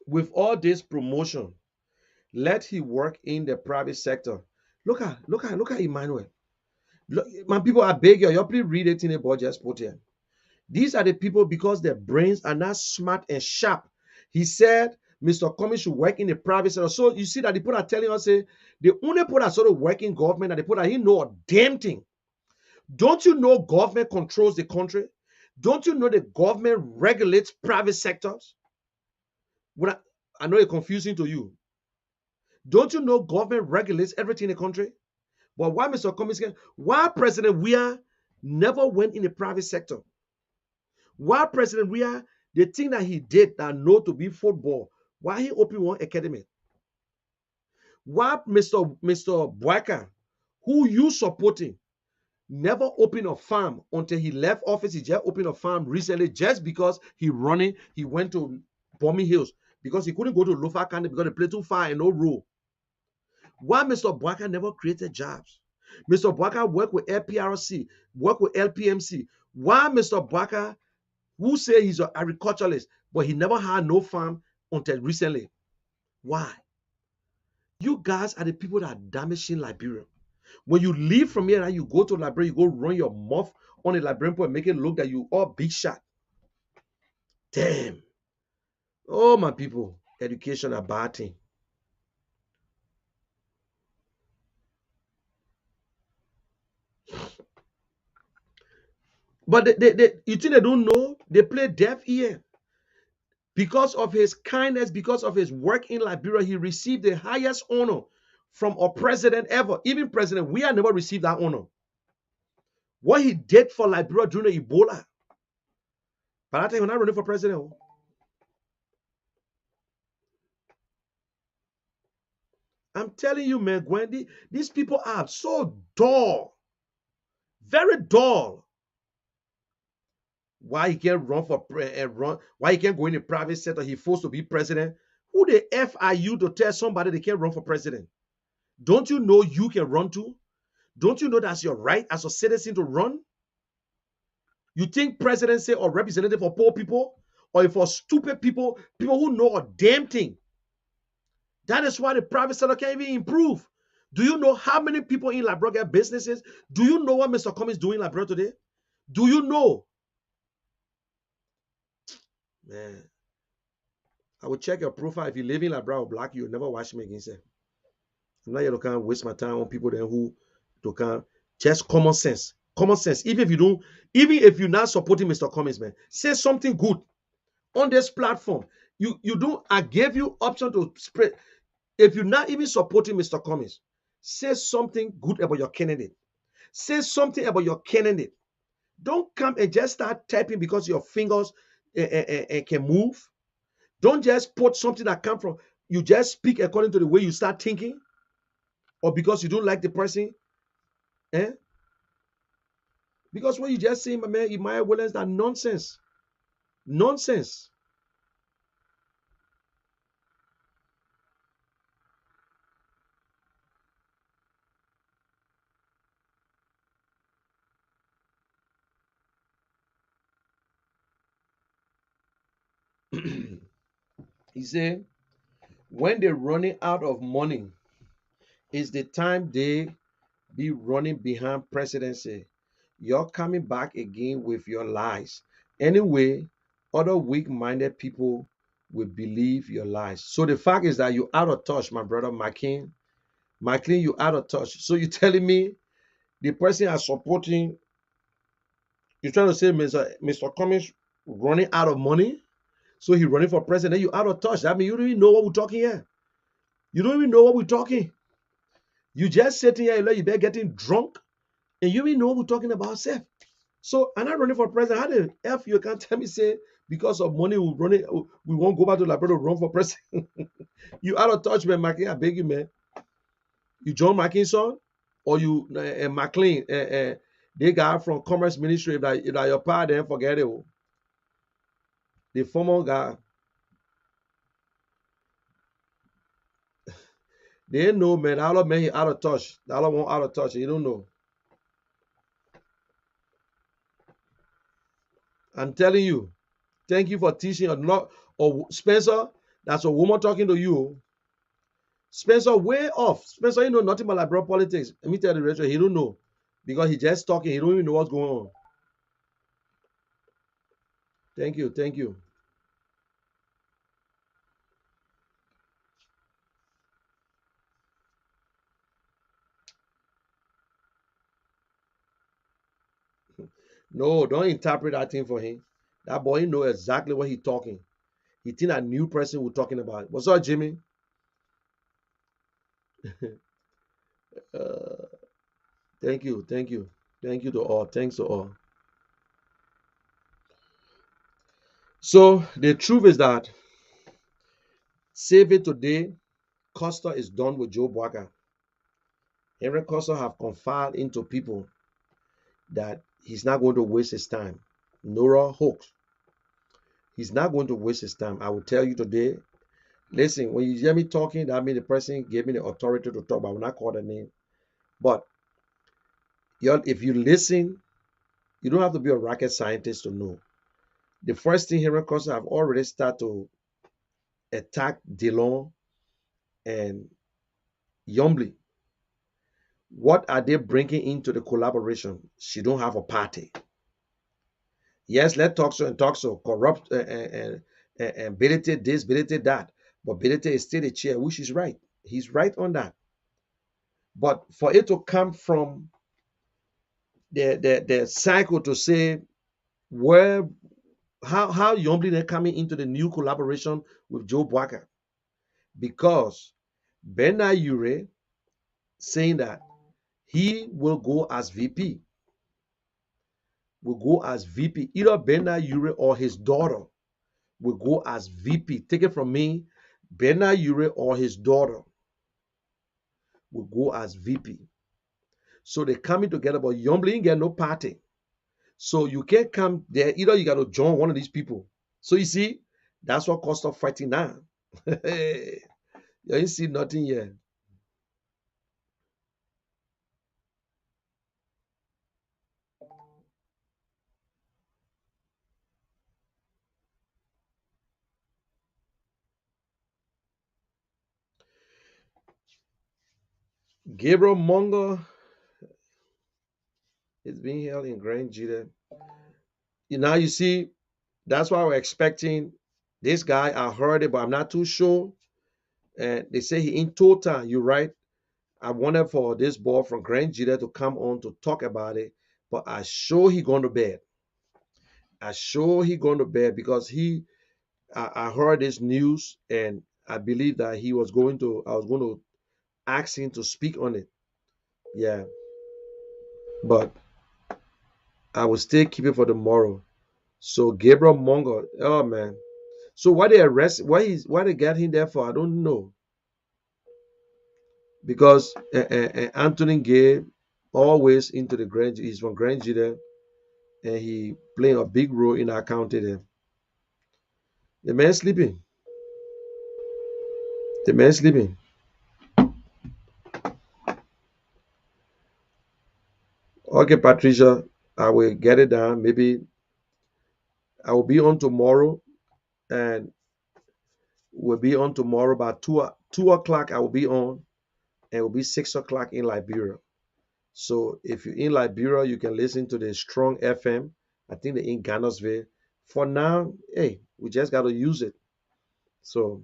with all this promotion, let he work in the private sector. Look at Emmanuel. Look, my people, I beg you please read it in a budget put here. These are the people because their brains are not smart and sharp. He said Mr. Cummings should work in the private sector. So you see that the people are telling us, say, the only people that sort of work in government and the people that he know a damn thing. Don't you know government controls the country? Don't you know the government regulates private sectors? I know it's confusing to you. Don't you know government regulates everything in the country? But why Mr. Cummings, why President Weah never went in the private sector? Why President Weah, the thing that he did that know to be football, why he opened one academy? Why Mr. Boyka, who you supporting, never opened a farm until he left office? He just opened a farm recently just because he went to Bombing Hills because he couldn't go to Lofa County because they play too far and no road. Why Mr. Boyka never created jobs? Mr. Boyka worked with LPRC, worked with LPMC. Why Mr. Boyka, who say he's an agriculturalist, but he never had no farm until recently? Why? You guys are the people that are damaging Liberia. When you leave from here and you go to Liberia, you go run your mouth on a Liberian point and make it look that you all big shot. Damn. Oh, my people, education a bad thing. But you think they don't know? They play deaf ear. Because of his kindness, because of his work in Liberia, he received the highest honor from a president ever. Even President Weah never received that honor. What he did for Liberia during the Ebola. But I tell you, when I running for president, I'm telling you, man, Gwendy, these people are so dull. Very dull. Why he can't run for why he can't go in the private sector? He's forced to be president. Who the F are you to tell somebody they can't run for president? Don't you know you can run too? Don't you know that's your right as a citizen to run? You think presidency or representative for poor people or for stupid people, people who know a damn thing? That is why the private sector can't even improve. Do you know how many people in Liberia get businesses? Do you know what Mr. Cummings is doing in Liberia today? Do you know? Man, I will check your profile. If you live in Liberia or black, you'll never watch me again, sir. I'm not here to kind of waste my time on people then who to kind of just common sense. Common sense. Even if you're not supporting Mr. Cummings, man, say something good on this platform. You don't. I gave you option to spread. If you're not even supporting Mr. Cummings, say something good about your candidate. Say something about your candidate. Don't come and just start typing because your fingers can move. Don't just put something that comes from you. Just speak according to the way you start thinking, or because you don't like the person. Eh? Because what you just say, my man, Emmanuel Williams, that nonsense. Nonsense. He said, when they're running out of money, is the time they be running behind presidency. You're coming back again with your lies. Anyway, other weak-minded people will believe your lies. So the fact is that you're out of touch, my brother McCain. McLean, you're out of touch. So you're telling me the person are supporting, you're trying to say Mr. Cummings running out of money? So he's running for president. You're out of touch. That means you don't even know what we're talking here. You don't even know what we're talking. You just sitting here, you better getting drunk, and you don't even know what we're talking about, Seth. So I'm not running for president. How the F you can't tell me say because of money we won't go back to Labrador to run for president? You out of touch, man, McCain. I beg you, man. You John McCain's son, or you McLean, they guy from Commerce Ministry. If that your part, then forget it. Oh. The former guy, they know, man. All man, he out of touch. All won't out of touch. You don't know. I'm telling you. Thank you for teaching or not. Or Spencer, that's a woman talking to you. Spencer, way off. Spencer, you know nothing about liberal politics. Let me tell you the rest, he don't know. Because he just talking, he don't even know what's going on. Thank you, thank you. No, don't interpret that thing for him. That boy, he know exactly what he talking. He think a new person we're talking about. What's up, Jimmy? uh, thank you, thank you. Thank you to all. Thanks to all. So the truth is that save it today, Costa is done with Joe Boakai. Henry Costa have confided into people that he's not going to waste his time. Nora Hoax. He's not going to waste his time. I will tell you today. Listen, when you hear me talking, that means the person gave me the authority to talk, but I will not call the name. But if you listen, you don't have to be a rocket scientist to know. The first thing Henry Costa have already started to attack Dillon and Yombly. What are they bringing into the collaboration? She don't have a party. Yes, let talk so and talk so. Corrupt and Bility this, Bility that. But Bility is still the chair, which is right. He's right on that. But for it to come from the cycle to say where how Yombly they're coming into the new collaboration with Joe Boakai. Because Bernard Ure saying that he will go as VP. Will go as VP. Either Bernard Ure or his daughter will go as VP. Take it from me, Bernard Ure or his daughter will go as VP. So they're coming together, but Yombly ain't get no party. So you can't come there. Either you got to join one of these people. So you see, that's what cost of fighting now. You ain't see nothing yet. Gabriel Munger is being held in Grand Judah. Now you see, that's why we're expecting this guy. I heard it, but I'm not too sure. And they say he in total. You're right. I wanted for this boy from Grand Judah to come on to talk about it, but I sure he gone to bed. I sure he gone to bed because I heard this news and I believe that I was going to ask him to speak on it. Yeah, but I will still keep it for tomorrow. So Gabriel Mongo, oh man. So why they arrest? Why they get him there for? I don't know. Because Anthony Gay always into the Grand. He's from Grand Judah, and he playing a big role in our county there. The man sleeping. The man sleeping. Okay, Patricia, I will get it down. Maybe I will be on tomorrow and we'll be on tomorrow by 2 o'clock. I will be on, and it will be 6 o'clock in Liberia. So if you're in Liberia, you can listen to the Strong FM. I think they're in Ghana's. For now, hey, we just got to use it. So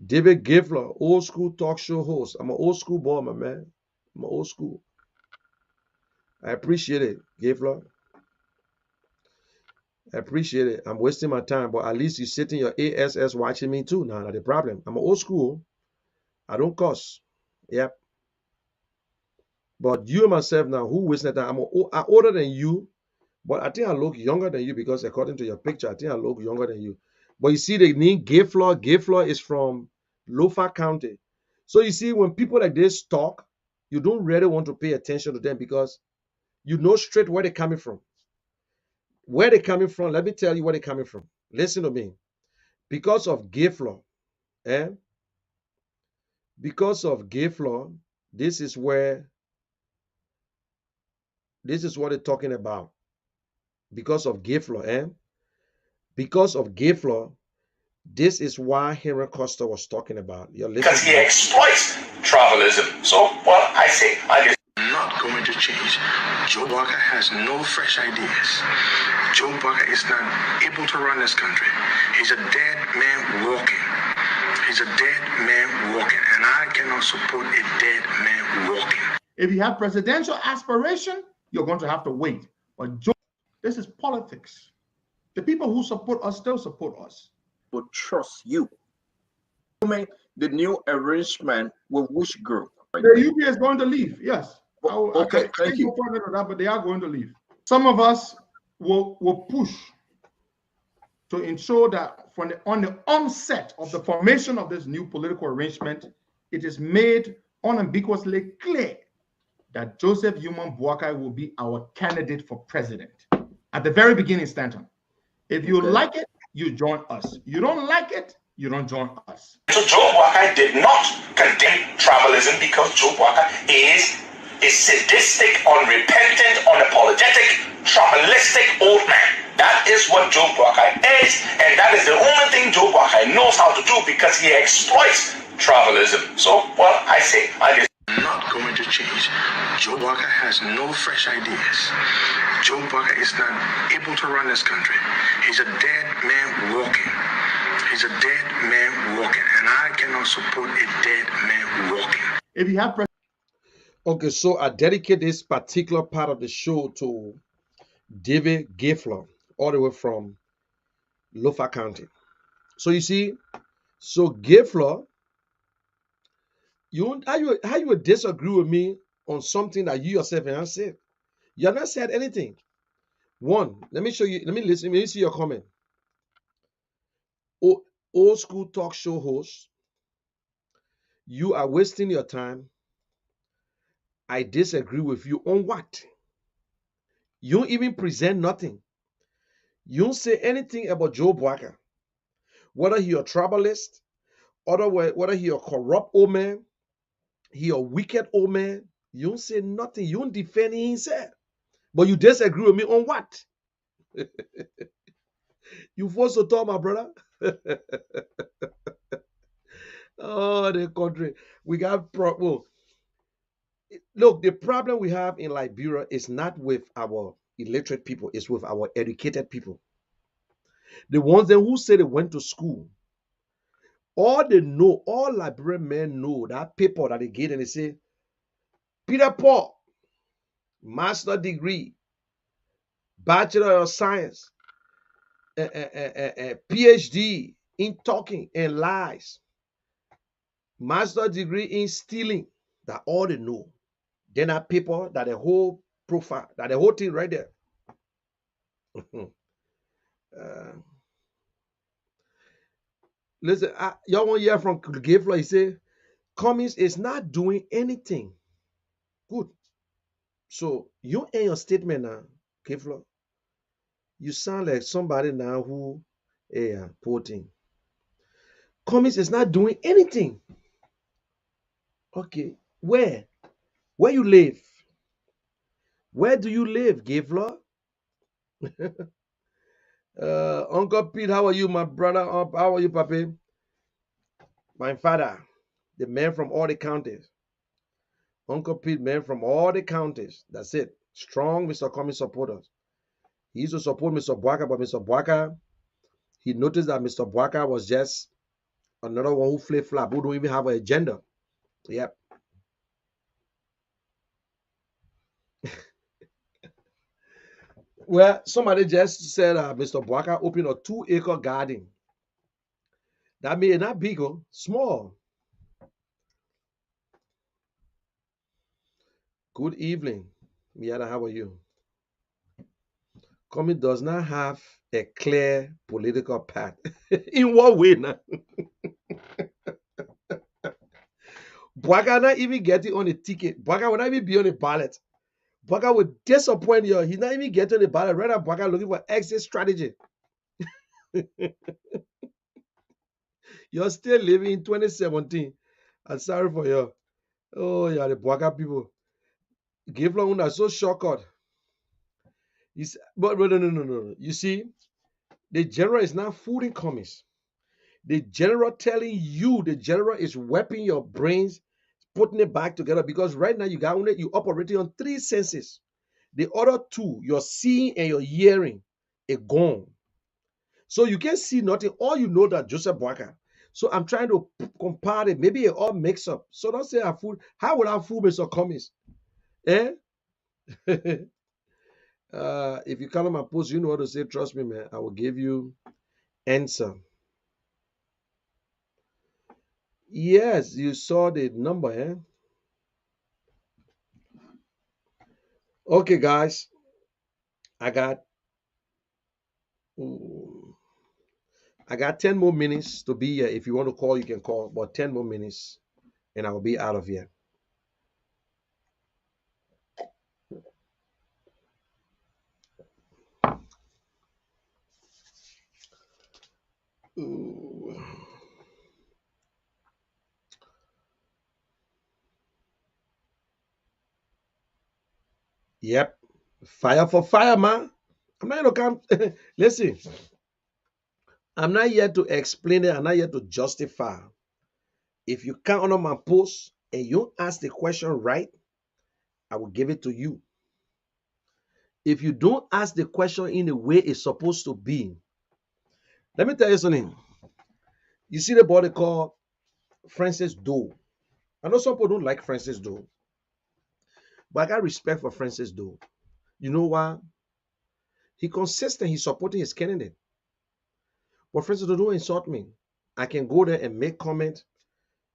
David Gifler, old school talk show host. I'm an old school boy, my man. I'm old school. I appreciate it, Gifler. I appreciate it. I'm wasting my time, but at least you sit in your ASS watching me too. Now, not the problem. I'm an old school. I don't cuss. Yep. But you and myself now, who wasting time? I'm older than you, but I think I look younger than you because according to your picture, I think I look younger than you. But you see the name Gayfloor. Gayfloor is from Lofa County. So you see, when people like this talk, you don't really want to pay attention to them because you know straight where they're coming from. Where they're coming from, let me tell you where they're coming from. Listen to me. Because of Gayfloor, eh? Because of Gayfloor, this is what they're talking about. Because of Gayfloor, eh? Because of Gayfloor, this is why Henry Costa was talking about. You're listening. Because he exploits travelism. So, well, I say, I just Not going to change. Joe Walker has no fresh ideas. Joe Walker is not able to run this country. He's a dead man walking. He's a dead man walking, and I cannot support a dead man walking. If you have presidential aspiration, you're going to have to wait. But Joe, this is politics. The people who support us still support us. Will trust you. The new arrangement with which group? The UP is going to leave. Yes. Okay, thank you. Go further than that, but they are going to leave. Some of us will push to ensure that on the onset of the formation of this new political arrangement, it is made unambiguously clear that Joseph Human Boakai will be our candidate for president. At the very beginning, Stanton. If you like it, you join us. You don't like it, you don't join us. So Joe Boakai did not condemn travelism because Joe Boakai is a sadistic, unrepentant, unapologetic, travelistic old man. That is what Joe Boakai is, and that is the only thing Joe Boakai knows how to do because he exploits travelism. So, well, I say, I just Not going to change. Joe Walker has no fresh ideas. Joe Walker is not able to run this country. He's a dead man walking. He's a dead man walking, and I cannot support a dead man walking. If you have Okay, so I dedicate this particular part of the show to David Gayfloor, all the way from Lofa County. So you see, so Gayfloor, how you would disagree with me on something that you yourself have not said? You have not said anything. One, let me show you. Let me see your comment. Old school talk show host, you are wasting your time. I disagree with you on what? You don't even present nothing. You don't say anything about Joe Boakai. Whether he a troublist, or whether he a corrupt old man, he a wicked old man, you don't say nothing. You don't defend himself. But you disagree with me on what? You forced to talk, my brother. Oh, the country. We got look, the problem we have in Liberia is not with our illiterate people, it's with our educated people. The ones who say they went to school. All they know, all Liberian men know that paper that they get and they say, Peter Paul, master degree, bachelor of science, PhD in talking and lies, master degree in stealing. That all they know. Then that paper, that the whole profile, that the whole thing right there. Listen, y'all want to hear from Gayfloor? He say, Cummings is not doing anything. Good. So you end your statement now, Gayfloor. You sound like somebody now who quoting. Cummings is not doing anything. Okay. Where? Where you live? Where do you live, Gayfloor? Uncle Pete, how are you, my brother? How are you, Papi? My father, the man from all the counties. Uncle Pete, man from all the counties. That's it. Strong Mr. Cummings supporters. He used to support Mr. Bwaka, but Mr. Bwaka, he noticed that Mr. Bwaka was just another one who flip flap, who don't even have an agenda. Yep. Well, somebody just said Mr. Bwaka opened a 2-acre garden. That means not big, oh, small. Good evening. Miata, how are you? Coming does not have a clear political path. In what way now? Bwaka not even getting on a ticket. Bwaka will not even be on a ballot. Bwaka will disappoint you. He's not even getting on the ballot. Rather, Bwaka looking for exit strategy. You're still living in 2017. I'm sorry for you. Oh, yeah, the Bwaka people. Give long one so shortcut. But no. You see, the general is not fooling commies. The general telling you, the general is wiping your brains, putting it back together, because right now you operating on 3 senses. The other 2, your seeing and your hearing, are gone. So you can't see nothing. All you know that Joseph Bwaka. So I'm trying to compare it. Maybe it all mix up. So don't say I fool. How would I fool Mr. Cummings? Eh? If you come on my post, you know what to say. Trust me, man. I will give you answer. Yes, you saw the number, eh? Okay, guys. I got ooh, I got 10 more minutes to be here. If you want to call, you can call, but 10 more minutes and I will be out of here. Ooh. Yep. Fire for fire, man. I'm not going to come. Listen, I'm not here to explain it. I'm not here to justify. If you can't honor my post and you ask the question right, I will give it to you. If you don't ask the question in the way it's supposed to be, let me tell you something. You see the body called Francis Doe. I know some people don't like Francis Doe, but I got respect for Francis Doe. You know why? He consistent. He's supporting his candidate. But Francis Doe don't insult me. I can go there and make comment.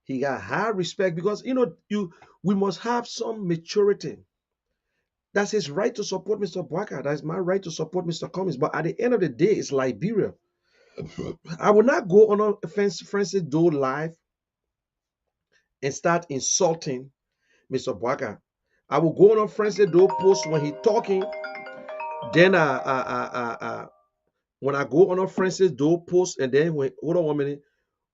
He got high respect because we must have some maturity. That's his right to support Mr. Bwaka. That's my right to support Mr. Cummings. But at the end of the day, it's Liberia. I will not go on a Francis Doe live and start insulting Mr. Bwaka. I will go on a Francis Doe post when he talking. Then when I go on a Francis Doe post and then hold on 1 minute,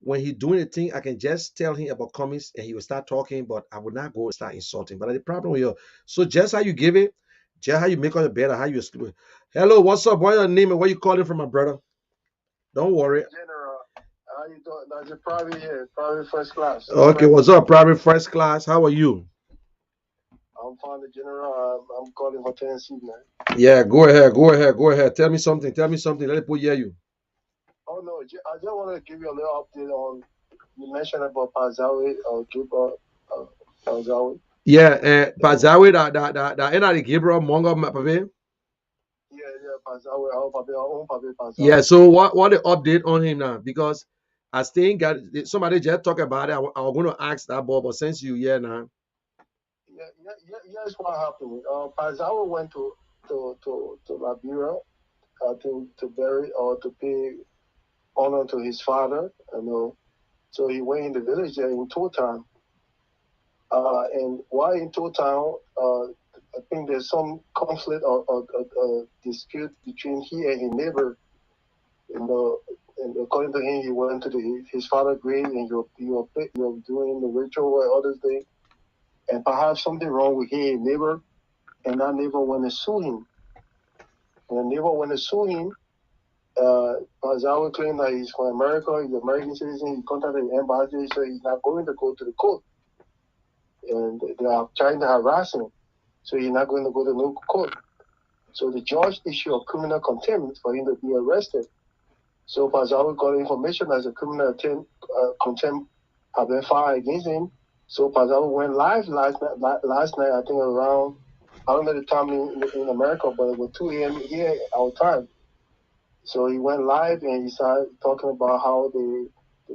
when he doing the thing, I can just tell him about Cummings and he will start talking, but I will not go and start insulting. But the problem with you, so just how you give it, just how you make it better, how you exclude it. Hello, what's up? What's your name and where you calling from, my brother? Don't worry. General, how you doing? That's a private here, private first class. Okay, what's up, private first class? How are you? I'm fine, General. I'm calling for Tennessee, man. Yeah, go ahead. Tell me something. Let me put hear you. Oh no, I just want to give you a little update on you mentioned about Pazawi or Cuba, Pazawi. Yeah, Pazawi that the Gabriel Mongo Pape. Yeah, Pazawi, our own Pazawi. Yeah, so what the update on him now? Because I think somebody just talk about it. I was going to ask that, but since you here now. Here's what happened. Pazawi went to Liberia, to bury or to pay honor to his father. So he went in the village there in Town. And while in Town, I think there's some conflict or dispute between he and his neighbor. And according to him, he went to his father's grave and you're doing the ritual or other thing. And perhaps something wrong with his neighbor, and that neighbor went to sue him. And the neighbor went to sue him. Pazawa claimed that he's from America, he's an American citizen. He contacted the embassy, so he's not going to go to the court. And they are trying to harass him, so he's not going to go to no court. So the judge issued a criminal contempt for him to be arrested. So Pazawa got information that a criminal contempt had been filed against him. So Pazawa went live last night, I think around, I don't know the time in America, but it was 2 a.m. here, our time. So he went live and he started talking about how they're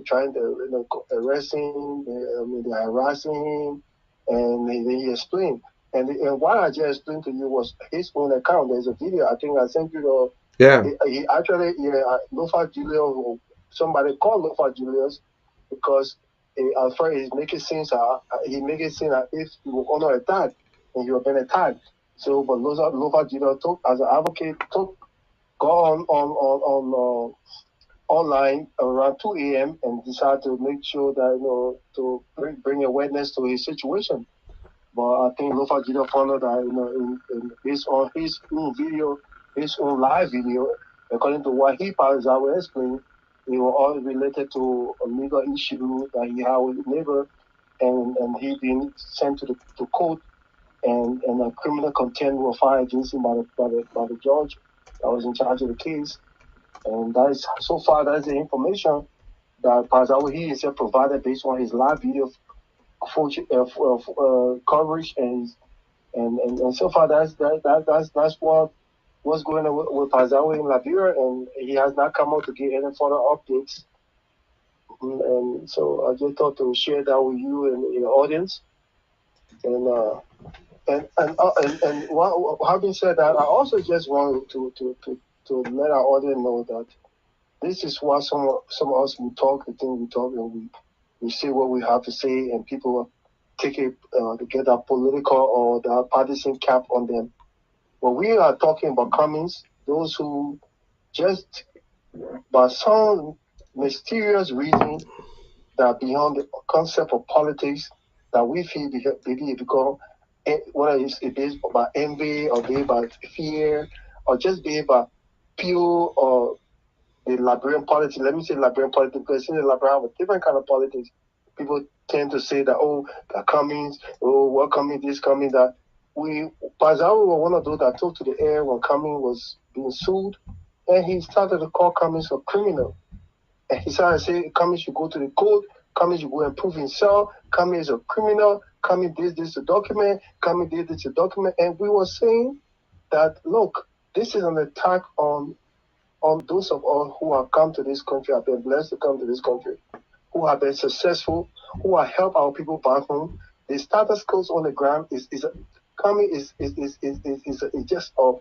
trying to arrest him, they're harassing him, and then he explained. And what I just explained to you was his own account. There's a video, I think I sent you the. Yeah. He actually, Lofa Julius, somebody called Lofa Julius because at first he's making sense. He make it seem that if he was under attack and he was being attacked. So, but Lofa Julius took as an advocate go on online around 2 a.m. and decided to make sure that to bring awareness to his situation. But I think Lofa Julius found out that based on his own video, his own live video, according to what he was explaining, it was all related to a legal issue that he had with his neighbor, and he been sent to court, and a criminal contempt was filed against him by the judge that was in charge of the case. And that is so far that's the information that Pazawa he is provided based on his live video coverage, and so far that's what's going on with Pazawa in Liberia, and he has not come out to give any further updates. And so I just thought to share that with you and your audience. And having said that, I also just want to let our audience know that this is why some of us we talk the thing we talk, and we say what we have to say, and people take it to get that political or that partisan cap on them. But we are talking about Cummings, those who just by some mysterious reason that beyond the concept of politics that we feel maybe it become, whether it is by envy or be by fear or just be by pure or the Liberian politics. Let me say Liberian politics because in the Liberia have a different kind of politics. People tend to say that that Cummings, what Cummings, this Cummings, that. Pazawa was one of those that took to the air when Cummings was being sued, and he started to call Cummings a criminal. And he started to say Cummings should go to the court, Cummings should go and prove himself, Cummings is a criminal, Cummings did this to document, Cummings did this to document. And we were saying that, look, this is an attack on those of us who have come to this country, have been blessed to come to this country, who have been successful, who have helped our people back home. The status quo on the ground is Cummings is just a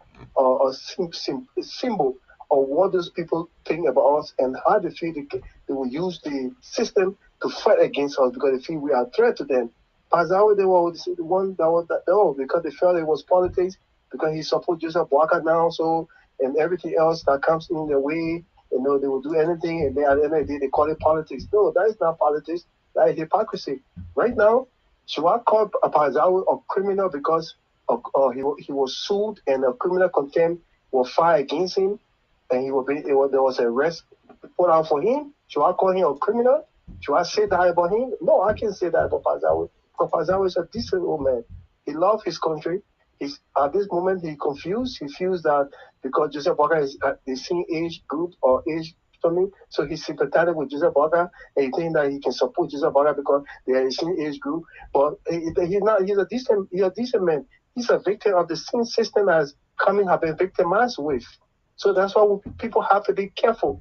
symbol of what those people think about us and how they feel they will use the system to fight against us because they feel we are a threat to them. Pazawa, they were the one that was because they felt it was politics, because he supports Joseph Boakai now, so and everything else that comes in their way, they will do anything, and then at the end of the day they call it politics. No, that is not politics. That is hypocrisy. Right now, should I call Pazawa a criminal because he was sued and a criminal contempt was filed against him, and there was an arrest put out for him? Should I call him a criminal? Should I say that about him? No, I can't say that about Pazawa. Because Pazawa is a decent old man. He loves his country. At this moment, he's confused. He feels that because Joseph Boakai is at the same age group or age family, so he's sympathetic with Joseph Boakai, and he thinks that he can support Joseph Boakai because they are the same age group. But he's not. He's a decent man. He's a victim of the same system as Cummings have been victimized with. So that's why people have to be careful.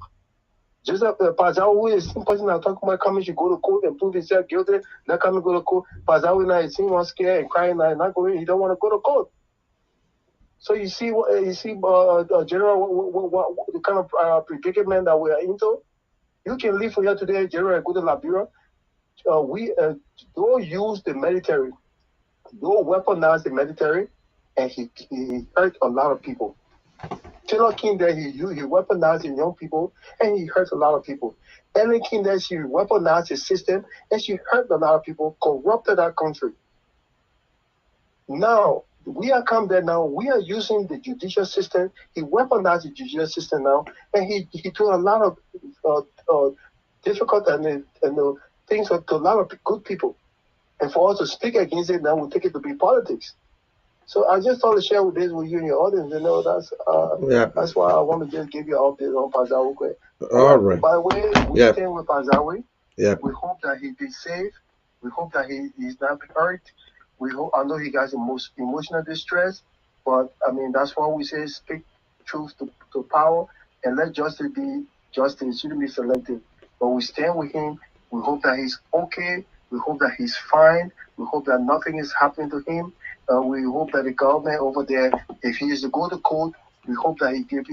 Joseph Pazawa, who is the person that talking about Cummings should go to court and prove himself guilty, not Cummings go to court. Pazawa now is seeing scared and crying now, not going. He don't want to go to court. So you see, General, what the kind of predicament that we are into. You can leave from here today, General, and go to Liberia. Don't use the military. Don't weaponize the military, and he hurt a lot of people. Taylor King there, he weaponized the young people, and he hurt a lot of people. Ellen King there, she weaponized the system, and she hurt a lot of people, corrupted our country. Now, we are come there now. We are using the judicial system. He weaponized the judicial system now, and he took a lot of difficult and things to a lot of good people. And for us to speak against it now, we take it to be politics. So I just thought to share with this with you and your audience. That's why I want to just give you an update on Pazawi. All right. By the way, we stand with Pazawi. Yeah. We hope that he be safe. We hope that he's not hurt. I know he got most emotional distress, but I mean that's why we say speak truth to power and let justice be justice. It shouldn't be selective. But we stand with him. We hope that he's okay. We hope that he's fine. We hope that nothing is happening to him. We hope that the government over there, if he is to go to court, we hope that he give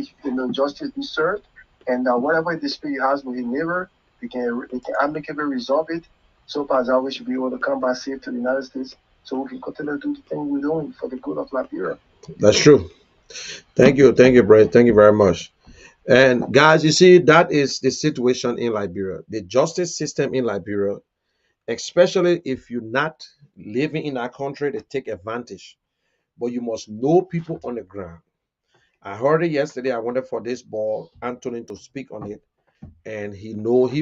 justice be served, and whatever dispute he has with his neighbor, they can amicably resolve it. So Pazawi should be able to come back safe to the United States, so we can continue to do the thing we're doing for the good of Liberia. That's true. Thank you, Brent. Thank you very much. And guys, you see, that is the situation in Liberia. The justice system in Liberia, especially if you're not living in that country, they take advantage. But you must know people on the ground. I heard it yesterday. I wanted for this ball, Anthony, to speak on it. And he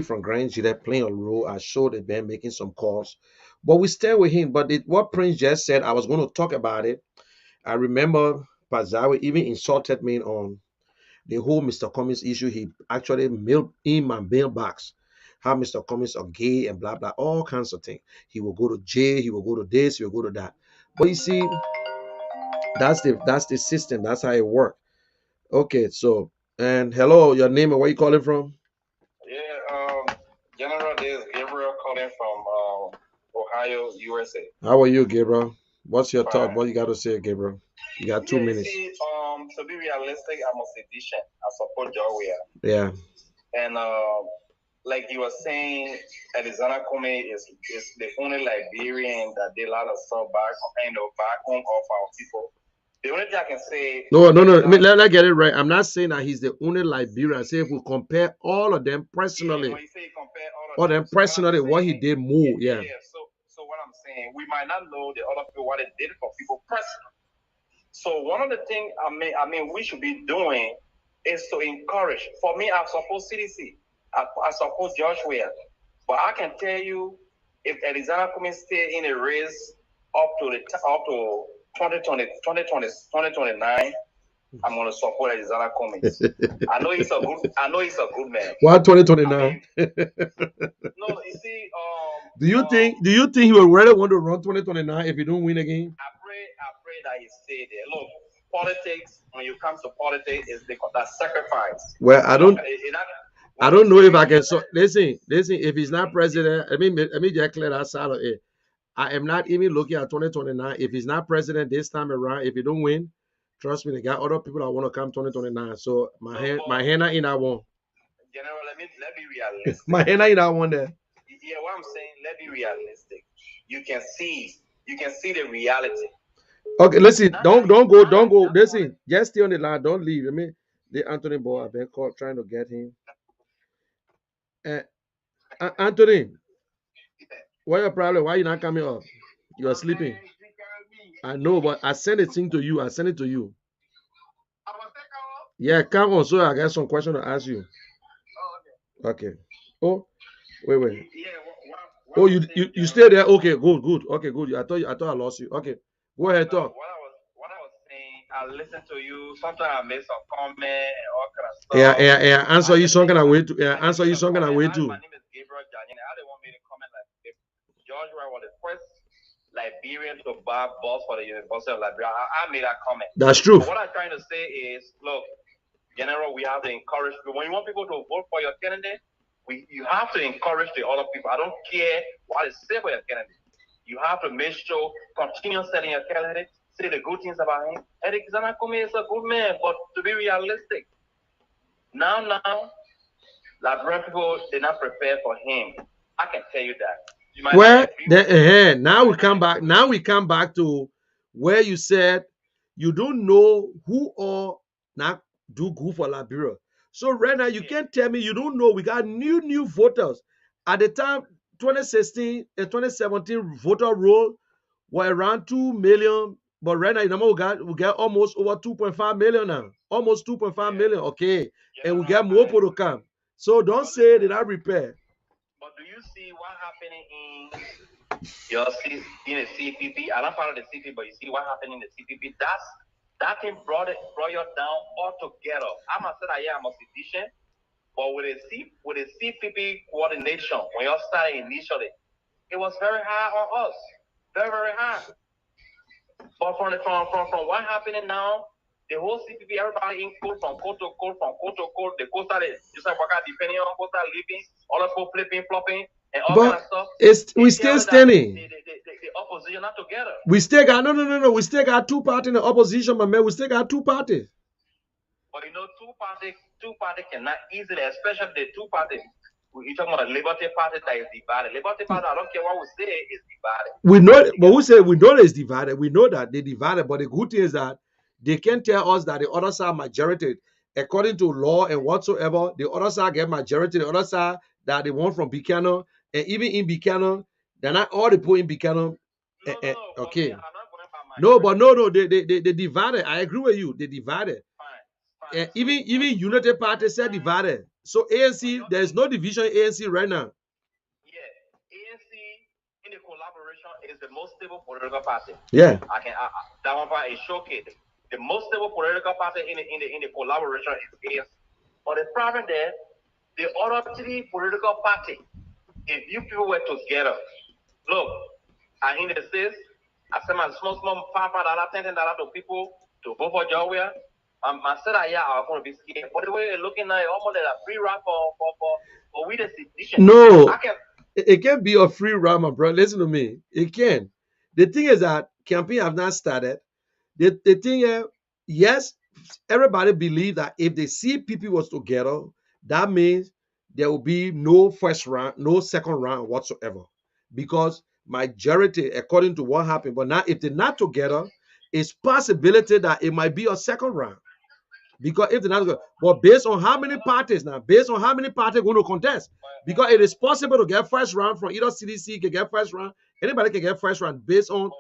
from Grand Nigeria playing a role. I showed the band making some calls. But we stay with him. But what Prince just said, I was going to talk about it. I remember Pazawi even insulted me on the whole Mr. Cummings issue. He actually mailed in my mailbox how Mr. Cummings are gay and blah, blah, all kinds of things. He will go to jail. He will go to this. He will go to that. But you see, that's the system. That's how it works. Okay, so, and hello, your name and where you calling from? Yeah, General, this is Gabriel calling from Ohio, USA. How are you, Gabriel? What's your thought? What you got to say, Gabriel? You got 2 minutes. See, to be realistic, I'm a sedition. I support Georgia. Yeah. And like you were saying, Alexander Comey is the only Liberian that did a lot of stuff back home of our people. The only thing I can say... No. I mean, let's get it right. I'm not saying that he's the only Liberian. I say if we compare all of them personally, when you say compare all of them personally, what he did more, yeah. So what I'm saying, we might not know the other people, what they did for people personally. So one of the things I mean we should be doing is to encourage. For me, I support CDC. I support George Weah. But I can tell you, if Alexander Cummings stay in a race up to 2029, I'm gonna support Alexander Cummings. I know he's a good man. Why 2029? No, you see, do you think he will really want to run 2029 if he don't win again? I pray that he stay there. Look, politics, when you come to politics, is that sacrifice. Well, I don't know if I can. So listen. If he's not president, let me just clear that side of it. I am not even looking at 2029. If he's not president this time around, if he don't win, trust me, they got other people that want to come 2029. So my hand in that one. General, let me be realistic. My hand in that one there. Yeah, what I'm saying, let's be realistic. You can see the reality. Okay, listen, don't go. Listen, just stay on the line. Don't leave. I mean, the Anthony boy, I've been called trying to get him. Anthony, what's your problem? Why you not coming up? You are sleeping. I know, but I sent a thing to you. I sent it to you. Yeah, come on. So I got some question to ask you. Okay. Oh, wait. Oh, you stay there. Okay, good. Okay, good. I thought I lost you. Okay, go ahead, talk. What I was saying, I listened to you. Sometimes I made some comment and all kind of stuff. Yeah. Answer you something I way too. Answer you something I way too. My name is Gabriel Janine. I didn't want me to comment like if George Wright was the first Liberian to buy balls for the University of Liberia. I made that comment. That's true. But what I'm trying to say is, look, General, we have to encourage people. When you want people to vote for your candidate, you have to encourage the other people. I don't care what is said for your candidate. You have to make sure, continue selling your candidate, say the good things about him. Alexander Cummings is a good man, but to be realistic, now, Liberian people, they're not prepared for him. I can tell you that. Well, now we come back. Now we come back to where you said you don't know who all not do good for Liberia. So right now you can't tell me you don't know. We got new voters. At the time, 2016 and 2017 voter roll were around 2 million But right now, we got almost over 2.5 million now. Almost 2.5 million. Okay. And we got more people to come. So don't say that I repair. But do you see what happening in your in the CPP? I don't follow the CPP, but you see what happened in the CPP. That thing brought you down altogether. I'm not saying I'm a physician, but with the CPP coordination, when you started initially, it was very high on us, very very high. But from what happening now, the whole CPP, everybody in code from code to code, the code started just like working depending on code started living, all of people flipping, flopping, and all kind of stuff. We still standing. The opposition not together. We still got no. We still got two parties in the opposition, my man. We still got two parties. But you know, two parties cannot easily, especially the two parties. You're talking about the Liberty Party that is divided. Liberty Party, I don't care what we say, is divided. We know, but we say we know it's divided. We know that they divided. But the good thing is that they can tell us that the other side majority, according to law and whatsoever, the other side get majority. The other side that they want from Buchanan, and even in Buchanan, they're not all the people in Buchanan. Okay. No, but no, they divided. I agree with you. They divided. Fine. Even United Party said divided. So ANC, there's no division in ANC right now. Yeah, ANC in the collaboration is the most stable political party. Yeah. That one part is showcased. The most stable political party in the collaboration is ANC. But the problem there, the other three political parties, if you people were together, look, I in the States, I send my small $5, $10 to people to vote for Georgia. I said that I'm going to be scared. But the way you're looking at it, almost like a free ride for we the sedition. No, it can't be a free ride, my bro. Listen to me. It can. The thing is that campaign have not started. The thing is, yes, everybody believe that if the CPP was together, that means there will be no first round, no second round whatsoever. Because majority, according to what happened, but now if they're not together, it's possibility that it might be a second round. Because if they're not together, but based on how many parties now, based on how many parties going to contest, because it is possible to get first round from either CDC can get first round, anybody can get first round based on.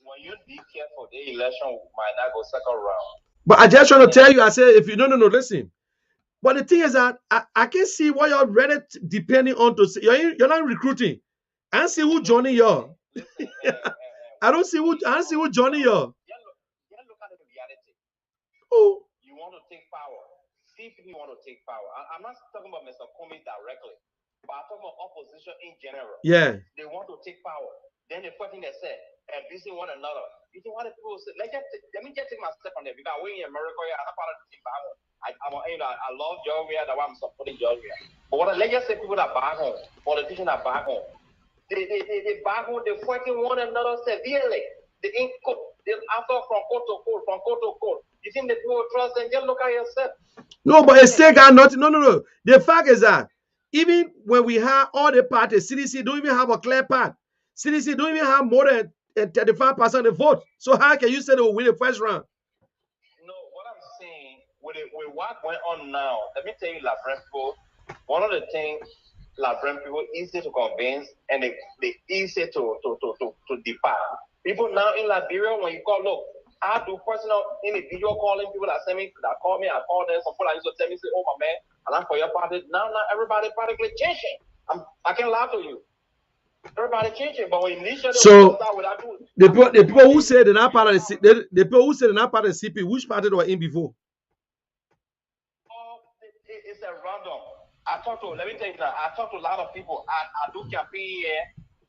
When you declare for the election, might not go second round. But I just trying to tell you, I said, if you no, listen. But the thing is that I can see what you're ready depending on to see. You're not recruiting. I don't see who joining you. I don't see who joining you. Look at the reality. Oh. You want to take power. CPP want to take power. I'm not talking about Mr. Comey directly, but I'm talking about opposition in general. Yeah. They want to take power. Then the first thing they said, abusing one another. You think what the people say? Let me just take my step on there because we're in America. I'm not part of the team. I love Georgia. That's why I'm supporting Georgia. But let's just say people that back home, politicians that back home, they back home. They're fighting one another severely. They after from court to court. You think the people trust them? Just look at yourself. No, but it still got nothing. No. The fact is that even when we have all the parties, CDC don't even have a clear path. CDC don't even have more than 35% of the vote. So how can you say they will win the first round? No, what I'm saying with what went on now, let me tell you, Labrador people, one of the things Labrador people easy to convince and they easy to depart. People now in Liberia, when you call, look, I do personal individual calling people that send me, that call me, I call them. Some people that used to tell me, say, oh my man, and I'm for your party. Now everybody practically changing. I can lie to you. Everybody changing, but when initially so the people who said they're not part of the people who said they're not part of the CP, which party they were in before? It's a random. Let me tell you that I talk to a lot of people. I do campaign here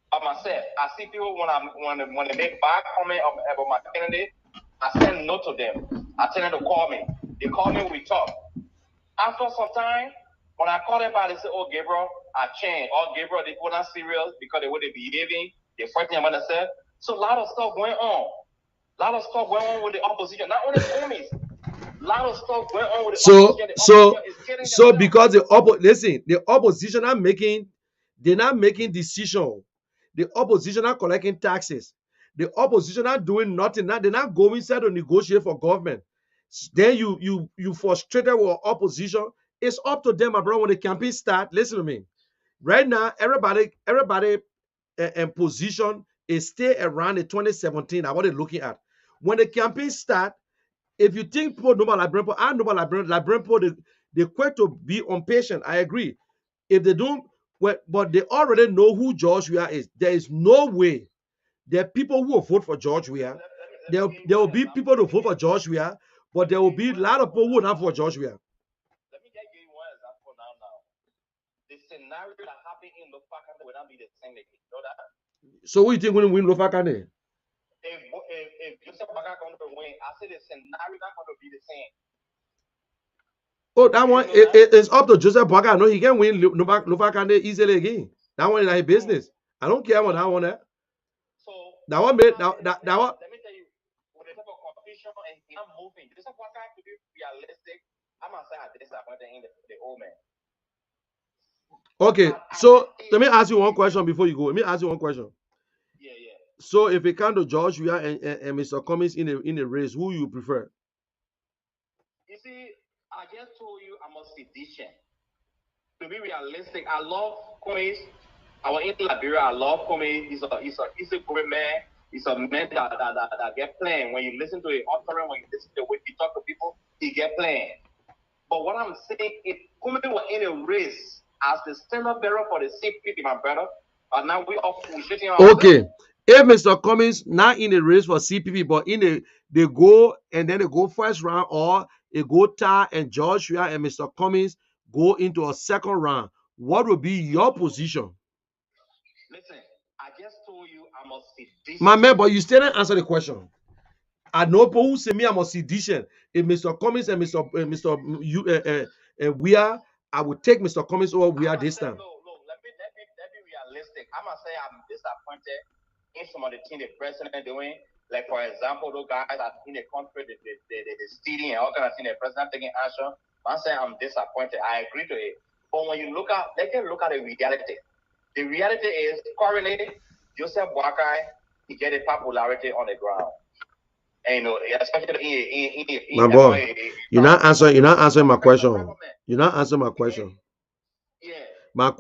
by myself. I see people when they make bad comment about my candidate, I send note to them. I tell them to call me. They call me, we talk. After some time, when I call them back, they say, oh, Gabriel, I changed. Oh, Gabriel, they were not serious because the way they behaving, they're fighting about themselves. So a lot of stuff going on. A lot of stuff going on with the opposition. Not only homies. A lot of stuff going on with the opposition. So because the opposition are they're not making decisions. The opposition are collecting taxes. The opposition are doing nothing. Now they're not going inside to negotiate for government. Then you frustrated with opposition. It's up to them, my brother. When the campaign start, listen to me. Right now, everybody in position is still around the 2017. That's what they're looking at. when the campaign start, if you think people know about Librarian Paul, I know about Librarian Paul, they quit to be impatient. I agree. If they don't, well, but they already know who George Weah is. There is no way there are people who will vote for George Weah. There will be people who vote for George Weah, but there will be a lot of people who would not vote for George Weah. Let me just give you one example now. The scenario that happened in Lofaka will not be the same again. You know that? So what do you think when we win Lofaka? If Joseph Baga going to win, I say the scenario not going to be the same. Oh, that one it's up to Joseph Baga. No, he can win Lofaka easily again. That one is his business. I don't care about that one. So that one made that one. Let me tell you, with the type of confusion and I'm moving, Joseph Baga to be realistic, I'm gonna say I disappointed in the old man. Okay, so let me ask you one question before you go. Let me ask you one question. Yeah. So if it comes to George Weah and Mr. Cummings in a race, who you prefer? You see, I just told you I'm a sedition. To be realistic, I love Cummings. I was in Liberia. I love Cummings. He's a great man. He's a man that get playing. When you listen to the authoring, when you listen to the way he talk to people, he get playing. But what I'm saying, if Cummings was in a race as the standard bearer for the CPP, my brother, and now we shooting our okay. If Mr. Cummings not in a race for CPP, but they go and then they go first round, or they go tie and George Weah and Mr. Cummings go into a second round, what would be your position? Listen, I just told you I'm a sedition. My man, but you still didn't answer the question. I know people who say me I'm a sedition. If Mr. Cummings and Mr. Weah, I would take Mr. Cummings over Weah this time. Look, let me be realistic. I'm gonna say I'm disappointed in some of the things the president doing. Like for example, those guys that in the country, the stealing and all kind of things, the president taking action. I'm saying I'm disappointed. I agree to it. But when you look at, let's look at the reality. The reality is currently Joseph Boakai, he get a popularity on the ground. And you know, especially in my boy, you're not answering my question. You're not answering my question. Yeah. My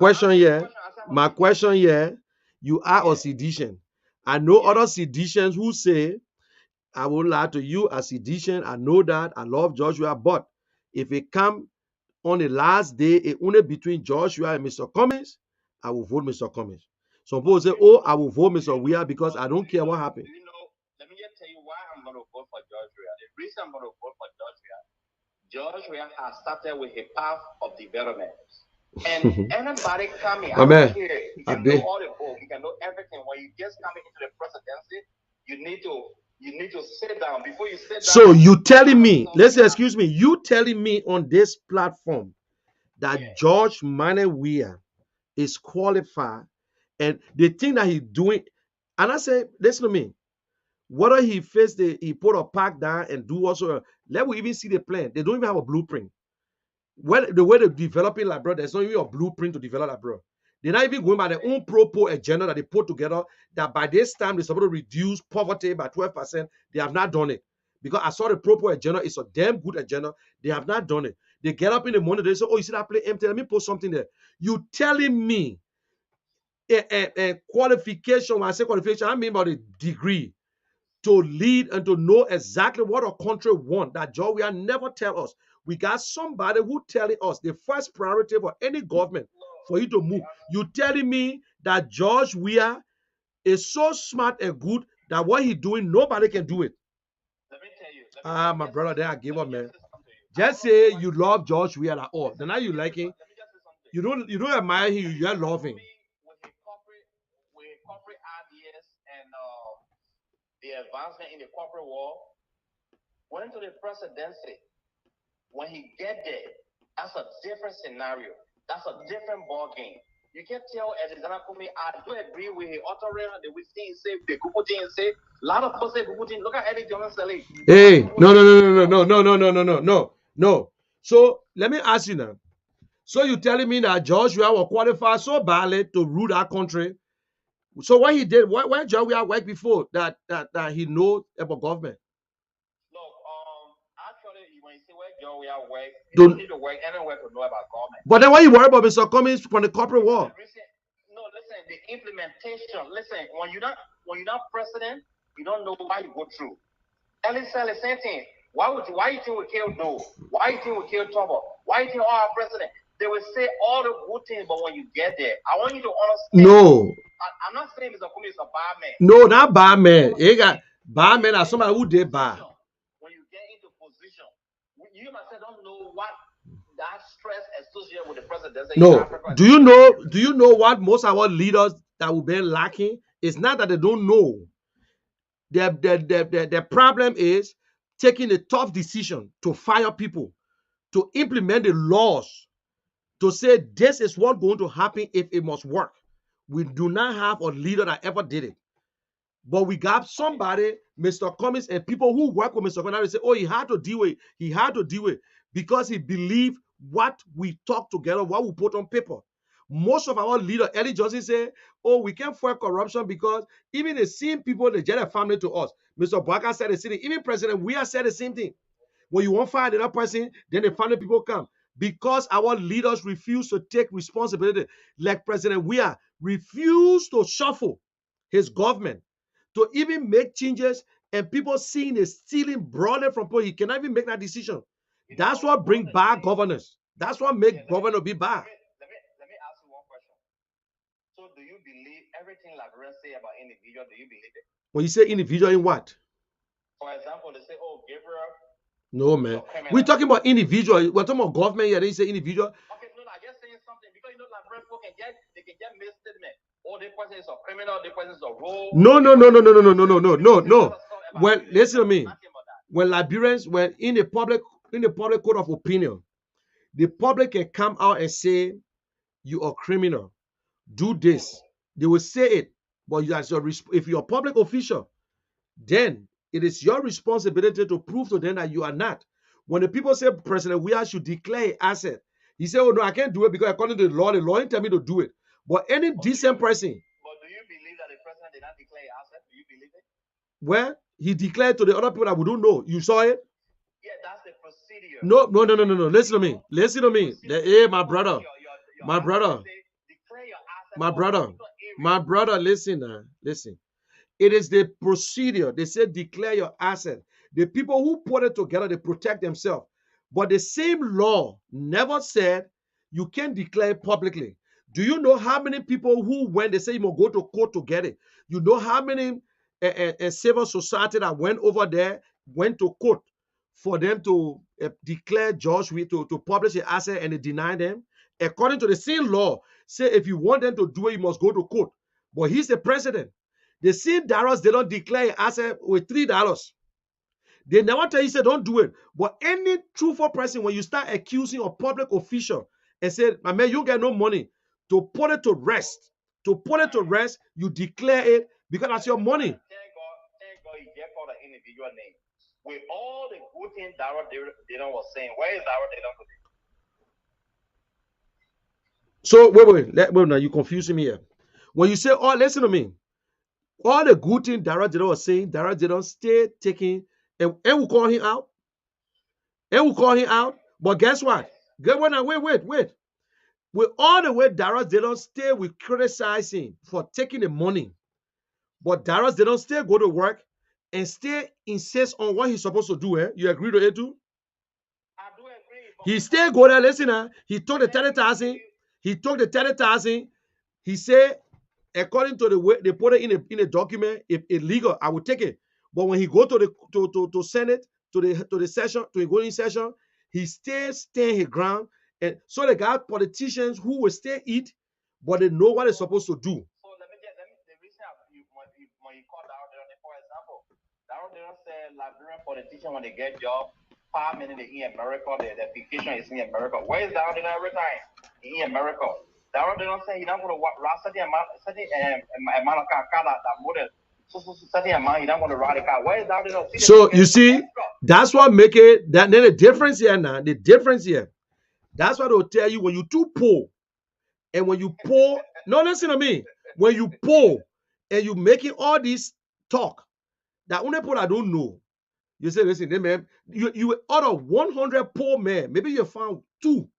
question here, you are a sedition. I know other seditions who say, I won't lie to you, a sedition, I know that, I love Joshua, but if it come on the last day, it only between Joshua and Mr. Cummings, I will vote Mr. Cummings. Some people say, oh, I will vote Mr. Weah because I don't care what happened. You know, let me just tell you why I'm going to vote for Joshua. The reason I'm going to vote for Joshua has started with a path of development. And anybody coming, I don't care. You can know all the book, you can know everything. When you just come into the presidency, you need to sit down before you sit down. So you telling me, excuse me, you telling me on this platform that George Manuel Weah is qualified, and the thing that he's doing, and I say, listen to me, whether he put a park down and do also, let we even see the plan. They don't even have a blueprint. The way they're developing like bro, there's not even a blueprint to develop like bro. They're not even going by their own pro agenda that they put together, that by this time they're supposed to reduce poverty by 12%. They have not done it. Because I saw the pro agenda, it's a damn good agenda. They have not done it. They get up in the morning, they say, oh, you see that play empty? Let me put something there. You telling me a qualification, when I say qualification, I mean by the degree, to lead and to know exactly what a country wants. That George Weah never tell us. We got somebody who telling us the first priority for any government for you to move. You telling me that George Weah is so smart and good that what he's doing, nobody can do it. Let me tell you. My brother, then I give up, man. Just say you love George Weah at all. Then now you like him. You don't admire him, you just love him. With corporate ideas and the advancement in the corporate world, went to the presidency. When he get there, that's a different scenario. That's a different ball game. You can tell Alexander Kumi, I do agree with the author that we see say the Google thing say. A lot of people say Google thing. Look at Eddie Johnson selling. Hey, no. So let me ask you now. So you telling me that George Weah will qualify so badly to rule that country? So what he did, where George Weah worked before that he knows about government? Look, actually, when you see where George Weah worked, you don't need to work anywhere to know about government. But then why you worry about Mr. Cummings from the corporate world? No, listen, the implementation. Listen, when you're not president, you don't know what you go through. Ellie said the same thing. Why you think we killed Doe? Why you think we killed Trouble? Why you think our president? They will say all the good things, but when you get there, I want you to understand. No. I'm not saying Mr. Kumi is a bad man. No, not bad man. He got bad man are somebody who did bad. When you get into position, you myself don't know what that stress associated with the president. No. Do you know what most of our leaders that will be lacking? It's not that they don't know. The problem is taking a tough decision to fire people, to implement the laws, to say this is what's going to happen if it must work. We do not have a leader that ever did it. But we got somebody, Mr. Cummings, and people who work with Mr. Cummings, they say, oh, he had to deal with it because he believed what we talk together, what we put on paper. Most of our leaders, Eddie Johnson say, oh, we can't fight corruption because even the same people, they get a family to us. Mr. Barker said the same thing. Even President Weah said the same thing. When you won't fire another person, then the family people come. Because our leaders refuse to take responsibility, like President Weah refused to shuffle his government, to even make changes, and people seeing a stealing brother from people, he cannot even make that decision. That's what bring bad governance. That's what make governor be bad. Let me ask you one question. So do you believe everything Liberians say about individual? Do you believe it? When you say individual in what? For example, they say, oh, Gabriel. No, man. We're talking about individual. We're talking about government here. They say individual. Okay, no, I just saying something because you know Liberian people can get misstatement. Oh, this person is a criminal, this person is a role. No. Well, listen to me. When Liberians were in the public court of opinion, the public can come out and say you are criminal, do this. They will say it, but if you're a public official, then it is your responsibility to prove to them that you are not. When the people say President Weah should declare an asset, he said, oh no, I can't do it because according to the law didn't tell me to do it. But any decent person. But do you believe that the president did not declare an asset? Do you believe it? Well, he declared to the other people that we don't know. You saw it? Yeah, that's the procedure. No. Listen to me. Hey, my brother. Listen now. Listen. It is the procedure. They say declare your asset. The people who put it together, they protect themselves. But the same law never said you can't declare it publicly. Do you know how many people who, when they say you must go to court to get it, you know how many civil society that went over there, went to court for them to declare to publish an asset, and they deny them? According to the same law, say if you want them to do it, you must go to court. But he's the president. The same dollars they don't declare an asset with $3. They never tell you, say, don't do it. But any truthful person, when you start accusing a public official and say, my man, you get no money, to put it to rest, you declare it because that's your money. Thank God he just called an individual name. With all the good things Darrell Dayton was saying, where is Darrell Dayton today? So, wait, now you're confusing me here. When you say, oh, listen to me. All the good things Darrell Dayton was saying, Darrell Dayton stay taking, and we call him out. But guess what? Wait. With all the way Darrell Dayton stay, we criticize him for taking the money. But Darrell Dayton still go to work and still insist on what he's supposed to do. You agree to it too? I do agree. He still go there, listen, he took the 30,000. He said, according to the way they put it in a document, if illegal, I would take it. But when he go to the Senate, to the session, to the going session, he still stand his ground. And so they got politicians who will still eat, but they know what they're supposed to do. So let me the reason when you call Darrell Dayton, for example, Darrell Dayton said Liberian politicians, when they get job, 5 minutes in America, their vacation is in America. Where is Darrell Dayton every time? In America. Darrell Dayton said he's not going to ride certain amount of car that model. Certain amount, he's not going to ride a car. Where is Darrell Dayton? So you see, that's what make it that. Then the difference here. That's what they'll tell you when you too poor, and when you poor. No, listen to me. When you poor and you making all this talk that only people I don't know. You say, listen, man, you out of 100 poor men, maybe you found 2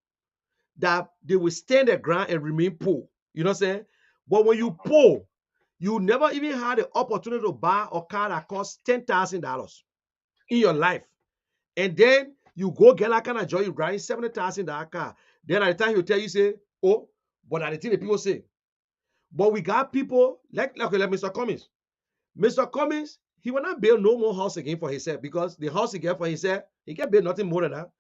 that they will stand their ground and remain poor. You know what I'm saying? But when you poor, you never even had the opportunity to buy a car that costs $10,000. in your life. And then you go get that kind of joy, you drive 70,000 that car. Then at the time he'll tell you, say, oh, but at the thing the people say. But we got people like Mr. Cummings. Mr. Cummings, he will not build no more house again for himself because the house he get for himself, he can build nothing more than that.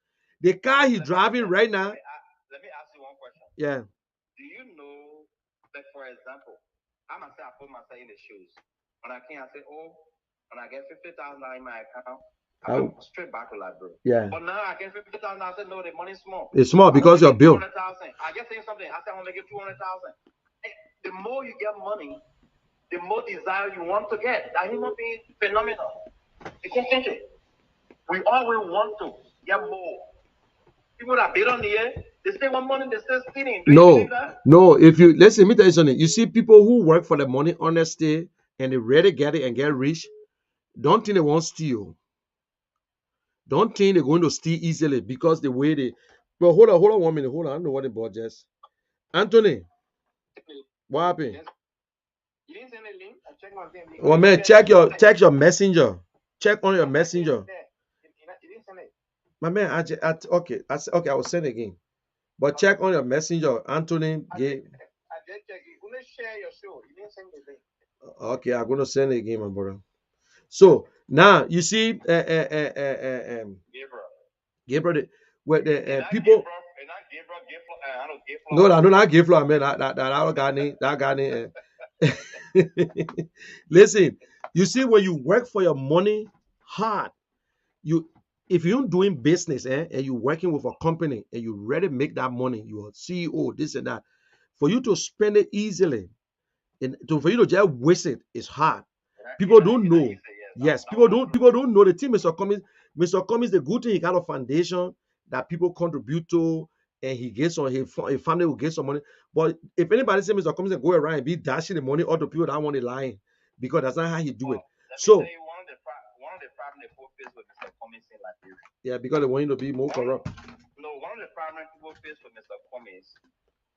The car he's driving right now. Let me ask you one question. Yeah. Do you know that, for example, I myself put myself in the shoes. When I came, I say, oh, when I get $50,000 in my account, I go straight back to library. Yeah. But now I get $50,000. I said, no, the money's small. It's small because your bill. I just saying something. I said, I'm going to make it 200,000. The more you get money, the more desire you want to get. That human being phenomenal. You can't change it. We always want to get more. People that bid on the air, they still want money, they still stealing. No. If you listen, let me tell you something. You see people who work for the money honesty and they ready get it and get rich. Don't think they won't steal. Don't think they're going to steal easily because the way they. But hold on 1 minute. Hold on. I don't know what the board just. Anthony, what happened? You didn't send a link? I checked my thing. Oh man, check your messenger. Check on your messenger. You didn't send it. My man, okay, I will send again. But check on your messenger, Anthony. I just checked. You couldn't share your show. You didn't send the link. Okay, I'm gonna send it again, my brother. So now you see, Gabriel, where the people. No, I know not Gabriel. I mean that guy name. Listen, you see, when you work for your money hard, if you're doing business and you're working with a company and you ready to make that money, you're a CEO, this and that, for you to spend it easily and for you to just waste it is hard. People don't know. Yes, people don't know the team. Mr. Cummings, the good thing, he got a foundation that people contribute to, and he gets on his family will get some money. But if anybody say Mr. Cummings go around and be dashing the money all the people that want the lying, because that's not how he do it. So one of the problems people face with Mr. Cummings in Liberia. Yeah, because they want him to be more corrupt. No, one of the problems people face with Mr. Cummings,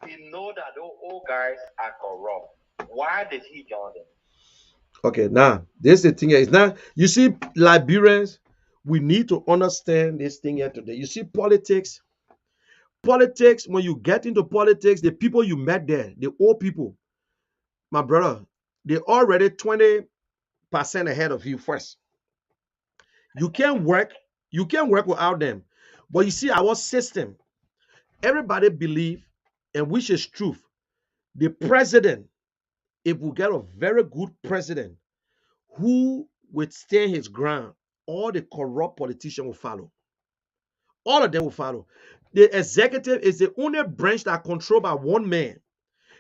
he know that those old guys are corrupt. Why did he join them? Okay, now this is the thing here. Is now you see, Liberians, we need to understand this thing here today. You see, politics, when you get into politics, the people you met there, the old people, my brother, they're already 20% ahead of you first. You can't work without them. But you see, our system, everybody believe, and which is truth, the president, if we get a very good president who would stand his ground, all the corrupt politicians will follow. All of them will follow. The executive is the only branch that controlled by one man.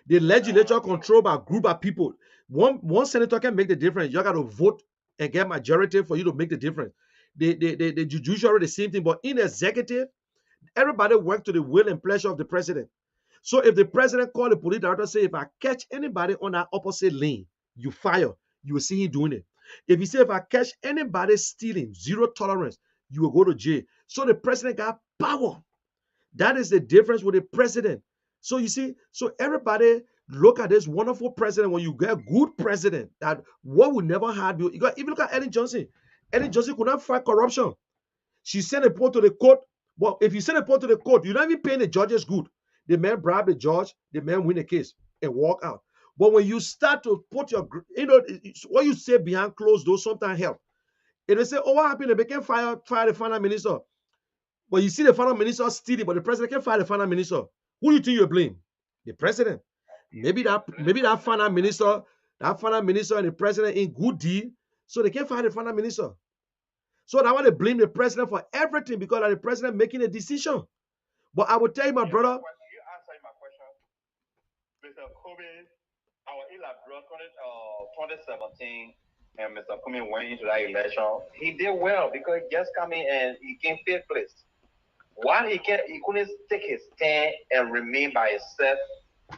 The legislature controlled by a group of people. One senator can make the difference. You got to vote and get majority for you to make the difference. The judiciary, the same thing. But in the executive, everybody work to the will and pleasure of the president. So if the president call the police director, say, if I catch anybody on that opposite lane, you fire. You will see him doing it. If he say, if I catch anybody stealing, zero tolerance, you will go to jail. So the president got power. That is the difference with the president. So you see, so everybody look at this wonderful president. When you get a good president, that what would never have you. Even look at Ellen Johnson. Ellen Johnson could not fight corruption. She sent a report to the court. But if you send a report to the court, you're not even paying the judges good. The man bribe the judge, the man win the case and walk out. But when you start to put your, what you say behind closed doors sometimes help. And they say, oh, what happened? They can't fire the finance minister. But you see the finance minister stealing, but the president can't fire the finance minister. Who do you think you blame? The president. Maybe that finance minister and the president in good deal, so they can't fire the finance minister. So I want to blame the president for everything because of the president making a decision. But I will tell you, my brother. You answered my question. Mr. Cummings, our elaborate 2017, and Mr. Cummings went into that election. He did well because he just come in and he came fifth place. Why he couldn't take his stand and remain by himself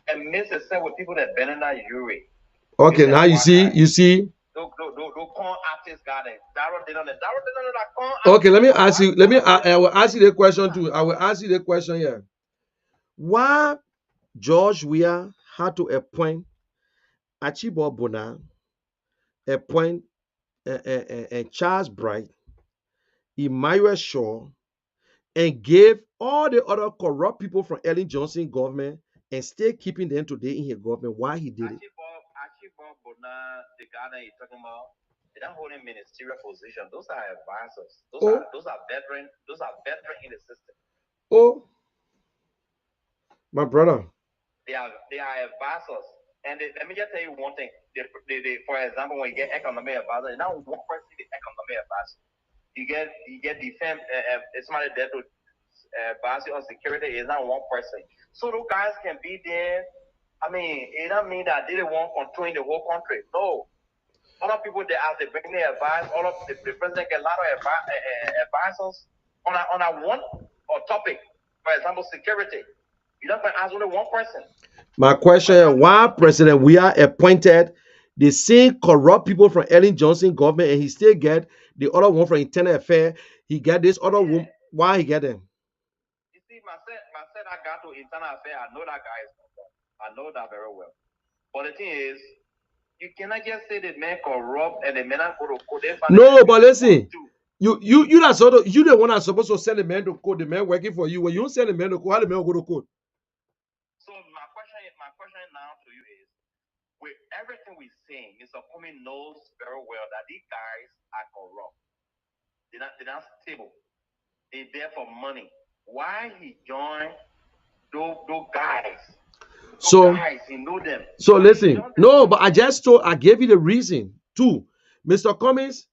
and mix himself with people that better than Yuri. Okay, now you see. Okay, let me ask you. I will ask you the question too. I will ask you the question here. Why George Weah had to appoint Archibald Bonner, appoint Charles Bright, Emmanuel Shaw, and gave all the other corrupt people from Ellen Johnson government and still keeping them today in his government. Why he did it? Archibald Bona, the guy that you're talking about, they don't hold him ministerial position. Those are advisors. Those are veterans. Those are veterans in the system. Oh, my brother. They are advisors. And let me just tell you one thing. For example, when you get economic advisor, it's not one person the economic advisor. You get defense. Somebody there to advise you on security. It's not one person. So those guys can be there. I mean, it doesn't mean that they don't want controlling the whole country. No. Other people they as they bring their advice, all of the president get a lot of advisors on a one topic. For example, security. You don't ask only one person. My question: why President we are appointed the same corrupt people from Ellen Johnson government, and he still get the other one from Internal Affairs? He get this other one. Why he get them? You see, myself, I got to Internal Affairs. I know that guy is corrupt. I know that very well. But the thing is, you cannot just say the man corrupt and the man not go to court. No, but listen, you that's sort of you the one that's supposed to send the man to court. The man working for you. When you don't send the man to court, how the man go to court? So my question now to you is, with everything we're saying, Mr. Comey knows very well that these guys are corrupt. They're not stable. They're there for money. Why he joined those guys? So guys, you know them. So listen, no, but I gave you the reason too. Mr. Cummings,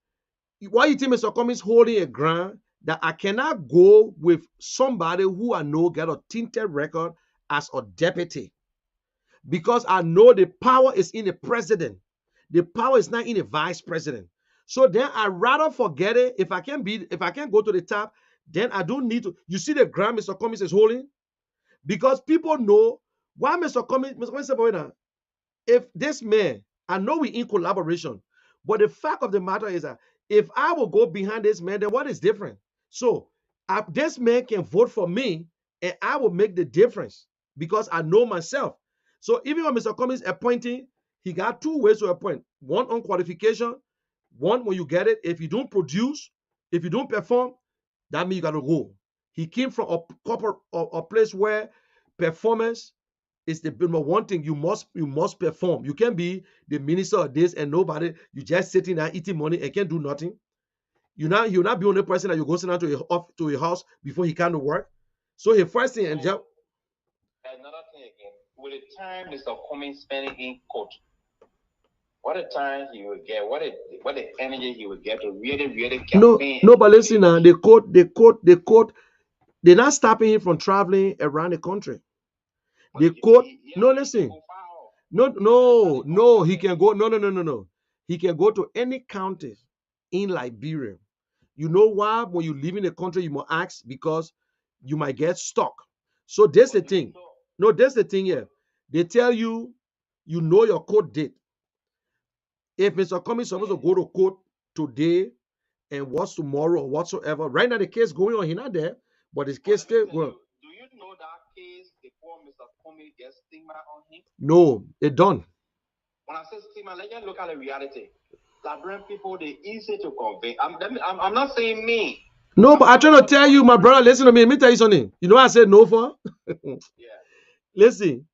why you think Mr. Cummings holding a ground that I cannot go with somebody who I know get a tinted record as a deputy? Because I know the power is in the president. The power is not in the vice president. So then I rather forget it. If I can go to the top, then I don't need to. You see the ground Mr. Cummings is holding? Because people know why Mr. Cummings said, if this man, I know we in collaboration, but the fact of the matter is that if I will go behind this man, then what is different? So this man can vote for me and I will make the difference because I know myself. So even when Mr. Cummings appointing, he got two ways to appoint. One on qualification, one when you get it. If you don't produce, if you don't perform, that means you got to go. He came from a place where performance is the number one thing. You must perform. You can't be the minister of this and nobody. You just sitting there eating money and can't do nothing. You'll not be the only person that you go sit down to a house before he can't work. So the first thing and another thing again, with the time Mr. Cummings spending in court, what a time he will get, what the energy he will get to really campaign. No, but listen now, the court, they're not stopping him from traveling around the country. The court, no, listen. No, he can go. No. He can go to any county in Liberia. You know why? When you live in a country, you must ask because you might get stuck. So that's the thing. No, that's the thing here. They tell you, you know your court date. If Mr. Cummings is supposed to go to court today and what's tomorrow or whatsoever, right now the case going on, he's not there, but his case still going. Do you know that case before Mr. Cummings gets stigma on him? No, it done. When I say stigma, let's just look at the reality. Liberian people, they're easy to convince. I'm not saying me. No, but I'm trying to tell you, my brother, listen to me. Let me tell you something. You know what I said no for? Yeah. Listen,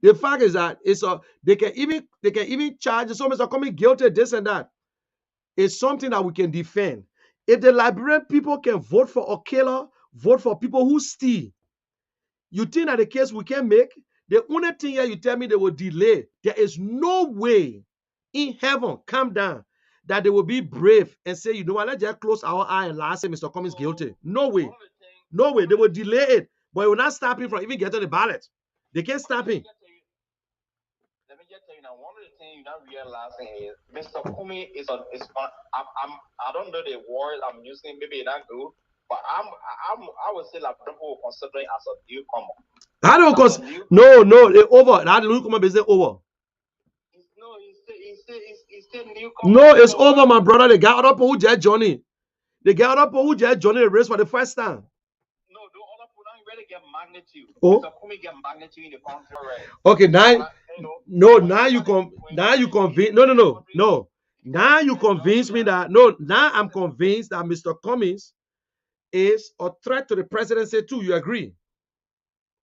the fact is that they can even charge so Mr. Cummings guilty, this and that. It's something that we can defend. If the Liberian people can vote for a killer, vote for people who steal, you think that the case we can make? The only thing here you tell me they will delay. There is no way in heaven, calm down, that they will be brave and say, you know what, let's just close our eye and last say Mr. Cummings guilty. No way. No way. They will delay it, but it will not stop him from even getting the ballot. They can't stop him. Let me just tell you now, one of the things you're not realizing is Mr. Cummings I don't know the word I'm using, maybe not good, but I would say like people will consider it as a newcomer. I don't consider. No, it's over. That newcomer business over. No, he's still newcomer. No, it's over, my brother. They got other people who just Johnny. They got other people who just Johnny the race for the first time. No, the other people don't really get magnitude. Oh. Mr. Cummings get magnitude in the country already. Okay, now you convince. No. Now you convince me that now I'm convinced that Mr. Cummings is a threat to the presidency too. You agree?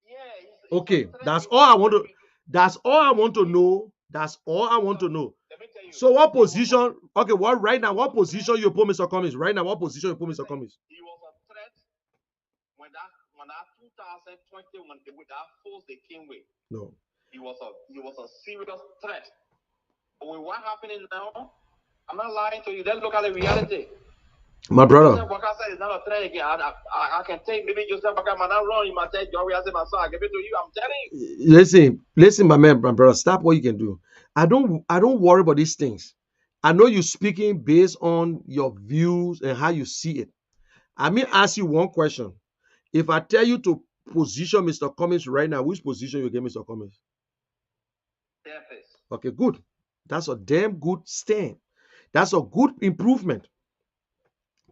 Yeah. Okay, that's all I want to. That's all I want to know. That's all I want to know. Let me tell you. So what position? Okay, what right now? What position you put Mr. Cummings? Right now, what position you put Mr. Cummings? He was a threat when that 2020 with that force they came with. No. He was a serious threat. But with what happening now, I'm not lying to you. Let's look at the reality. My brother. Joseph Boakai said it's not a threat again. I can take maybe Joseph Boakai might not run. You might take Joey as my son. I give it to you. I'm telling you. Listen, my man, my brother. Stop what you can do. I don't worry about these things. I know you're speaking based on your views and how you see it. I mean, ask you one question. If I tell you to position Mr. Cummings right now, which position you give Mr. Cummings? Okay, good. That's a damn good stand. That's a good improvement.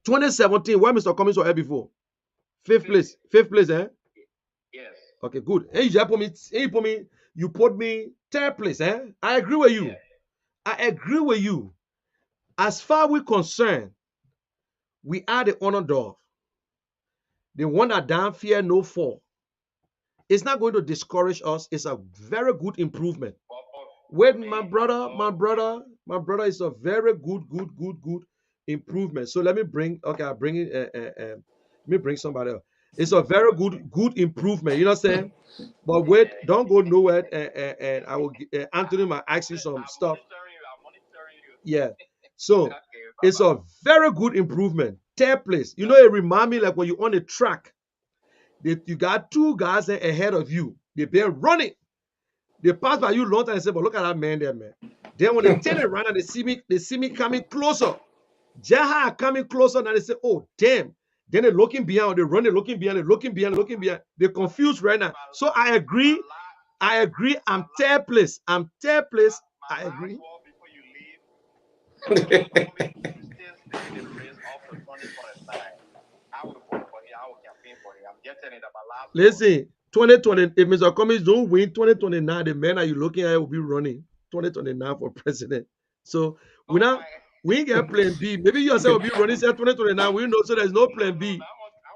2017, where Mr. Cummings was at before? Fifth place, eh? Yes. Okay, good. And you put me third place, eh? I agree with you. Yeah. I agree with you. As far as we're concerned, we are the underdog. The one that down fear no fall. It's not going to discourage us. It's a very good improvement. Wait, my brother is a very good improvement. So let me bring, okay, I'll bring it, let me bring somebody else. It's a very good improvement. You know what I'm saying? But wait, don't go nowhere. And I will, Anthony might ask you some stuff. I'm monitoring you. Yeah. So it's a very good improvement. Third place. You know, it remind me like when you're on a track, you got two guys ahead of you. They've been running. They pass by you long time and say, but look at that man there, man. Then when they turn around and they see me coming closer. Jaha coming closer, and they say, oh, damn. Then they're looking behind, they run, they're looking behind, they're looking behind. They're confused right now. So I agree. I'm third place. I agree. Before you leave, you still stay in the race of the 2029. I will vote for him. I will campaign for him. I'm just telling you that my last. Listen, 2020, if Mr. Cummings don't win 2029, the man that you're looking at will be running 2029 for president. So we ain't got plan B. Maybe you yourself will be running 2029. We know, so there's no plan B. I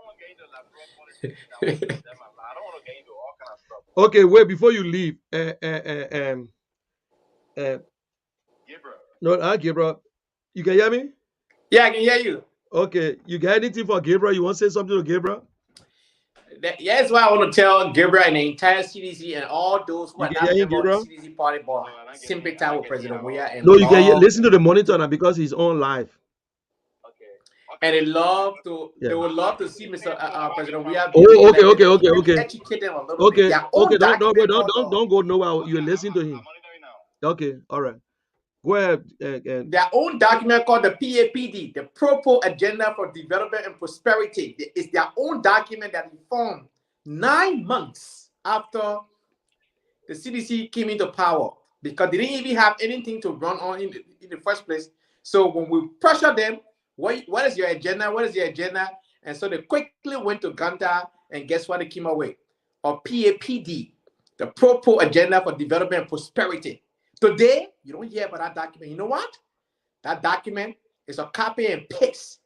want to get into like politics. I don't want to get into all kind of stuff. Okay, wait, before you leave, Gabriel. Gabriel, you can hear me? Yeah, I can hear you. Okay, you got anything for Gabriel? You want to say something to Gabriel? That's why I want to tell Gabriel and the entire CDC and all those who are not members of the CDC party board sympathy with President Weah. And no, you can listen to the monitor now because he's on live. And they would love to see Mr. President Weah. Oh, okay. Educate them a little bit. Don't go nowhere. You're listening to him. Okay, all right. Go ahead. Their own document called the PAPD, the Propo Agenda for Development and Prosperity. It's their own document that we formed 9 months after the CDC came into power because they didn't even have anything to run on in the first place. So when we pressured them, what is your agenda? What is your agenda? And so they quickly went to Ganta, and guess what they came up with? A PAPD, the Propo Agenda for Development and Prosperity. Today, you don't hear about that document. You know what? That document is a copy and paste.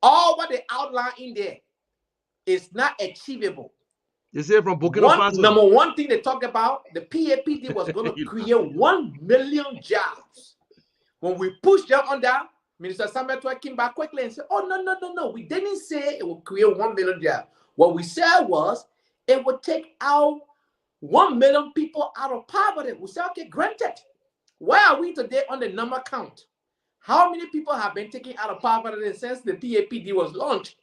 All what they outline in there is not achievable. You say from Burkina Faso. Number one thing they talk about, the PAPD was going to create 1 million jobs. When we pushed them on that, Minister Samuel came back quickly and said, oh, no. We didn't say it will create 1 million jobs. What we said was it would take out 1 million people out of poverty. We say, okay, granted. Where are we today on the number count? How many people have been taken out of poverty since the PAPD was launched?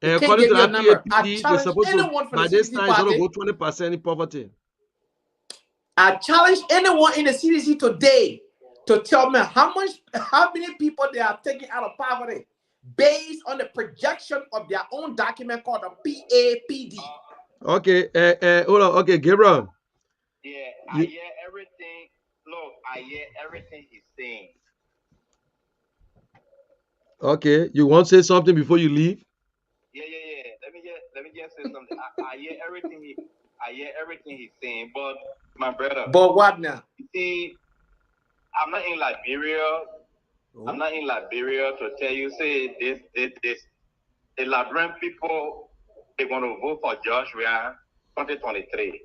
According to that PAPD, they're supposed to, by this time, it's going to go 20% in poverty. I challenge anyone in the CDC today to tell me how many people they are taking out of poverty based on the projection of their own document called the PAPD. Okay, hold on. Okay, Gabriel. Yeah, I hear everything. Look, I hear everything he's saying. Okay, you want to say something before you leave? Yeah. Let me just say something. I hear everything he's saying, but my brother. But what now? You see, I'm not in Liberia. I'm not in Liberia to tell you say this. the Liberian people, they're going to vote for Joshua 2023.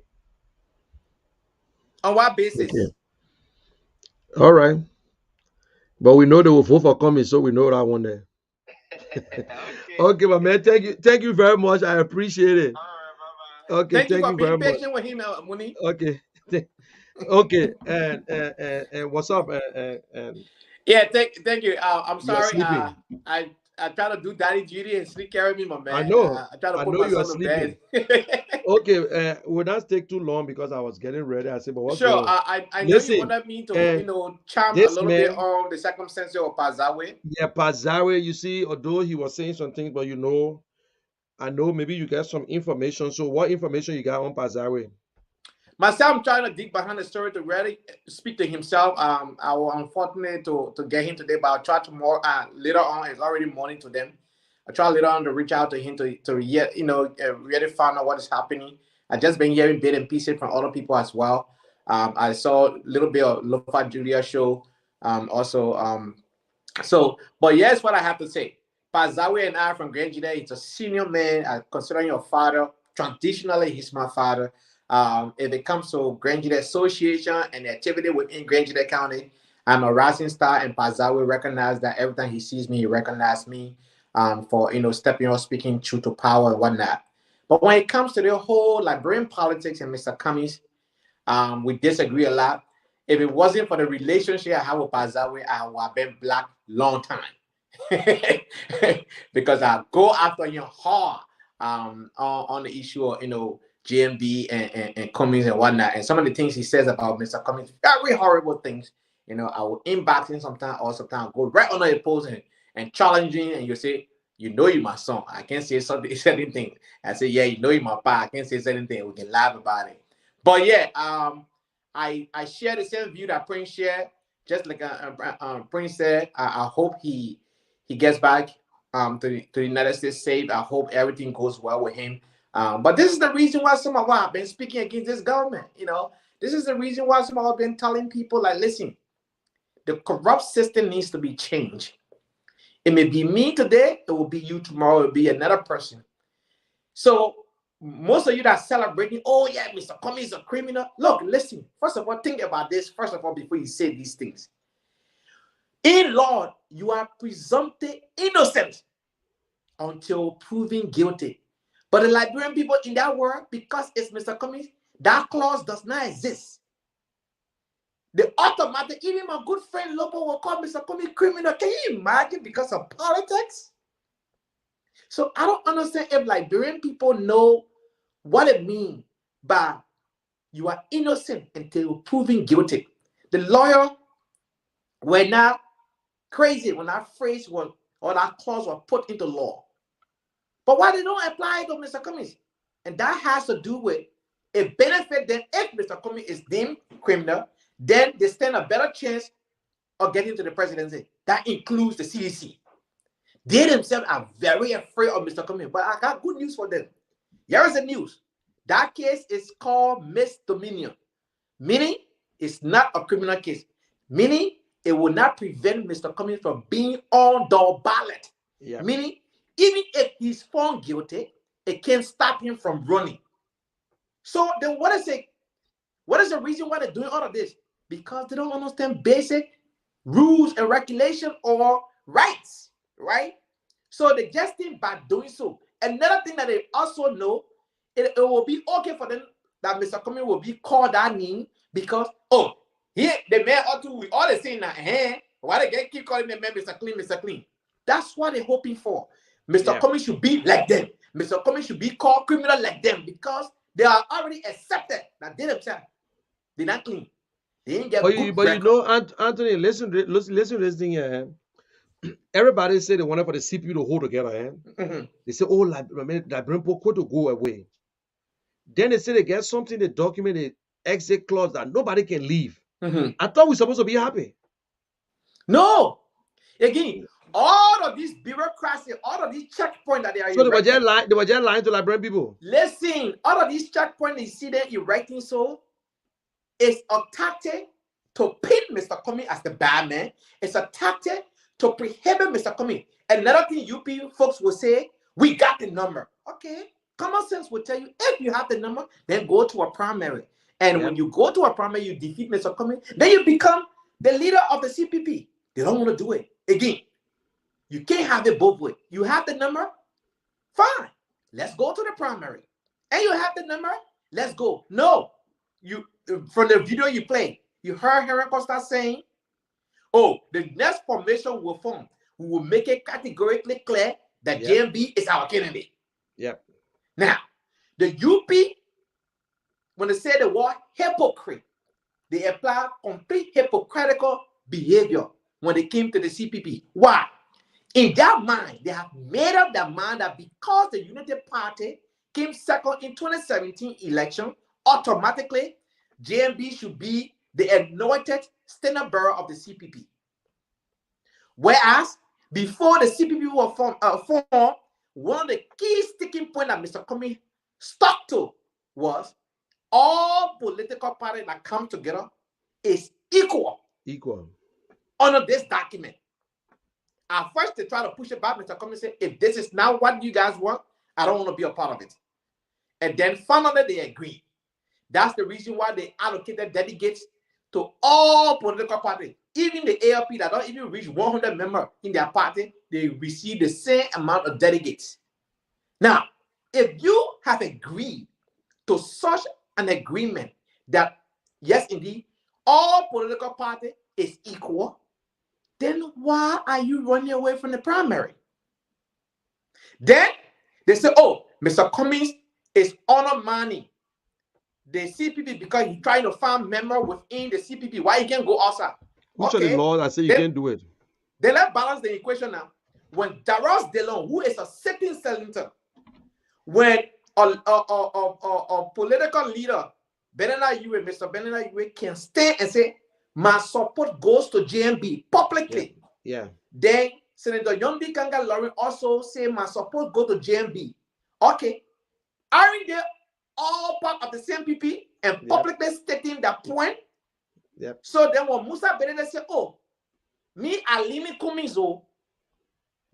On what basis? Okay. All right. But we know they will vote for coming, so we know that one there. Okay, my man. Thank you very much. I appreciate it. Okay, Thank you thank for you very being much. patient with him, Muni. Okay. Okay. And what's up? And Yeah, thank you. I'm you're sorry. sleeping. I try to do daddy duty and sleep carry me, my I man. know. I try to I put know you are myself to bed. sleeping. Okay, will not take too long because I was getting ready. I said, but what's Sure. going on? I know you Listen, wanted me to, and charm a this little bit man, on the circumstances of Pazawe. yeah, Pazawe, you see, although he was saying some things, but I know maybe you get some information. So what information you got on Pazawe? Myself, I'm trying to dig behind the story to really speak to himself. I was unfortunate to get him today, but I'll try tomorrow. Later on, it's already morning to them. I try later on to reach out to him to really find out what is happening. I just been hearing bit and pieces from other people as well. I saw a little bit of Lofa Julia show. But yes, what I have to say. Pazawe and I from Grand Jide, he's a senior man. I consider him a father. Traditionally, he's my father. If it comes to Grand Jide Association and the activity within Grand Jide County, I'm a rising star, and Pazawe recognized that every time he sees me, he recognizes me for stepping up, speaking truth to power and whatnot. But when it comes to the whole Liberian politics and Mr. Cummings, we disagree a lot. If it wasn't for the relationship I have with Pazawe, I would have been black long time. Because I go after him hard on the issue of GMB and Cummings and whatnot. And some of the things he says about Mr. Cummings, very horrible things. I will inbox him sometimes, or sometimes go right under the post and challenging, and you say, you're my son. I can't say certain things. I say, yeah, you're my pa. I can't say certain things. We can laugh about it. But yeah, I share the same view that Prince shared. Just like Prince said, I hope he gets back to the United States safe. I hope everything goes well with him. But this is the reason why some of us have been speaking against this government. This is the reason why some of us have been telling people, like, listen, the corrupt system needs to be changed. It may be me today, it will be you tomorrow, it will be another person. So most of you that are celebrating, oh yeah, Mr. Cummings is a criminal. Look, listen, first of all, think about this, first of all, before you say these things. In law, you are presumptive innocent until proven guilty. But the Liberian people in that world, because it's Mr. Cummings, that clause does not exist. The automatic, even my good friend Lobo will call Mr. Cummings criminal. Can you imagine, because of politics? So I don't understand if Liberian people know what it means by you are innocent until proven guilty. The lawyer were not crazy when that phrase was, or that clause was put into law. But why they don't apply it to Mr. Cummings? And that has to do with a benefit that if Mr. Cummings is deemed criminal, then they stand a better chance of getting to the presidency. That includes the CDC. They themselves are very afraid of Mr. Cummings. But I got good news for them. Here is the news. That case is called misdemeanor, meaning it's not a criminal case, meaning it will not prevent Mr. Cummings from being on the ballot. Yeah. Meaning, even if he's found guilty, it can't stop him from running. So then what is it? What is the reason why they're doing all of this? Because they don't understand basic rules and regulations or rights, right? So they just think by doing so. Another thing that they also know, it will be okay for them that Mr. Cummings will be called that name because, oh, here the man ought to, we all the same now, why they keep calling the man Mr. Clean, Mr. Clean? That's what they're hoping for. Mr. Cummings should be like them. Mr. Cummings should be called criminal like them because they are already accepted that they themselves, they're not clean. They didn't get good But record. you know, Anthony, listen to this thing here. Everybody say they wanted for the CPU to hold together. They say, oh, Liberian people to go away. Then they say they get something, they document the exit clause that nobody can leave. I thought we were supposed to be happy. No. Again, all of these bureaucracy, all of these checkpoints that they are so they were just lying to Liberian people. Listen, all of these checkpoints you see them erecting, so it's a tactic to pin Mr. Cummings as the bad man. It's a tactic to prohibit Mr. Cummings. Another thing you people folks will say, We got the number. Okay. Common sense will tell you if you have the number, then go to a primary. And when you go to a primary, you defeat Mr. Cummings, then you become the leader of the CPP. They don't want to do it. Again, you can't have it both ways. You have the number, fine. Let's go to the primary. And you have the number, let's go. No, you from the video you played, you heard Henry Costa saying, oh, the next formation will form. We will make it categorically clear that JMB is our candidate. Yep. Now, the UP, when they say the word hypocrite, they apply complete hypocritical behavior when they came to the CPP. Why? In their mind, they have made up their mind that because the Unity Party came second in 2017 election, automatically JMB should be the anointed standard bearer of the CPP. Whereas before the CPP was formed, one of the key sticking points that Mr. Cummings stuck to was all political parties that come together is equal. Equal. Under this document. At first, they try to push it back. Mr. Cummings said, if this is not what you guys want, I don't want to be a part of it. And then finally, they agreed. That's the reason why they allocated delegates to all political parties. Even the ALP that don't even reach 100 members in their party, they receive the same amount of delegates. Now, if you have agreed to such an agreement that, yes, indeed, all political parties is equal, then why are you running away from the primary? Then they say, oh, Mr. Cummings is undermining the CPP because he's trying to find members within the CPP. Why he can't go outside? Which of the law that say you can't do it? Then let's balance the equation now. When Darius DeLong, who is a sitting senator, when a political leader, Mr. Benena Yue, can stand and say, my support goes to JMB publicly. Yeah. Then Senator Yondi Kanga Lauren also say, my support go to JMB. Okay. Aren't they all part of the same PP and publicly stating that point? Yep. So then when Musa Benena say, oh, me Alimi Kumizo,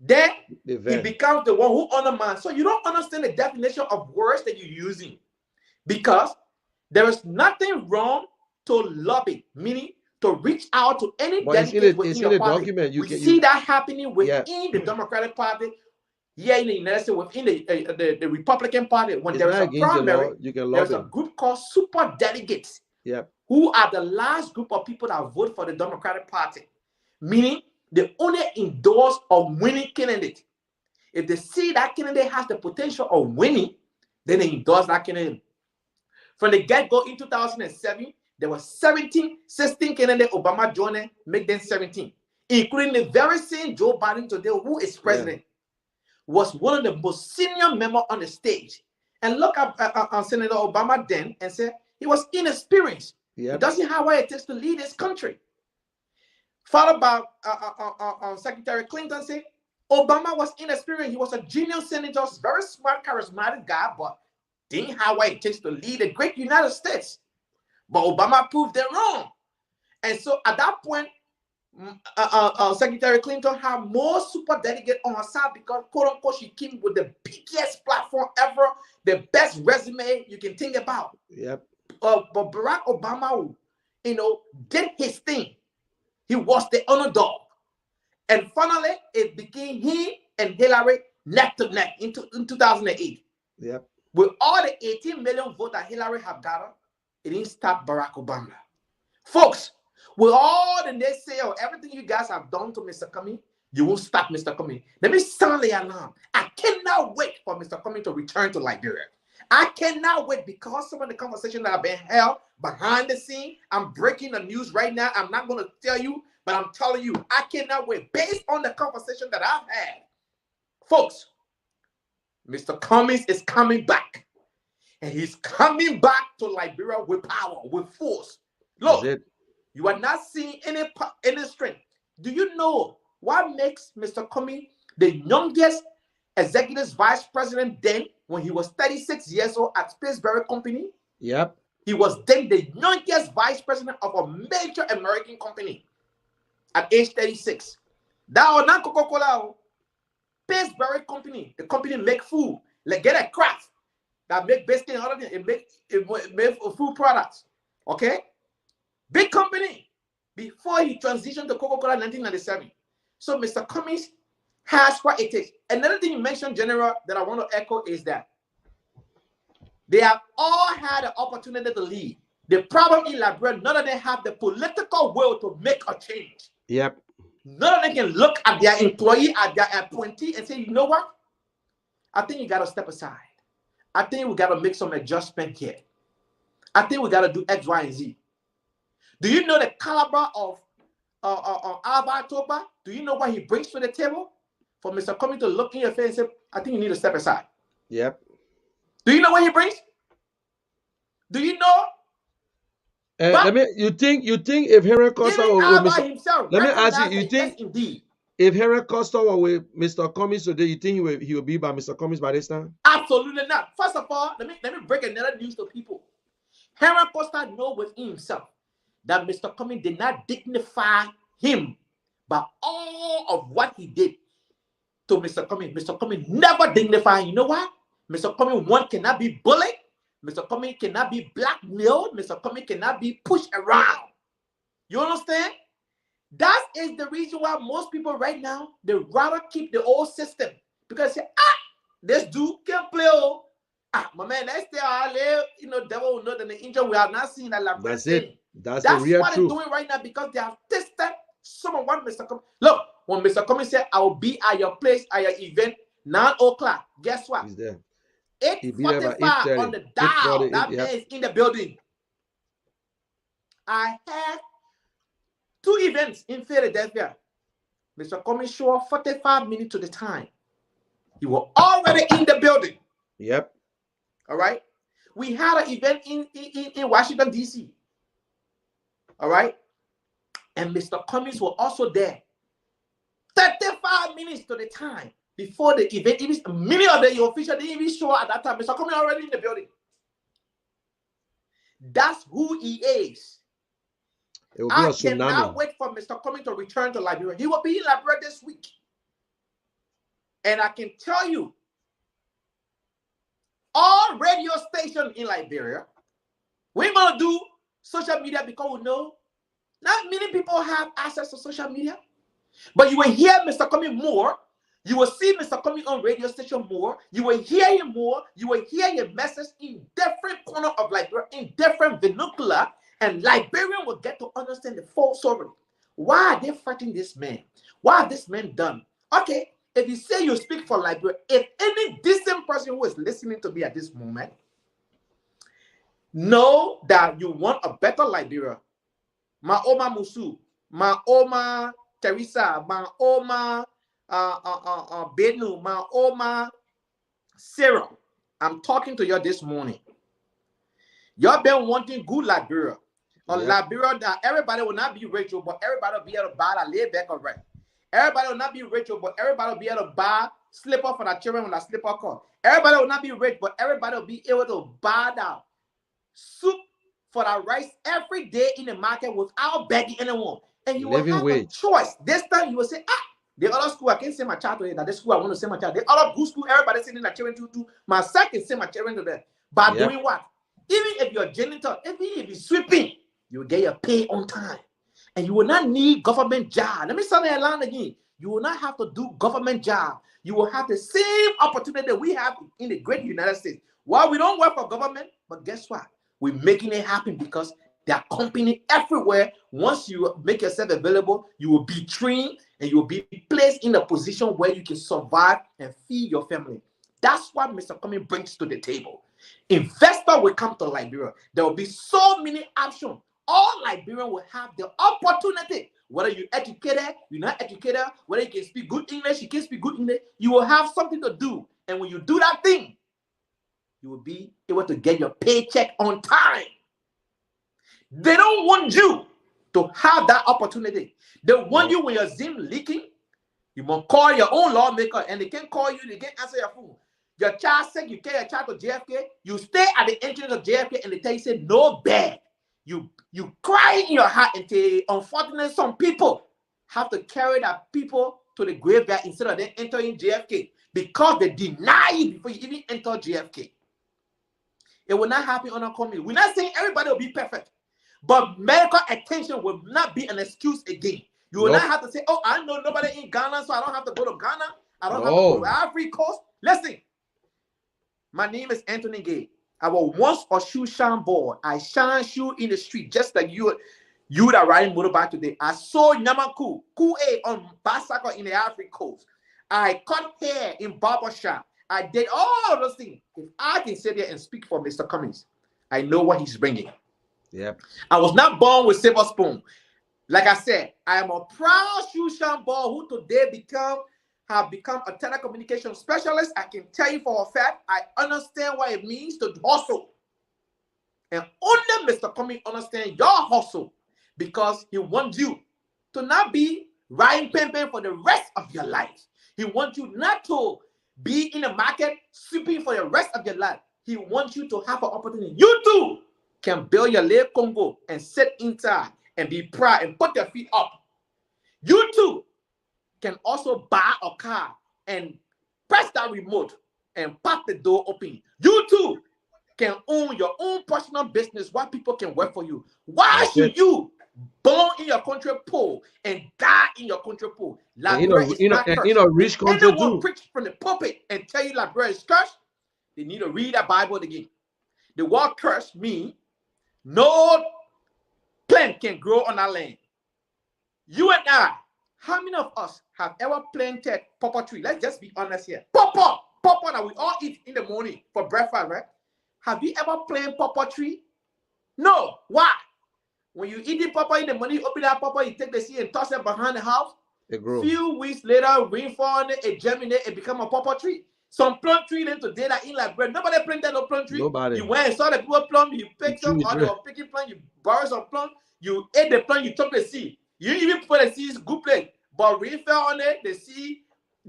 then he becomes the one who undermines. So you don't understand the definition of words that you're using, because there is nothing wrong to lobby, meaning to reach out to any delegate within your party. Document. We see that happening within the Democratic Party, here in the United States, within the Republican Party. When there is a primary, there's a group called super delegates, who are the last group of people that vote for the Democratic Party, meaning they only endorse a winning candidate. If they see that candidate has the potential of winning, then they endorse that candidate. From the get-go in 2007, there were 16 candidates. Obama joined, make them 17, including the very same Joe Biden today, who is president, was one of the most senior members on the stage. And look at Senator Obama then and say he was inexperienced. He doesn't have what it takes to lead this country. Followed by Secretary Clinton say Obama was inexperienced. He was a junior senator, very smart, charismatic guy, but didn't have what it takes to lead a great United States. But Obama proved them wrong. And so at that point, Secretary Clinton had more super delegates on her side because, quote unquote, she came with the biggest platform ever, the best resume you can think about. But Barack Obama, did his thing. He was the underdog. And finally, it became he and Hillary neck to neck in 2008. With all the 18 million votes that Hillary had gathered, it didn't stop Barack Obama. Folks, with all the naysayers, everything you guys have done to Mr. Cummings, you won't stop Mr. Cummings. Let me sound the alarm. I cannot wait for Mr. Cummings to return to Liberia. I cannot wait, because some of the conversations that have been held behind the scene, I'm breaking the news right now. I'm not going to tell you, but I'm telling you, I cannot wait. Based on the conversation that I've had, folks, Mr. Cummings is coming back. And he's coming back to Liberia with power, with force. Look, you are not seeing any strength. Do you know what makes Mr. Cummings the youngest executive vice president then, when he was 36 years old at Spaceberry Company? He was then the youngest vice president of a major American company at age 36. That was not Coca-Cola. Pillsbury company. The company make food. Like get a craft that make biscuit and other things. It make food products. Okay? Big company. Before he transitioned to Coca-Cola in 1997. So Mr. Cummings has what it takes. Another thing you mentioned, General, that I want to echo is that they have all had an opportunity to lead. The problem in Liberia, none of them have the political will to make a change. Yep. None of them can look at their employee, at their appointee, and say, you know what? I think you got to step aside. I think we got to make some adjustment here. I think we got to do X, Y, and Z. Do you know the caliber of Alba Toba? Do you know what he brings to the table? For Mr. Cummings to look in your face and say, I think you need to step aside. Yep. Do you know what he brings? Do you know? You think if Henry Costa or Mr. himself, let me ask you, you think yes, indeed, if Henry Costa were with Mr. Cummings today, you think he will be by Mr. Cummings by this time? Absolutely not. First of all, let me break another news to people. Henry Costa knows within himself that Mr. Cummings did not dignify him by all of what he did to Mr. Cummings. Mr. Cummings never dignified. You know what? Mr. Cummings, one, cannot be bullied. Mr. Cummings cannot be blackmailed. Mr. Cummings cannot be pushed around. You understand? That is the reason why most people right now, they rather keep the old system. Because they say, this dude can play. My man, let's stay our live. You know, devil will know that the angel we are not seeing that. That's it. That's the real what truth. they're doing right now because they have tested some of what Mr. Cummings. Look, when Mr. Cummings said, I will be at your place, at your event, 9 o'clock. Guess what? He's there. 8:45 on the dial. That man is in the building. I had 2 events in Philadelphia. Mr. Cummings showed up 45 minutes to the time. You were already in the building. Yep. All right. We had an event in Washington, D.C. All right. And Mr. Cummings was also there. 35 minutes to the time before the event. Even many of the officials didn't even show at that time. Mr. Cummings already in the building. That's who he is. I cannot wait for Mr. Cummings to return to Liberia. He will be in Liberia this week. And I can tell you, all radio stations in Liberia, we're going to do social media because we know not many people have access to social media. But you will hear Mr. Cummings more. You will see Mr. Cummings on radio station more. You will hear him more. You will hear your message in different corners of Liberia, in different vernacular. And Liberians will get to understand the full story. Why are they fighting this man? What have this man done? Okay, if you say you speak for Liberia, if any decent person who is listening to me at this moment know that you want a better Liberia, my Oma Musu, my Oma Teresa, my Oma Benu, my Oma Sarah, I'm talking to you this morning. Y'all been wanting good Liberia. A Liberia that everybody will not be rich, but everybody will be able to buy that lay back alright. Everybody will not be rich, but everybody will be able to buy slipper for their children when that slipper come. Everybody will not be rich, but everybody will be able to buy that soup for that rice every day in the market without begging anyone. And you will have a choice. This time you will say, the other school, I can't send my child to it. That the school I want to send my child. The other good school, everybody sending their children to. My son can send my children to there. By doing what? Even if you're janitor, even if you're sweeping, you will get your pay on time. And you will not need government job. Let me say that line again. You will not have to do government job. You will have the same opportunity that we have in the great United States. Well, we don't work for government, but guess what? We're making it happen because there are companies everywhere. Once you make yourself available, you will be trained and you will be placed in a position where you can survive and feed your family. That's what Mr. Cummings brings to the table. Investor will come to Liberia. There will be so many options. All Liberians will have the opportunity. Whether you're educated, you're not educated, whether you can speak good English, you can speak good English, you will have something to do. And when you do that thing, you will be able to get your paycheck on time. They don't want you to have that opportunity. They want you when your Zoom leaking. You must call your own lawmaker and they can't call you, they can't answer your phone. Your child sick, you carry your child to JFK, you stay at the entrance of JFK and they tell you, say, no bag. You cry in your heart until, unfortunately, some people have to carry that people to the graveyard instead of them entering JFK because they deny you before you even enter JFK. It will not happen on our community. We're not saying everybody will be perfect, but medical attention will not be an excuse again. You will not have to say, oh, I know nobody in Ghana, so I don't have to go to Ghana. I don't have to go to Ivory Coast. Listen, my name is Anthony Gay. I was once a shoe shine boy. I shine shoe in the street, just like you that riding motorbike today. I saw Namaku, Kue on bicycle in the Ivory Coast. I cut hair in barbershop. I did all of those things. If I can sit there and speak for Mr. Cummings, I know what he's bringing. Yep. I was not born with silver spoon. Like I said, I am a proud shoe shine boy who today have become a telecommunication specialist. I can tell you for a fact, I understand what it means to hustle. And only Mr. Cummings understands your hustle because he wants you to not be riding pen for the rest of your life. He wants you not to be in the market sweeping for the rest of your life. He wants you to have an opportunity. You too can build your little Congo and sit inside and be proud and put your feet up. You too can also buy a car and press that remote and pop the door open. You too can own your own personal business while people can work for you. Why should you born in your country poor and die in your country poor? Liberia is not cursed. In a rich country anyone preach from the pulpit and tell you Liberia is cursed, they need to read the Bible again. The word curse means no plant can grow on our land. You and I, how many of us have ever planted pawpaw tree? Let's just be honest here. Pawpaw that we all eat in the morning for breakfast, right? Have you ever planted pawpaw tree? No. Why? When you eat the pawpaw in the morning, you open that pawpaw, you take the seed and toss it behind the house. It grows. Few weeks later, rainfall on it, it germinates, it become a pawpaw tree. Some plum tree then today that in like bread. Nobody planted no plum tree. Nobody. You went and saw the people plum, you picked some, or they were picking plum, you borrowed some plum, you ate the plum, you took the seed. You even put the seeds good place. But rain fell on it, the seed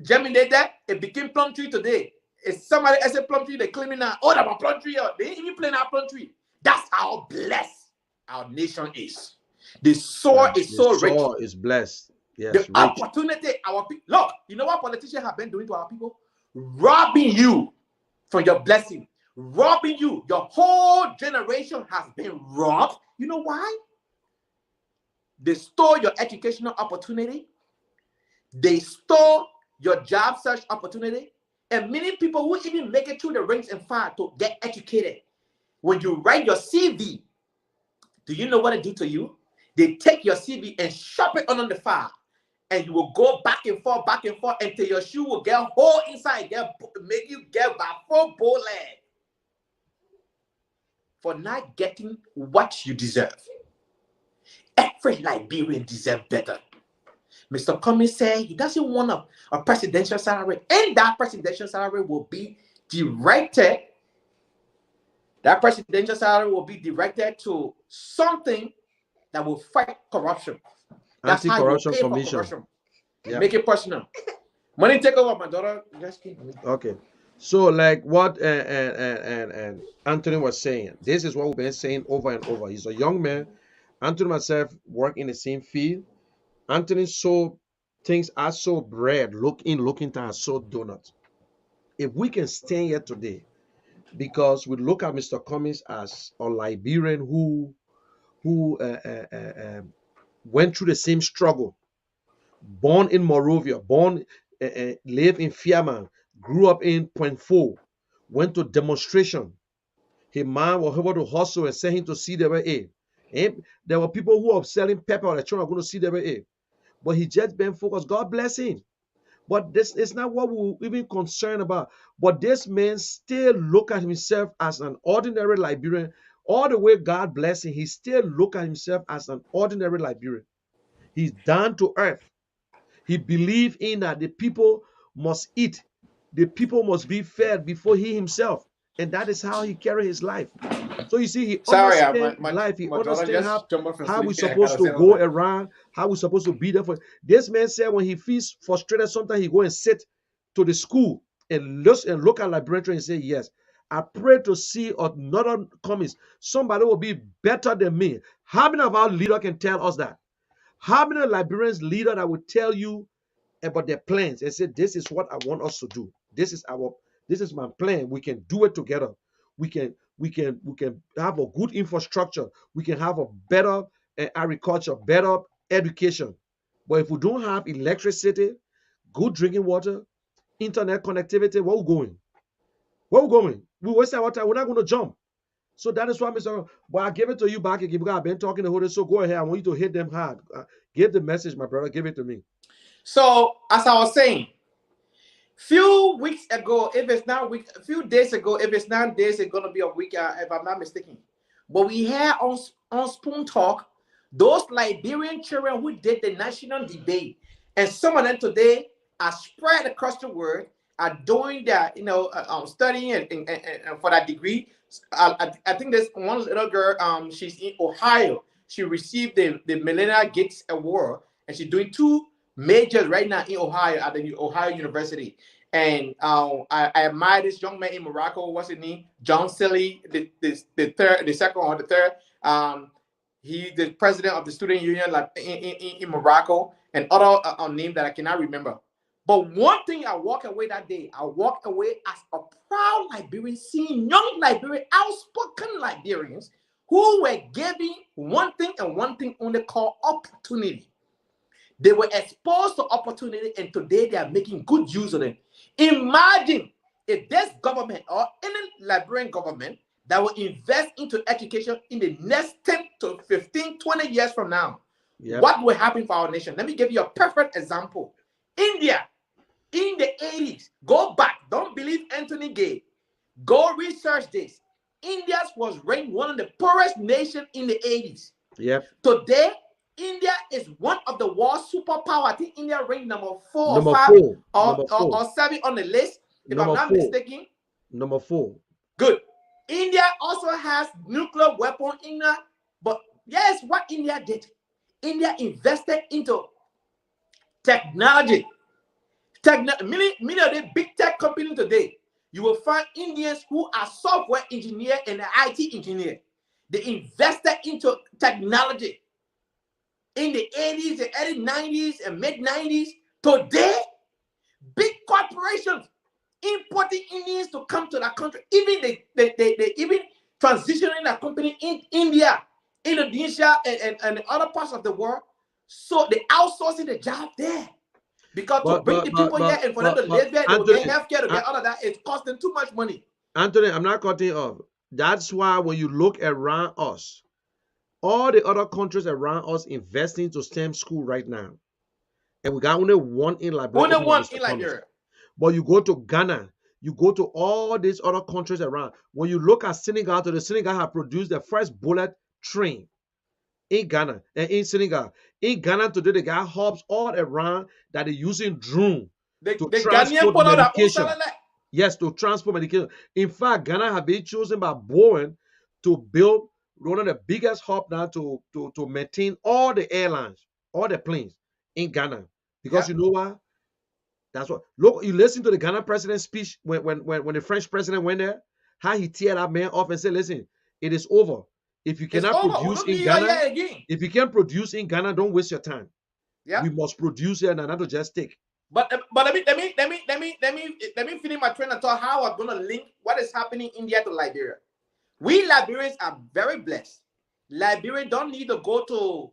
germinated, it became plum tree today. If somebody else a plum tree, they claiming now, oh, that's a plum tree. They ain't even plant our plum tree. That's how blessed our nation is. The soil is so rich. The soil is blessed. Yes, the rich. opportunity our people. Look, you know what politicians have been doing to our people? Robbing you from your blessing. Robbing you. Your whole generation has been robbed. You know why? They stole your educational opportunity. They stole your job search opportunity. And many people who even make it through the ranks and fire to get educated. When you write your CV, do you know what they do to you? They take your CV and shove it on the file. And you will go back and forth until your shoe will get hole inside, make you get about 4 bow leg for not getting what you deserve. Every Liberian deserves better. Mr. Cummings said he doesn't want a presidential salary, and that presidential salary will be directed. That presidential salary will be directed to something that will fight corruption. That's Anti-corruption how you pay commission. for corruption. Yep. Make it personal. Money take over, my daughter. Okay. So like what and Anthony was saying, this is what we've been saying over and over. He's a young man. Anthony and myself work in the same field. Anthony sold things. I sold bread. Looking to I sold donuts. If we can stand here today, because we look at Mr. Cummings as a Liberian who went through the same struggle, born in Morovia, lived in Fiaman, grew up in Point Four, went to demonstration. His man was able to hustle and send him to CWA. And there were people who were selling pepper or the children were going to CWA. But he just been focused. God bless him. But this is not what we're even concerned about. But this man still look at himself as an ordinary Liberian. All the way God bless him, he still look at himself as an ordinary Liberian. He's down to earth. He believed in that the people must eat. The people must be fed before he himself. And that is how he carried his life. So you see, he understands life. He understands how we're supposed to go around, how we're supposed to be there for. This man said when he feels frustrated, sometimes he go and sit to the school and look at Liberian and say, yes, I pray to see another Cummings. Somebody will be better than me. How many of our leaders can tell us that? How many Liberians leaders that will tell you about their plans and say, this is what I want us to do. This is my plan. We can do it together. We can have a good infrastructure. We can have a better agriculture, better education. But if we don't have electricity, good drinking water, internet connectivity, where we going? Where we going? We waste our time. We're not going to jump. So that is why, Mr. But I give it to you back again because I've been talking to Hoda. So go ahead. I want you to hit them hard. Give the message, my brother. Give it to me. So as I was saying, few weeks ago, if it's not week, a few days ago, if it's not days, it's gonna be a week, if I'm not mistaken. But we had on Spoon Talk those Liberian children who did the national debate, and some of them today are spread across the world, are doing that, studying and for that degree. I think there's one little girl. She's in Ohio. She received the Melinda Gates Award, and she's doing 2 majors right now in Ohio at the Ohio University. And I admire this young man in Morocco. What's his name? John Silly, the second or the third. He's the president of the student union, like in Morocco, and other names that I cannot remember. But one thing I walk away that day, I walk away as a proud Liberian, seeing young Liberian, outspoken Liberians who were giving one thing and one thing only called opportunity. They were exposed to opportunity, and today they are making good use of it. Imagine if this government or any Liberian government that will invest into education in the next 10 to 15, 20 years from now, what will happen for our nation? Let me give you a perfect example. India, in the 80s, go back, don't believe Anthony Gay. Go research this. India was ranked one of the poorest nations in the 80s. Today, India is one of the world's superpower. I think India ranked number 4 or 5 or 7 on the list, if I'm not mistaken. Number 4. Good. India also has nuclear weapon in that. But yes, what India did. India invested into technology. Many of the big tech companies today, you will find Indians who are software engineer and IT engineer. They invested into technology in the 80s, the early 90s, and mid 90s. Today, big corporations importing Indians to come to that country. Even they even transitioning that company in India, Indonesia, and other parts of the world. So they outsourcing the job there. Because to bring the people here and for them to live there, they will get healthcare, to get all of that, it's costing too much money. Anthony, I'm not cutting off. That's why when you look around us, all the other countries around us investing to STEM school right now. And we got only one in Liberia. Only one in Liberia. But you go to Ghana, you go to all these other countries around. When you look at Senegal, the Senegal have produced the first bullet train in Ghana and in Senegal. In Ghana today, they got hubs all around that they're using drone to transport medication. Yes, to transport medication. In fact, Ghana have been chosen by Boeing to build one of the biggest hub now to maintain all the airlines, all the planes in Ghana. Because you know why? That's what. Look, you listen to the Ghana president's speech when the French president went there, how he teared that man off and said, listen, it is over. If you cannot produce in Ghana, if you can't produce in Ghana, don't waste your time. We must produce here and not to just take. But let me finish my train of thought. How I'm gonna link what is happening in India to Liberia. We Liberians are very blessed. Liberians don't need to go to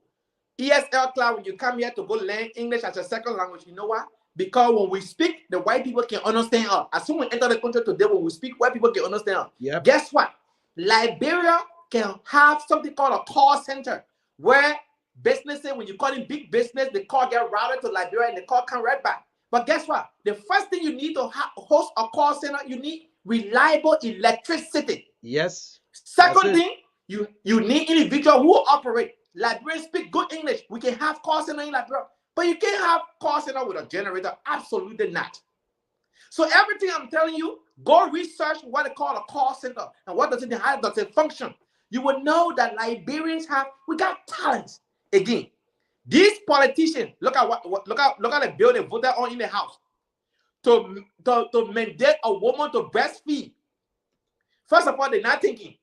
ESL class when you come here to go learn English as a second language. You know why? Because when we speak, the white people can understand us. As soon as we enter the country today, when we speak, white people can understand us. Guess what? Liberia can have something called a call center where businesses, when you call in big business, the call get routed to Liberia and the call come right back. But guess what? The first thing you need to host a call center, you need reliable electricity. Yes. Second thing, you need individuals who operate. Liberians speak good English. We can have call center in Liberia. But you can't have call center with a generator. Absolutely not. So everything I'm telling you, go research what they call a call center and what does it, how does it function. You will know that Liberians we got talents. Again, these politicians, look at the bill they voted on in the House to mandate a woman to breastfeed. First of all, they're not thinking.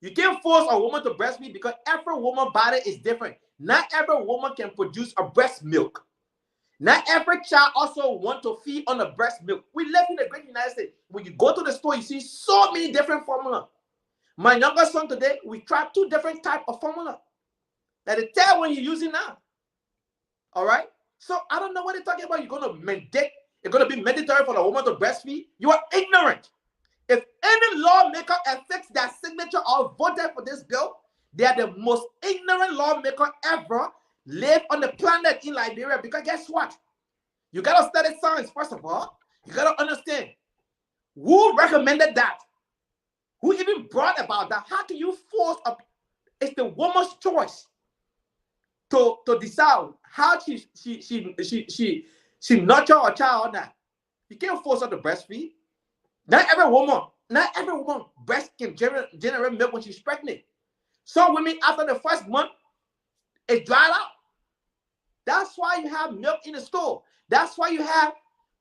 You can't force a woman to breastfeed because every woman's body is different. Not every woman can produce a breast milk. Not every child also want to feed on the breast milk. We live in the great United States. When you go to the store, you see so many different formula. My younger son today, we tried 2 different types of formula. That they tell when you're using now. All right? So I don't know what they're talking about. You're going to mandate, it's going to be mandatory for the woman to breastfeed. You are ignorant. If any lawmaker affixed their signature or voted for this bill, they are the most ignorant lawmaker ever live on the planet in Liberia. Because guess what? You got to study science, first of all. You got to understand who recommended that? Who even brought about that? How can you force a... It's the woman's choice to decide how she nurture a child or not. You can't force her to breastfeed. Not every woman breast can generate milk when she's pregnant. Some women, after the first month, it dried out. That's why you have milk in the store. That's why you have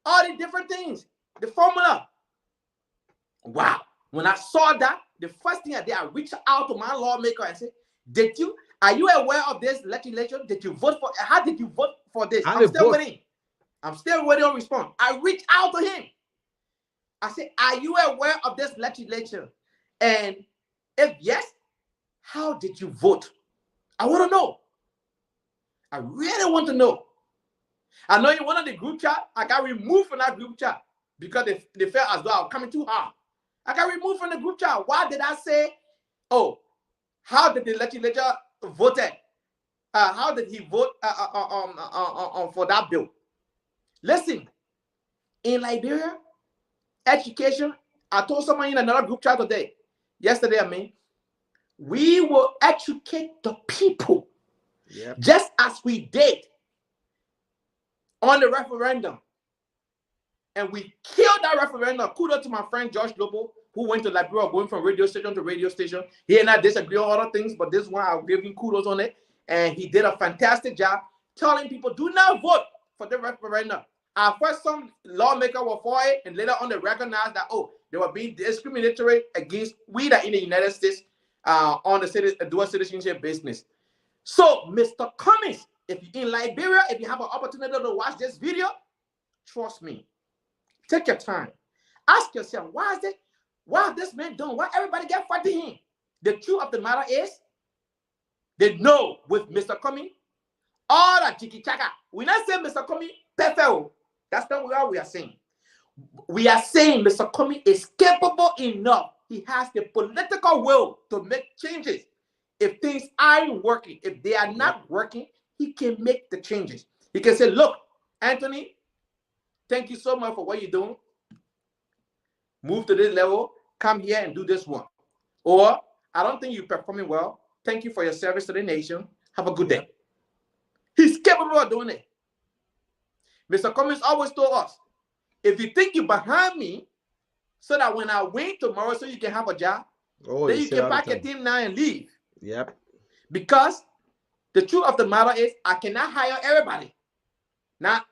all the different things. The formula. Wow. When I saw that, the first thing I did, I reached out to my lawmaker and said, are you aware of this legislation? Did you vote for? How did you vote for this? I'm still waiting. I'm still waiting on response. I reached out to him. I said, are you aware of this legislation? And if yes, how did you vote? I want to know. I really want to know. I know in one of the group chat, I got removed from that group chat because they felt as though I was coming too hard. I got removed from the group chat. Why did I say, oh, how did the legislature vote? How did he vote for that bill? Listen, in Liberia, education, I told someone in another group chat yesterday, we will educate the people just as we did on the referendum. And we killed that referendum. Kudos to my friend Josh Lobo, who went to Liberia, going from radio station to radio station. He and I disagree on other things, but this one I'll give him kudos on it. And he did a fantastic job telling people, do not vote for the referendum. At first, some lawmakers were for it, and later on they recognized that, oh, they were being discriminatory against we that in the United States on the dual citizenship business. So, Mr. Cummings, if you're in Liberia, if you have an opportunity to watch this video, trust me, take your time. Ask yourself, why is this man doing? Why everybody get fighting him? The truth of the matter is, they know with Mr. Cummings, all that jiki chaka. We not say Mr. Cummings perfect. That's not what we are saying. We are saying Mr. Cummings is capable enough. He has the political will to make changes. If things aren't working, if they are not working, he can make the changes. He can say, look, Anthony, thank you so much for what you're doing. Move to this level, come here and do this one. Or, I don't think you're performing well. Thank you for your service to the nation. Have a good day. He's capable of doing it. Mr. Cummings always told us, if you think you're behind me, so that when I win tomorrow so you can have a job, then you can pack your team now and leave. Yep. Because the truth of the matter is, I cannot hire everybody. Not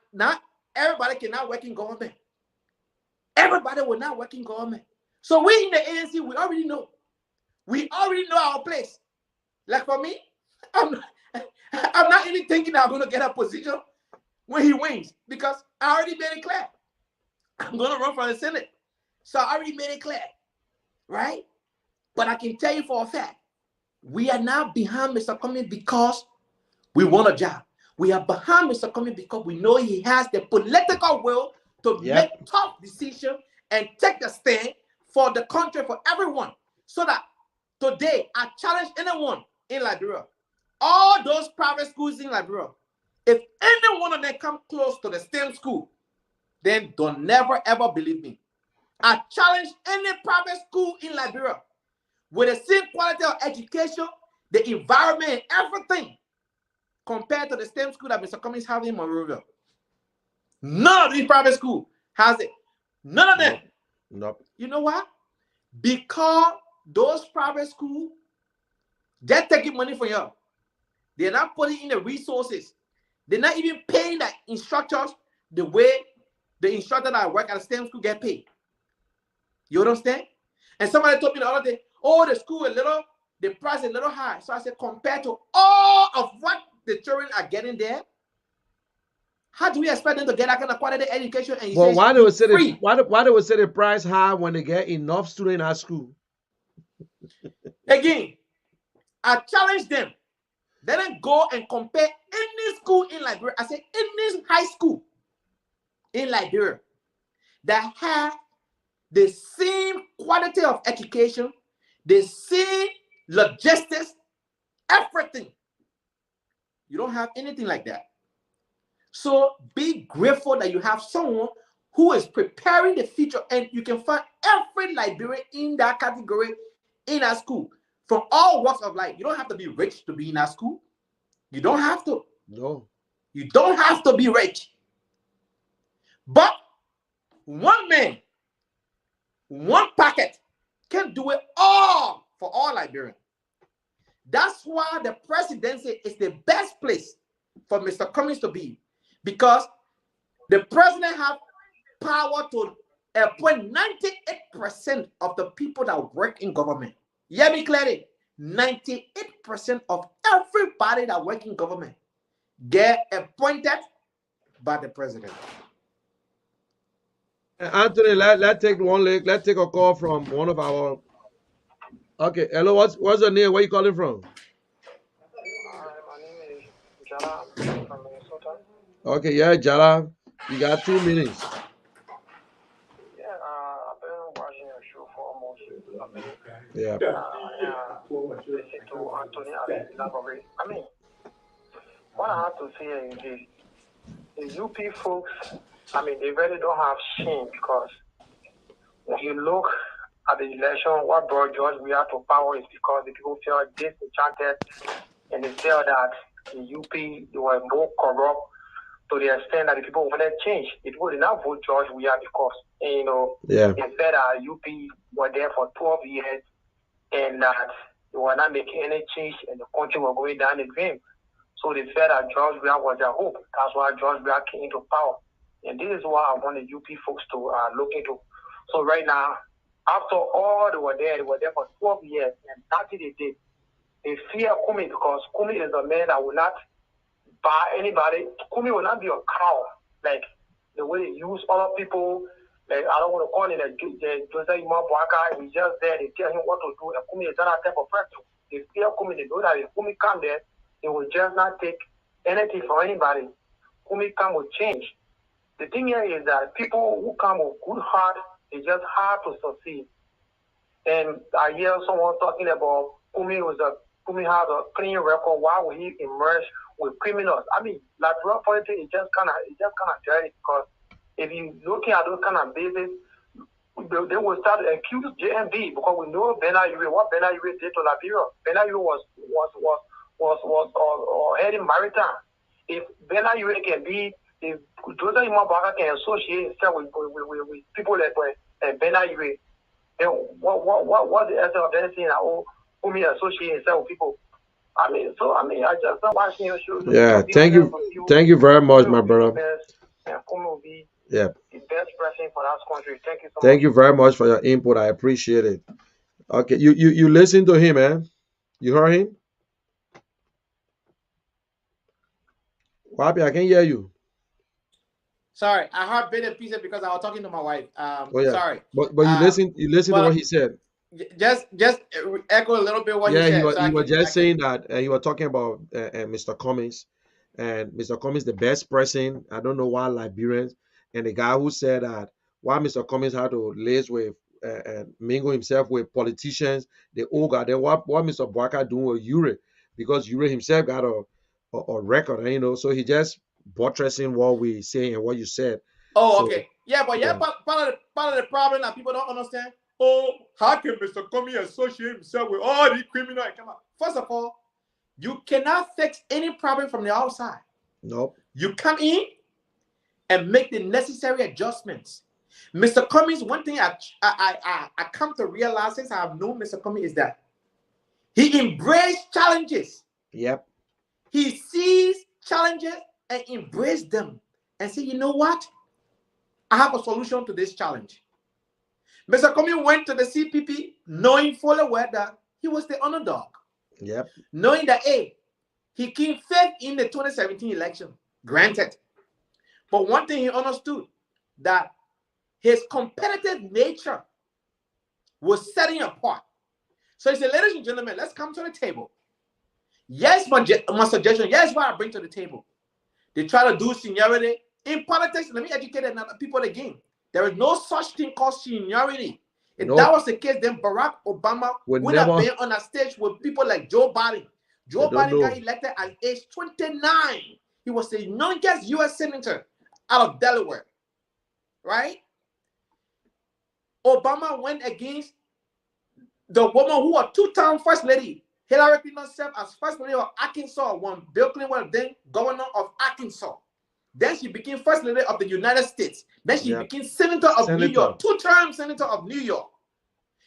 everybody cannot work in government. Everybody will not work in government. So we in the ANC, we already know. We already know our place. Like for me, I'm not even thinking I'm going to get a position when he wins, because I already made it clear. I'm going to run for the Senate. So I already made it clear, right? But I can tell you for a fact, we are now behind Mr. Cummings because we want a job. We are behind Mr. Cummings because we know he has the political will to make tough decisions and take the stand for the country, for everyone. So that today, I challenge anyone in Liberia, all those private schools in Liberia, if any one of them come close to the STEM school, then don't never ever believe me. I challenge any private school in Liberia with the same quality of education, the environment, and everything compared to the STEM school that Mr. Cummings has in Monrovia. None of these private schools has it. None of them. Nope. You know why? Because those private schools, they're taking money from you. They're not putting in the resources. They're not even paying the instructors the way the instructor that work at a STEM school get paid. You understand? And somebody told me the other day, oh, the school the price is a little high. So I said, compared to all of what the children are getting there, How do we expect them to get that kind of quality education? And you But say why they would say free? why they would say the price high when they get enough students at school? Again, I challenge them. They don't go and compare any school in Liberia. I say any high school in Liberia that have the same quality of education, the same logistics, everything. You don't have anything like that. So be grateful that you have someone who is preparing the future, and you can find every Liberian in that category in that school from all walks of life. You don't have to be rich to be in that school. You don't have to. No. You don't have to be rich. But one man, one packet can do it all for all Liberians. That's why the presidency is the best place for Mr. Cummings to be, because the president have power to appoint 98% of the people that work in government. Hear me clearly. 98% of everybody that work in government get appointed by the president. Anthony, let's take let's take a call from one of our. Okay, hello. What's your name? Where you calling from? My name is Jala. I'm from Minnesota. Okay, yeah, Jala, you got 2 minutes. Yeah, I've been watching your show for almost a minute. Yeah. Listen to Anthony elaborate. I mean, what I have to say is this: the UP folks, I mean, they really don't have shame, because when you look at the election, what brought George Weah to power is because the people felt disenchanted, and they felt that the UP, they were more corrupt to the extent that the people wanted change. The people did not vote George Weah because, they said that UP were there for 12 years and that they were not making any change and the country was going down the drain. So they said that George Weah was their hope. That's why George Weah came into power. And this is what I want the UP folks to look into. So right now, after all they were there for 12 years, and nothing they did. They fear Kumi, because Kumi is a man that will not buy anybody. Kumi will not be a cow, like the way they use other people. Like, I don't want to call it Jose Imabwaka. He's just there. They tell him what to do. And Kumi is not that type of person. They fear Kumi. They know that if Kumi come there, they will just not take anything from anybody. Kumi come with change. The thing here is that people who come with good heart, they just hard to succeed. And I hear someone talking about Kumi has a clean record. Why would he emerge with criminals? I mean, Liberia politics is just kind of dirty, because if you looking at those kind of bases, they will start to accuse JMB, because we know what Bernard Ure did to Liberia. Bernard Ure was heading maritime. If Bernard Ure can be, if Joseph Imabwaka can associate himself with people like Bernard Ure, then what's the essence of anything that Kumi associate himself with people? I just watching your show. Yeah, thank you very much, my brother. And Kumi will be Yeah. the best president for that country. Thank you so much. Thank you very much for your input. I appreciate it. Okay, you listen to him, man. You heard him? Wapi, I can hear you. Sorry, I heard bit and pieces because I was talking to my wife. Sorry. But you listen to what he said. Just echo a little bit what he said. He was just saying that he was talking about Mr. Cummings, and Mr. Cummings the best person. I don't know why Liberians, and the guy who said that why Mr. Cummings had to liaise with and mingle himself with politicians, the old guy. Then what Mr. Bwaka doing with Ure, because Ure himself got a record, so he just buttressing what we say and what you said. Oh, okay. Yeah, but part of the problem that people don't understand. Oh, how can Mr. Cummings associate himself with all these criminals? Come on. First of all, you cannot fix any problem from the outside. Nope. You come in and make the necessary adjustments. Mr. Cummings, one thing I come to realize since I have known Mr. Cummings is that he embraced challenges. Yep. He sees challenges and embrace them and say, you know what? I have a solution to this challenge. Mr. Cummings went to the CPP knowing fully well that he was the underdog. Yep. Knowing that, he came fifth in the 2017 election. Granted. But one thing he understood, that his competitive nature was setting apart. So he said, ladies and gentlemen, let's come to the table. Yes, my suggestion. Yes, what I bring to the table. They try to do seniority. In politics, let me educate people again. There is no such thing called seniority. If that was the case, then Barack Obama would have been on a stage with people like Joe Biden. Joe Biden got elected at age 29. He was the youngest U.S. senator out of Delaware, right? Obama went against the woman who was two-time first lady. Hillary Clinton served as first lady of Arkansas when Bill Clinton was then governor of Arkansas. Then she became first lady of the United States. Then she became senator of New York, two-term senator of New York.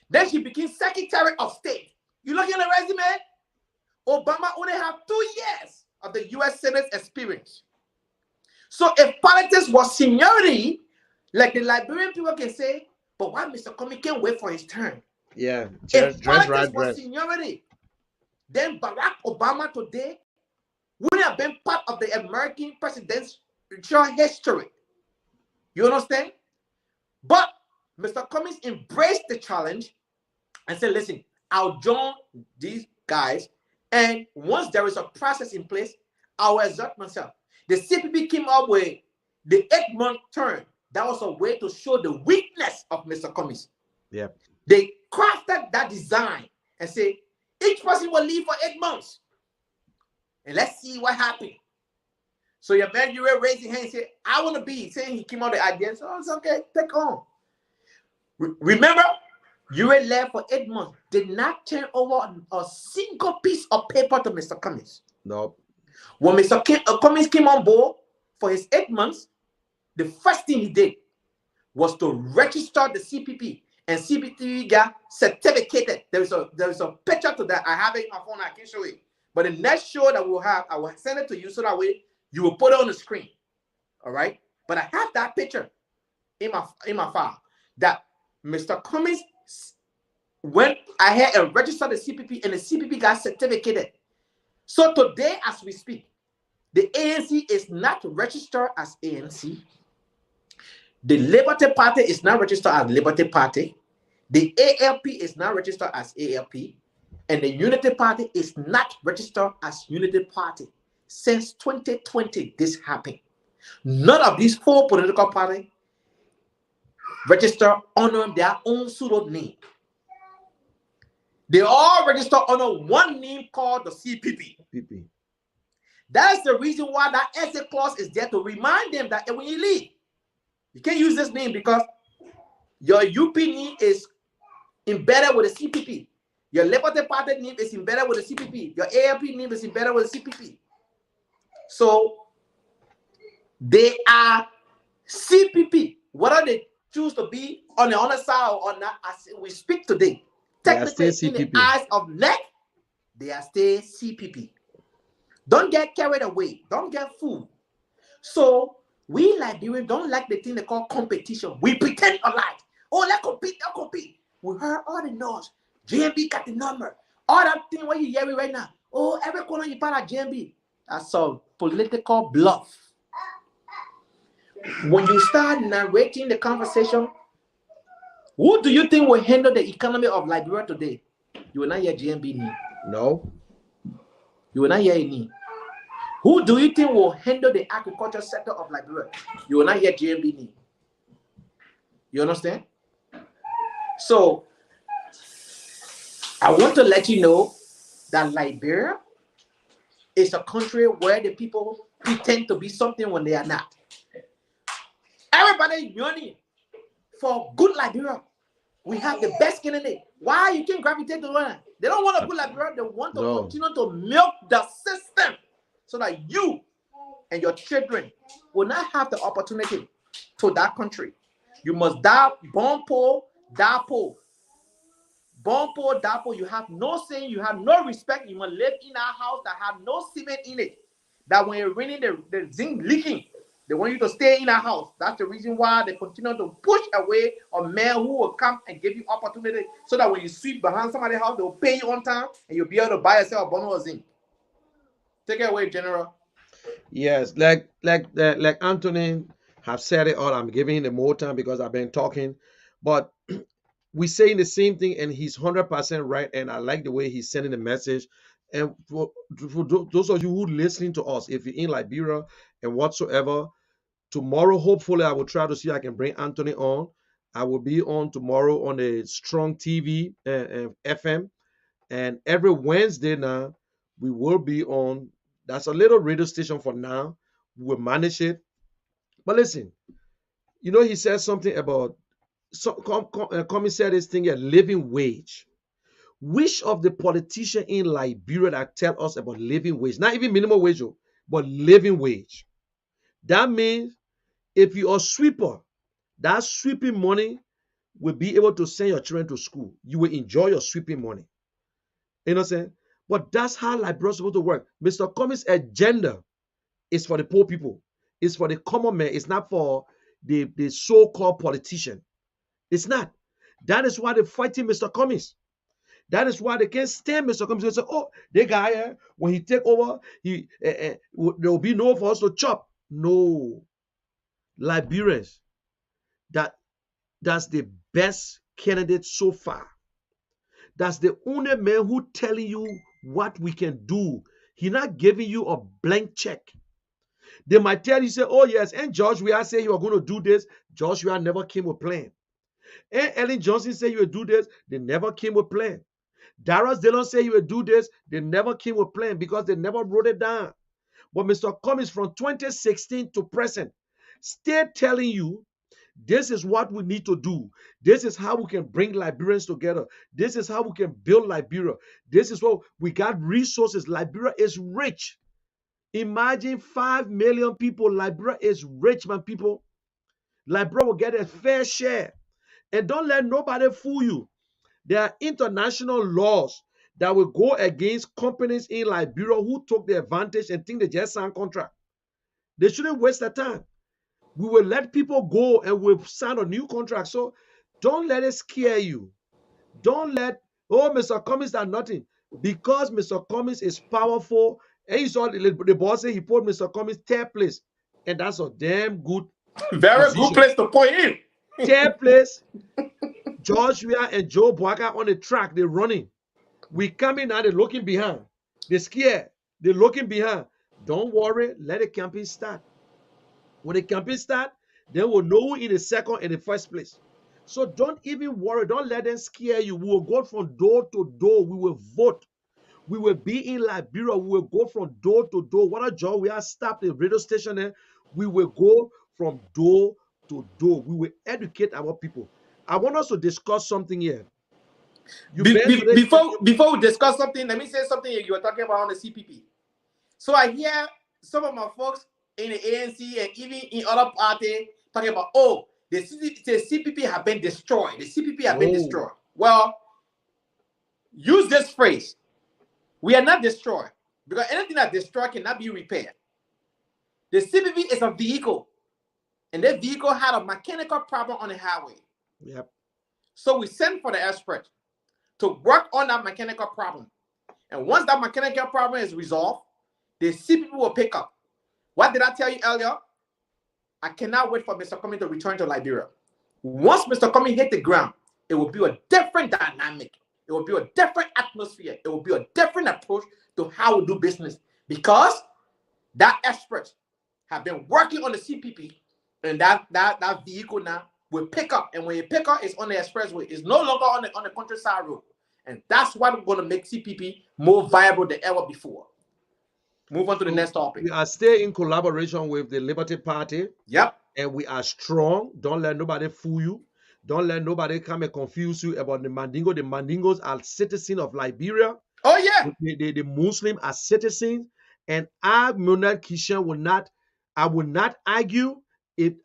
Then she became secretary of state. You look at the resume, Obama only had 2 years of the U.S. Senate experience. So if politics was seniority, like the Liberian people can say, but why Mr. Comey can't wait for his turn? Yeah, if politics was seniority, then Barack Obama today would have been part of the American presidential history. You understand? But Mr. Cummings embraced the challenge and said, listen, I'll join these guys, and once there is a process in place, I'll exert myself. The CPP came up with the 8-month term. That was a way to show the weakness of Mr. Cummings. Yep. They crafted that design and say, each person will leave for 8 months. And let's see what happened. So your man, you were raising hand and say, I want to be, saying he came out with the idea. So it's okay, take on. Remember, you were left for 8 months. Did not turn over a single piece of paper to Mr. Cummings. No. When Mr. Cummings came on board for his 8 months, the first thing he did was to register the CPP, and CPP got certificated. There's a picture to that. I have it on my phone. I can show it. But the next show that we'll have, I will send it to you so that way you will put it on the screen. All right. But I have that picture in my file that Mr. Cummings went ahead and registered the CPP, and the CPP got certificated. So today, as we speak, the ANC is not registered as ANC. The Liberty Party is not registered as Liberty Party. The ALP is not registered as ALP. And the Unity Party is not registered as Unity Party. Since 2020, this happened. None of these 4 political parties register under their own pseudo name. They all register under one name called the CPP. That's the reason why that exit clause is there, to remind them that when you leave, you can't use this name because your UP name is embedded with the CPP. Your Liberty Party name is embedded with the CPP. Your ALP name is embedded with the CPP. So they are CPP. Whether they choose to be on the other side or not, as we speak today, technically in the eyes of NEC, they are still CPP. Don't get carried away. Don't get fooled. So we Liberians don't like the thing they call competition. We pretend a lot. Oh, let's compete, let's compete. We heard all the noise. JMB got the number. All that thing what you hearing right now. Oh, every corner you part of JMB. That's a political bluff. When you start narrating the conversation, who do you think will handle the economy of Liberia today? You will not hear JMB name. No. You will not hear any. Who do you think will handle the agriculture sector of Liberia? You will not hear JMB name. You understand? So, I want to let you know that Liberia is a country where the people pretend to be something when they are not. Everybody yearning for good Liberia. We have the best candidate. Why you can't gravitate to one? They don't want a good Liberia. They want to continue to milk the system so that you and your children will not have the opportunity to that country. You must die, born poor, die poor. Born poor, die poor. You have no say, you have no respect. You must live in a house that have no cement in it. That when you're raining, the zinc leaking. They want you to stay in a house. That's the reason why they continue to push away a man who will come and give you opportunity so that when you sweep behind somebody's house, they will pay you on time and you'll be able to buy yourself a bundle of zinc. Take it away, General. Yes, like Anthony have said it all. I'm giving him the more time because I've been talking, but we saying the same thing, and he's 100% right. And I like the way he's sending the message. And for those of you who listening to us, if you're in Liberia and whatsoever, tomorrow hopefully I will try to see if I can bring Anthony on. I will be on tomorrow on the Strong TV and FM, and every Wednesday now we will be on. That's a little radio station for now. We will manage it. But listen, he said something about Comey said this thing, a living wage. Which of the politicians in Liberia that tell us about living wage? Not even minimum wage, but living wage. That means if you're a sweeper, that sweeping money will be able to send your children to school. You will enjoy your sweeping money. You know what I'm saying? But that's how Liberia is supposed to work. Mr. Comey's agenda is for the poor people. It's for the common man. It's not for the so-called politician. It's not. That is why they're fighting Mr. Cummings. That is why they can't stand Mr. Cummings. They say, oh, the guy, when he take over, there will be no for us to chop. No. Liberians, that's the best candidate so far. That's the only man who telling you what we can do. He not giving you a blank check. They might tell you, say, oh yes, and Joshua say you are going to do this. Joshua never came with plan. And Ellen Johnson said you would do this. They never came with plan. Darius Dillon said he would do this. They never came with plan because they never wrote it down. But Mr. Cummings from 2016 to present still telling you this is what we need to do. This is how we can bring Liberians together. This is how we can build Liberia. This is what we got resources. Liberia is rich. Imagine 5 million people. Liberia is rich, man, people. Liberia will get a fair share. And don't let nobody fool you. There are international laws that will go against companies in Liberia who took the advantage and think they just signed contract. They shouldn't waste their time. We will let people go and we'll sign a new contract. So don't let it scare you. Don't let, oh, Mr. Cummings are nothing. Because Mr. Cummings is powerful. And you saw the boss say he put Mr. Cummings third place. And that's a damn good Very position. good place to point in. Third place, Joshua and Joe Boakai on the track, they're running. We coming now, they're looking behind. They're scared. They're looking behind. Don't worry, let the campaign start. When the campaign start, then we'll know who in the second and the first place. So don't even worry. Don't let them scare you. We will go from door to door. We will vote. We will be in Liberia. We will go from door to door. What a job. We have stopped the radio station there. We will go from door to door. We will educate our people. I want us to discuss something here. Before we discuss something, let me say something you were talking about on the CPP. So I hear some of my folks in the ANC and even in other parties talking about, oh, the CPP have been destroyed. The CPP have been destroyed. Well, use this phrase. We are not destroyed because anything that destroyed cannot be repaired. The CPP is a vehicle, and that vehicle had a mechanical problem on the highway. Yep. So we sent for the expert to work on that mechanical problem. And once that mechanical problem is resolved, the CPP will pick up. What did I tell you earlier? I cannot wait for Mr. Cummings to return to Liberia. Once Mr. Cummings hit the ground, it will be a different dynamic. It will be a different atmosphere. It will be a different approach to how we do business because that experts have been working on the CPP, and that vehicle now will pick up. And when you pick up, it's on the expressway. It's no longer on the countryside road. And that's what we're going to make CPP more viable than ever before. Move on to the next topic. We are still in collaboration with the Liberty Party. Yep. And we are strong. Don't let nobody fool you. Don't let nobody come and confuse you about the Mandingo. The Mandingos are citizens of Liberia. Oh, yeah. The Muslims are citizens. And I, Monad Kishan, will not argue.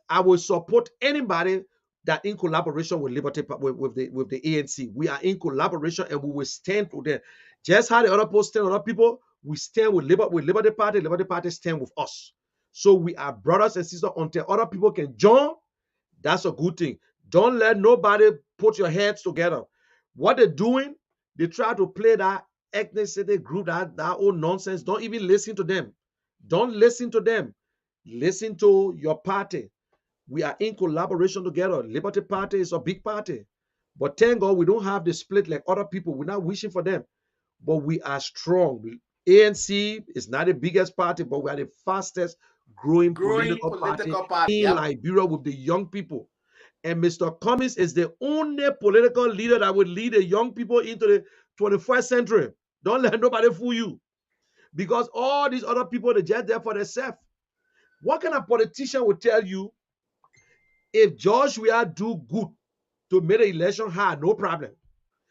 I will support anybody that in collaboration with Liberty with the ANC. We are in collaboration and we will stand for them. Just how the other people stand with other people, we stand with Liberty Party. Liberty Party stand with us. So we are brothers and sisters until other people can join. That's a good thing. Don't let nobody put your heads together. What they're doing, they try to play that ethnicity group, that old nonsense. Don't even listen to them. Don't listen to them. Listen to your party. We are in collaboration together. Liberty Party is a big party. But thank God we don't have the split like other people. We're not wishing for them. But we are strong. ANC is not the biggest party, but we are the fastest growing political party party. in Liberia with the young people. And Mr. Cummings is the only political leader that would lead the young people into the 21st century. Don't let nobody fool you. Because all these other people, they're just there for themselves. What kind of politician would tell you if George Weah do good to make the election hard, no problem?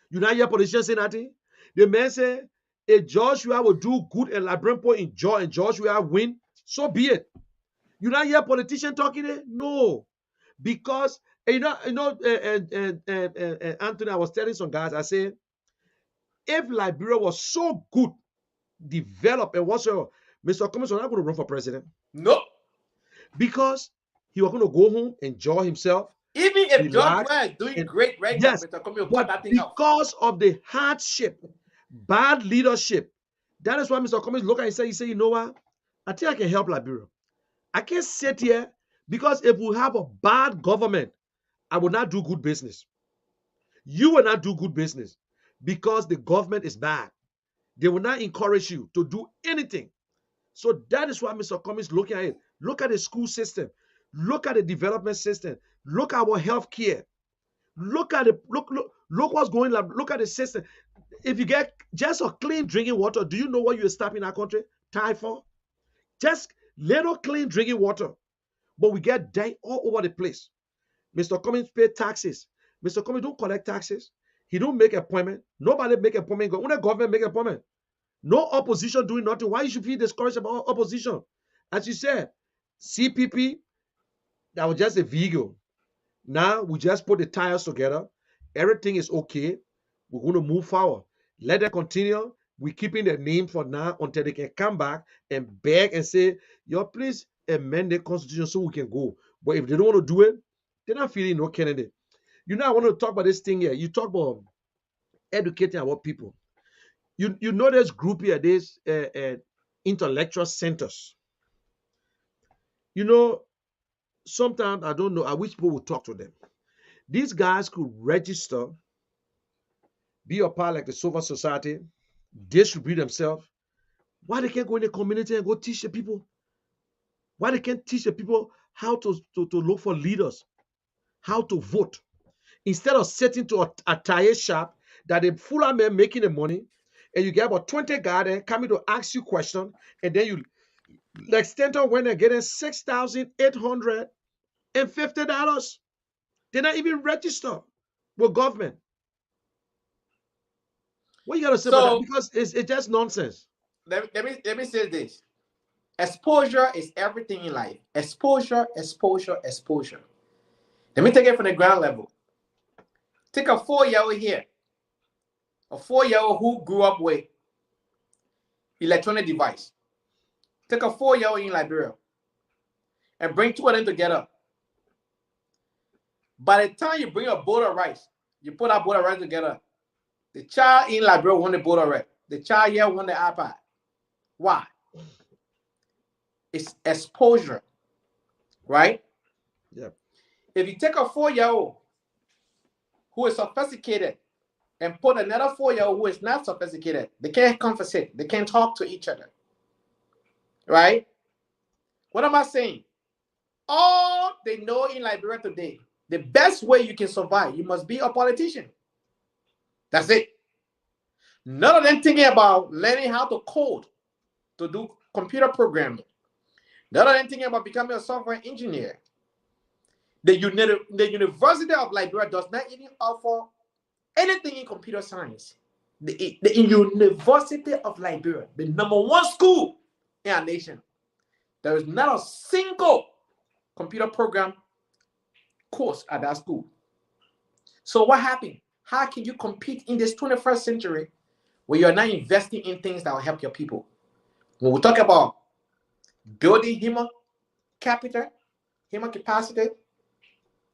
You not hear politicians say nothing? The man say, if George Weah will do good and Labrampo enjoy and George Weah win, so be it. You not hear politician talking there? No. Because, Anthony, I was telling some guys, I said, if Liberia was so good, developed, and whatsoever, Mr. Cummings was not going to run for president. No. Because he was going to go home, enjoy himself. Even if George Weah is doing great right now, Mr. Cummings will cut that thing out. Because of the hardship, bad leadership, that is why Mr. Cummings look at it and say, you know what? I think I can help Liberia. I can't sit here because if we have a bad government, I will not do good business. You will not do good business because the government is bad. They will not encourage you to do anything. So that is why Mr. Cummings looking at it. Look at the school system. Look at the development system. Look at our health care. Look at look what's going on. Look at the system. If you get just a clean drinking water, do you know what you stop in our country? Typhoid. Just little clean drinking water. But we get dead all over the place. Mr. Cummings pay taxes. Mr. Cummings don't collect taxes. He don't make appointment. Nobody make appointment. When the government make appointment. No opposition doing nothing. Why you should be discouraged about opposition? As you said, CPP, that was just a vehicle. Now we just put the tires together. Everything is okay. We're going to move forward. Let them continue. We're keeping their name for now until they can come back and beg and say, yo, please amend the constitution so we can go. But if they don't want to do it, they're not feeling no candidate. You know, I want to talk about this thing here. You talk about educating our people. You know this group here, this intellectual centers. You know, sometimes I don't know, I wish people would talk to them. These guys could register, be a part like the Silver Society, distribute themselves. Why they can't go in the community and go teach the people? Why they can't teach the people how to look for leaders, how to vote? Instead of sitting to a tire shop that the full men making the money, and you get about 20 guys there coming to ask you questions, and then you, like Stanton, when they're getting $6,850, they're not even registered with government. What you gotta say about that? Because it's just nonsense. Let me say this. Exposure is everything in life. Exposure, exposure, exposure. Let me take it from the ground level. Take a 4-year-old here. A 4-year-old who grew up with electronic device. Take a 4-year-old in Liberia and bring two of them together. By the time you bring a bowl of rice, you put that bowl of rice together, the child in Liberia want the bowl of rice. The child here want the iPad. Why? It's exposure, right? Yeah. If you take a 4-year-old who is sophisticated and put another 4-year-old who is not sophisticated, they can't conversate. They can't talk to each other, right? What am I saying? All they know in Liberia today, the best way you can survive, you must be a politician. That's it. None of them thinking about learning how to code, to do computer programming. None of them thinking about becoming a software engineer. The University of Liberia does not even offer anything in computer science. The University of Liberia, the #1 school in our nation, there is not a single computer program course at that school. So what happened? How can you compete in this 21st century where you're not investing in things that will help your people? When we talk about building human capital, human capacity,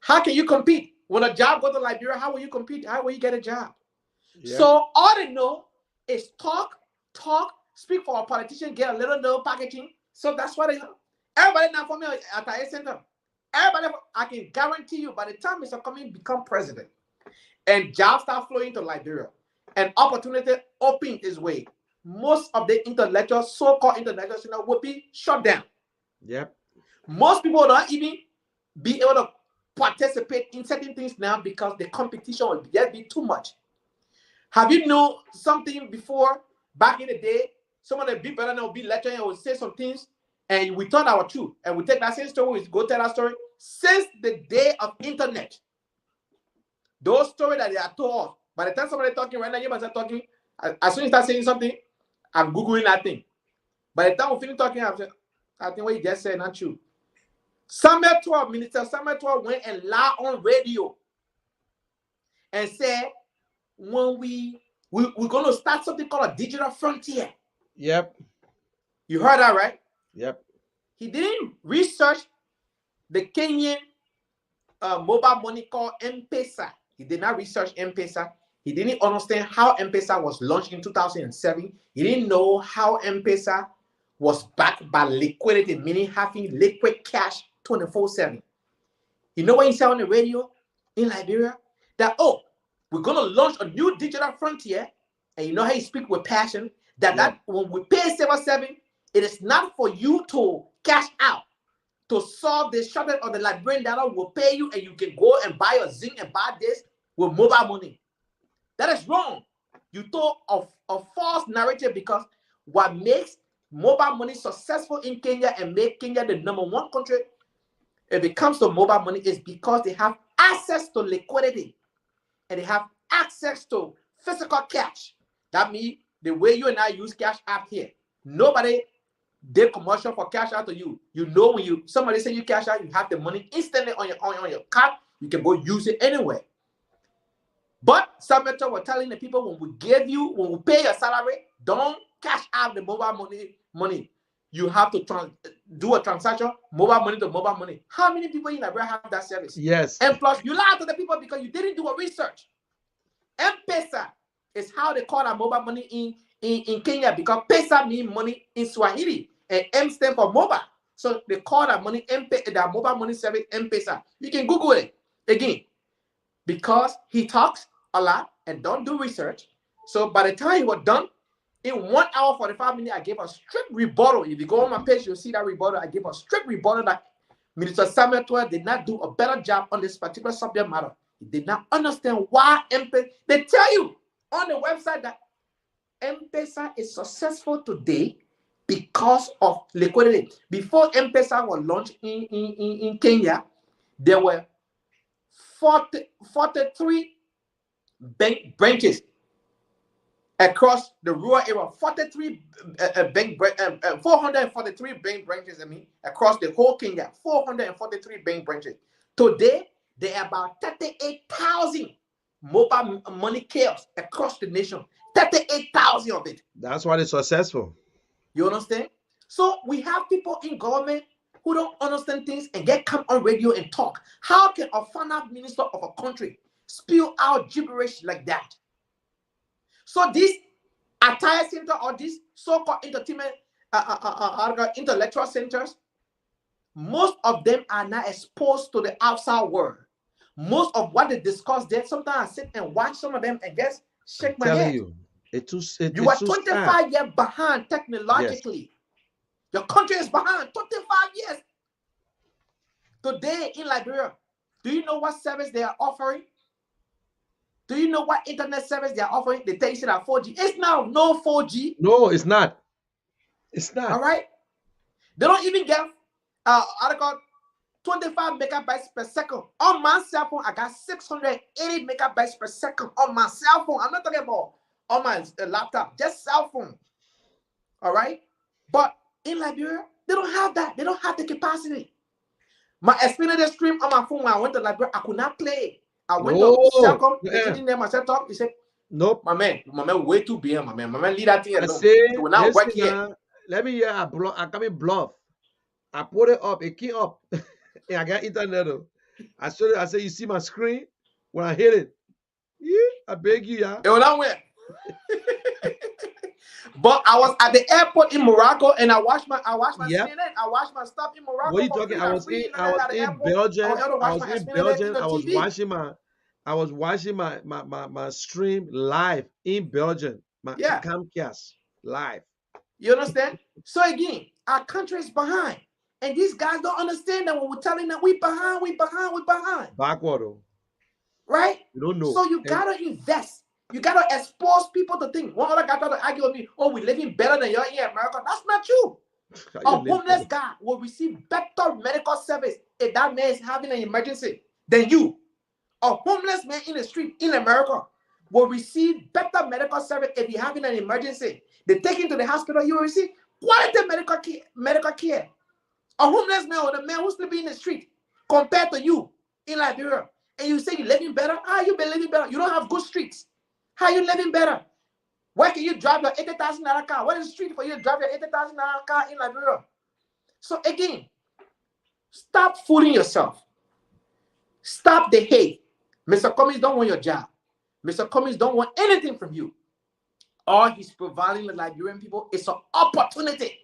how can you compete? When a job goes to Liberia, how will you compete? How will you get a job? Yeah. So all they know is talk, speak for a politician, get a little packaging, So that's what everybody now for me at a center. Everybody, I can guarantee you, by the time Mr. Cummings become president and jobs start flowing to Liberia and opportunity open his way, most of the intellectual, so-called intellectuals will be shut down. Yep. Most people don't even be able to participate in certain things now because the competition will just be too much. Have you known something before, back in the day, some of the big brother will be lecturing and will say some things, and we thought our truth, and we take that same story, we go tell that story. Since the day of internet, those stories that they are told, by the time somebody talking right now, you must start talking. As soon as you start saying something, I'm Googling that thing. By the time we finish talking, I think what you just said not true. Samuel 12, Minister Samuel 12 went and lied on radio and said, when we're going to start something called a digital frontier. Yep. You heard that, right? Yep. He didn't research the Kenyan mobile money called M-Pesa. He did not research M-Pesa. He didn't understand how M-Pesa was launched in 2007. He didn't know how M-Pesa was backed by liquidity, meaning having liquid cash 24/7. You know what he said on the radio in Liberia? That, oh, we're going to launch a new digital frontier. And you know how he speak with passion? That when we pay 7/7, it is not for you to cash out. To solve the shortage of the Liberian dollar will pay you, and you can go and buy a zinc and buy this with mobile money. That is wrong. You told a false narrative, because what makes mobile money successful in Kenya and make Kenya the #1 country if it comes to mobile money is because they have access to liquidity and they have access to physical cash. That means the way you and I use cash app here, nobody did commercial for cash out to you. You know, when somebody say you cash out, you have the money instantly on your card. You can go use it anywhere. But some method we're telling the people, when we pay your salary, don't cash out the mobile money. You have to do a transaction, mobile money to mobile money. How many people in Liberia have that service? Yes. And plus, you lie to the people because you didn't do a research. M-Pesa is how they call that mobile money in Kenya, because Pesa means money in Swahili, and M stands for mobile. So they call that money that mobile money service M-Pesa. You can Google it again, because he talks a lot and don't do research. So by the time he was done, in 1 hour 45 minutes, I gave a strict rebuttal. If you go on my page, you'll see that rebuttal. I gave a strict rebuttal that Minister Samuel 12 did not do a better job on this particular subject matter. He did not understand why M-Pesa. They tell you on the website that M-Pesa is successful today because of liquidity. Before M-Pesa was launched in Kenya, there were 43 bank branches across the rural area. 443 bank branches, across the whole Kenya. 443 bank branches. Today, there are about 38,000 mobile money kiosks across the nation. 38,000 of it. That's why they're successful. You understand? So we have people in government who don't understand things and come on radio and talk. How can a finance minister of a country spill out gibberish like that? So this attire center or these so-called entertainment intellectual centers, most of them are not exposed to the outside world. Most of what they discuss there, sometimes I sit and watch some of them and just shake my head. You are 25 years behind technologically. Yes. Your country is behind 25 years. Today in Liberia, do you know what service they are offering? Do you know what internet service they are offering? They tell you that 4G. It's now no 4G. No, it's not. It's not. All right. They don't even get 25 megabytes per second. On my cell phone, I got 680 megabytes per second on my cell phone. I'm not talking about on my laptop, just cell phone. All right. But in Liberia, they don't have that. They don't have the capacity. My explainer stream on my phone when I went to Liberia, I could not play. I went to Celcom, the engineer myself talk. He said, "Nope, my man, way too big, my man. My man, leave that thing alone. So now work here. Let me hear I come in bluff. I put it up, it came up. And I got internet. I showed it. I said, you see my screen when I hit it? Yeah, I beg you, yeah. It will not win. But I was at the airport in Morocco and I watched my Yep. CNN. I watched my stuff in Morocco What are you for talking? free. I Like was free in internet at the airport. I was Belgium. able to I watch was my in CNN in Belgium. the TV. I was watching my stream live in Belgium. My Yeah. Comcast live. You understand? So again, our country is behind. And these guys don't understand that when we're telling them we behind. Backward. Oh. Right? You don't know. So you gotta invest. You gotta expose people to things. One other guy tried to argue with me, oh, we're living better than you in America. That's not true. A homeless guy will receive better medical service if that man is having an emergency than you. A homeless man in the street in America will receive better medical service if he's having an emergency. They take him to the hospital, you will receive quality medical care. A homeless man or the man who's sleeping in the street compared to you in Liberia. And you say you're living better? How you been living better? You don't have good streets. How you living better? Why can you drive your $80,000 car? What is the street for you to drive your $80,000 car in Liberia? So again, stop fooling yourself. Stop the hate. Mr. Cummings don't want your job. Mr. Cummings don't want anything from you. All he's providing the Liberian people is an opportunity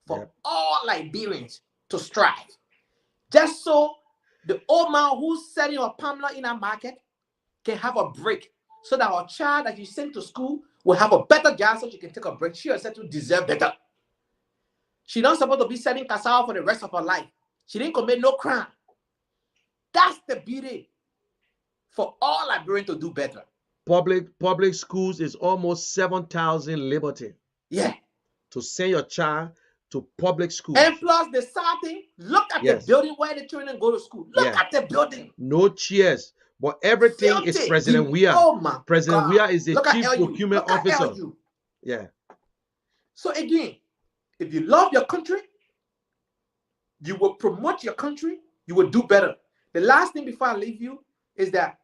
for all Liberians to strive. Just so the old man who's selling a pamela in a market can have a break, so that our child that you send to school will have a better job so she can take a break. She herself to deserve better. She's not supposed to be selling cassava for the rest of her life. She didn't commit no crime. That's the beauty for all Liberians to do better. Public schools is almost 7,000 liberty. Yeah. To send your child to public school. And plus the sad thing, look at the building where the children go to school. Look at the building. No chairs. But everything Filthy. is President Weah. Oh my President God. Weah is the Look at chief LU. procurement Look at officer. LU. Yeah. So again, if you love your country, you will promote your country, you will do better. The last thing before I leave you is that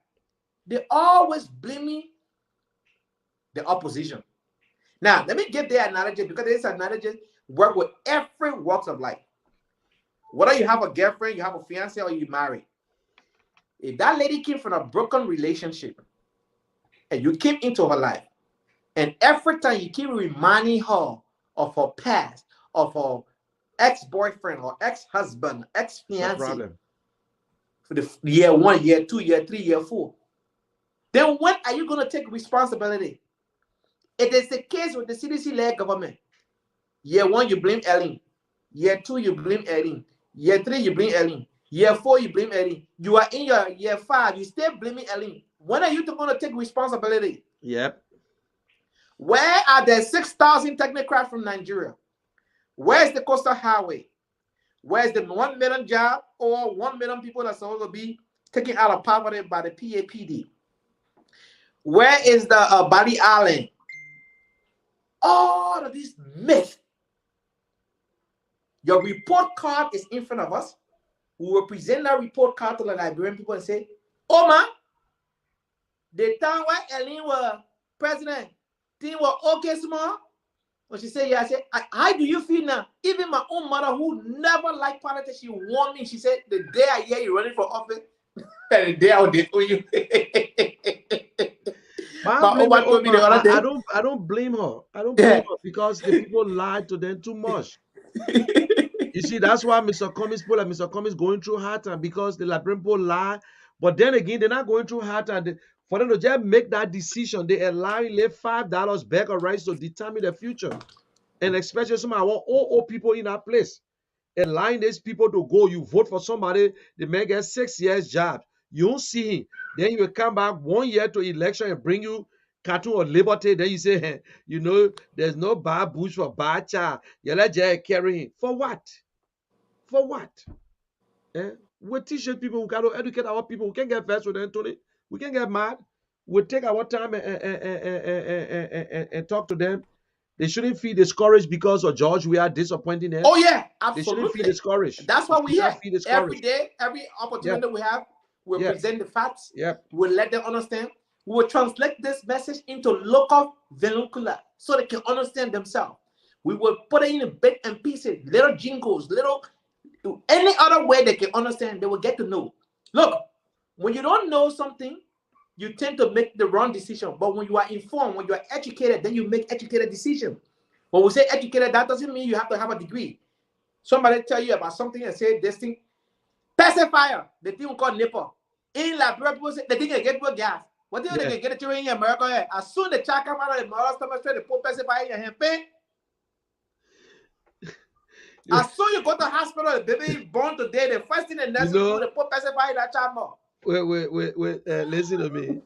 they always blaming the opposition. Now, let me give the analogy, because this analogy work with every walks of life. Whether you have a girlfriend, you have a fiance, or you married. If that lady came from a broken relationship and you came into her life, and every time you keep reminding her of her past, of her ex-boyfriend or ex-husband, ex-fiance, for the year 1, year 2, year 3, year 4, then when are you going to take responsibility? It is the case with the CDC-led government. Year 1, you blame Ellen. Year 2, you blame Ellen. Year 3, you blame Ellen. Year 4, you blame Ellen. You are in your year 5, you still blaming Ellen. When are you going to take responsibility? Yep. Where are the 6,000 technocrats from Nigeria? Where's the coastal highway? Where's the 1 million job or 1 million people that's supposed to be taken out of poverty by the PAPD? Where is the Bali Island? All of these myths. Your report card is in front of us. We will present that report card to the Liberian people and say, oh man, the time where Ellen was president, things were okay small. When she said, yeah, I said, how do you feel now? Even my own mother, who never liked politics, she warned me. She said, the day I hear you running for office, and the day I will for you. I don't blame her. I don't blame her because the people lied to them too much. You see, that's why Mr. Cummings going through hard time, because the Liberian people lie. But then again, they're not going through hard time. For them to just make that decision, they allow you to $5 bag of rice to determine the future. And especially some of our old people in that place. Allowing these people to go, you vote for somebody, the man gets 6 years job. You don't see him. Then you will come back 1 year to election and bring you cartoon or liberty. Then you say, hey, you know, there's no bad bush for bad child. You let Jay carry him. For what? For what? We teach people, we got to educate our people. We can't get vexed with them, Tony. We can't get mad. We take our time and talk to them. They shouldn't feel discouraged because of George. We are disappointing them. Oh yeah, absolutely. They shouldn't feel discouraged. That's why we have every day, every opportunity we have, we present the facts. We'll let them understand. We will translate this message into local vernacular so they can understand themselves. We will put it in a bit and pieces, little jingles, little any other way they can understand. They will get to know. Look, when you don't know something, you tend to make the wrong decision. But when you are informed, when you are educated, then you make educated decisions. When we say educated, that doesn't mean you have to have a degree. Somebody tell you about something and say this thing, pacifier, the thing we call nipple. In Liberia, people say the thing can get good gas. What do you think they get it to in America? As soon as the child come out of the mother's stomach, straight, they put pacifier in your hand. As soon as you go to the hospital, the baby is born today, the first thing the nurse do, they put pacifier in that child more. Wait, listen to me.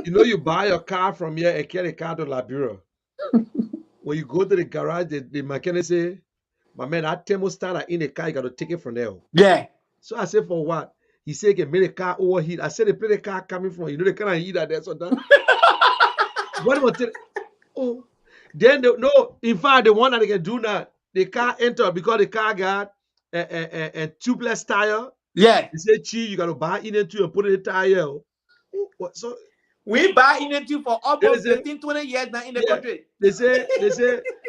You know, you buy your car from here and carry a car to Liberia. When you go to the garage, the mechanic say, my man, that thermostat in the car, you got to take it from there. Yeah. So I said, for what? He said, can make the car overheat. I said, they play the car coming from, you know, the kind of heat that there's on that. What about it? Oh, then no, in fact, the one that they can do now, the car enter because the car got a tubeless tire. Yeah. They say, Chi, you got to buy in into and put in the tire. So we buy in into for almost 15, 20 years now in the country. They say,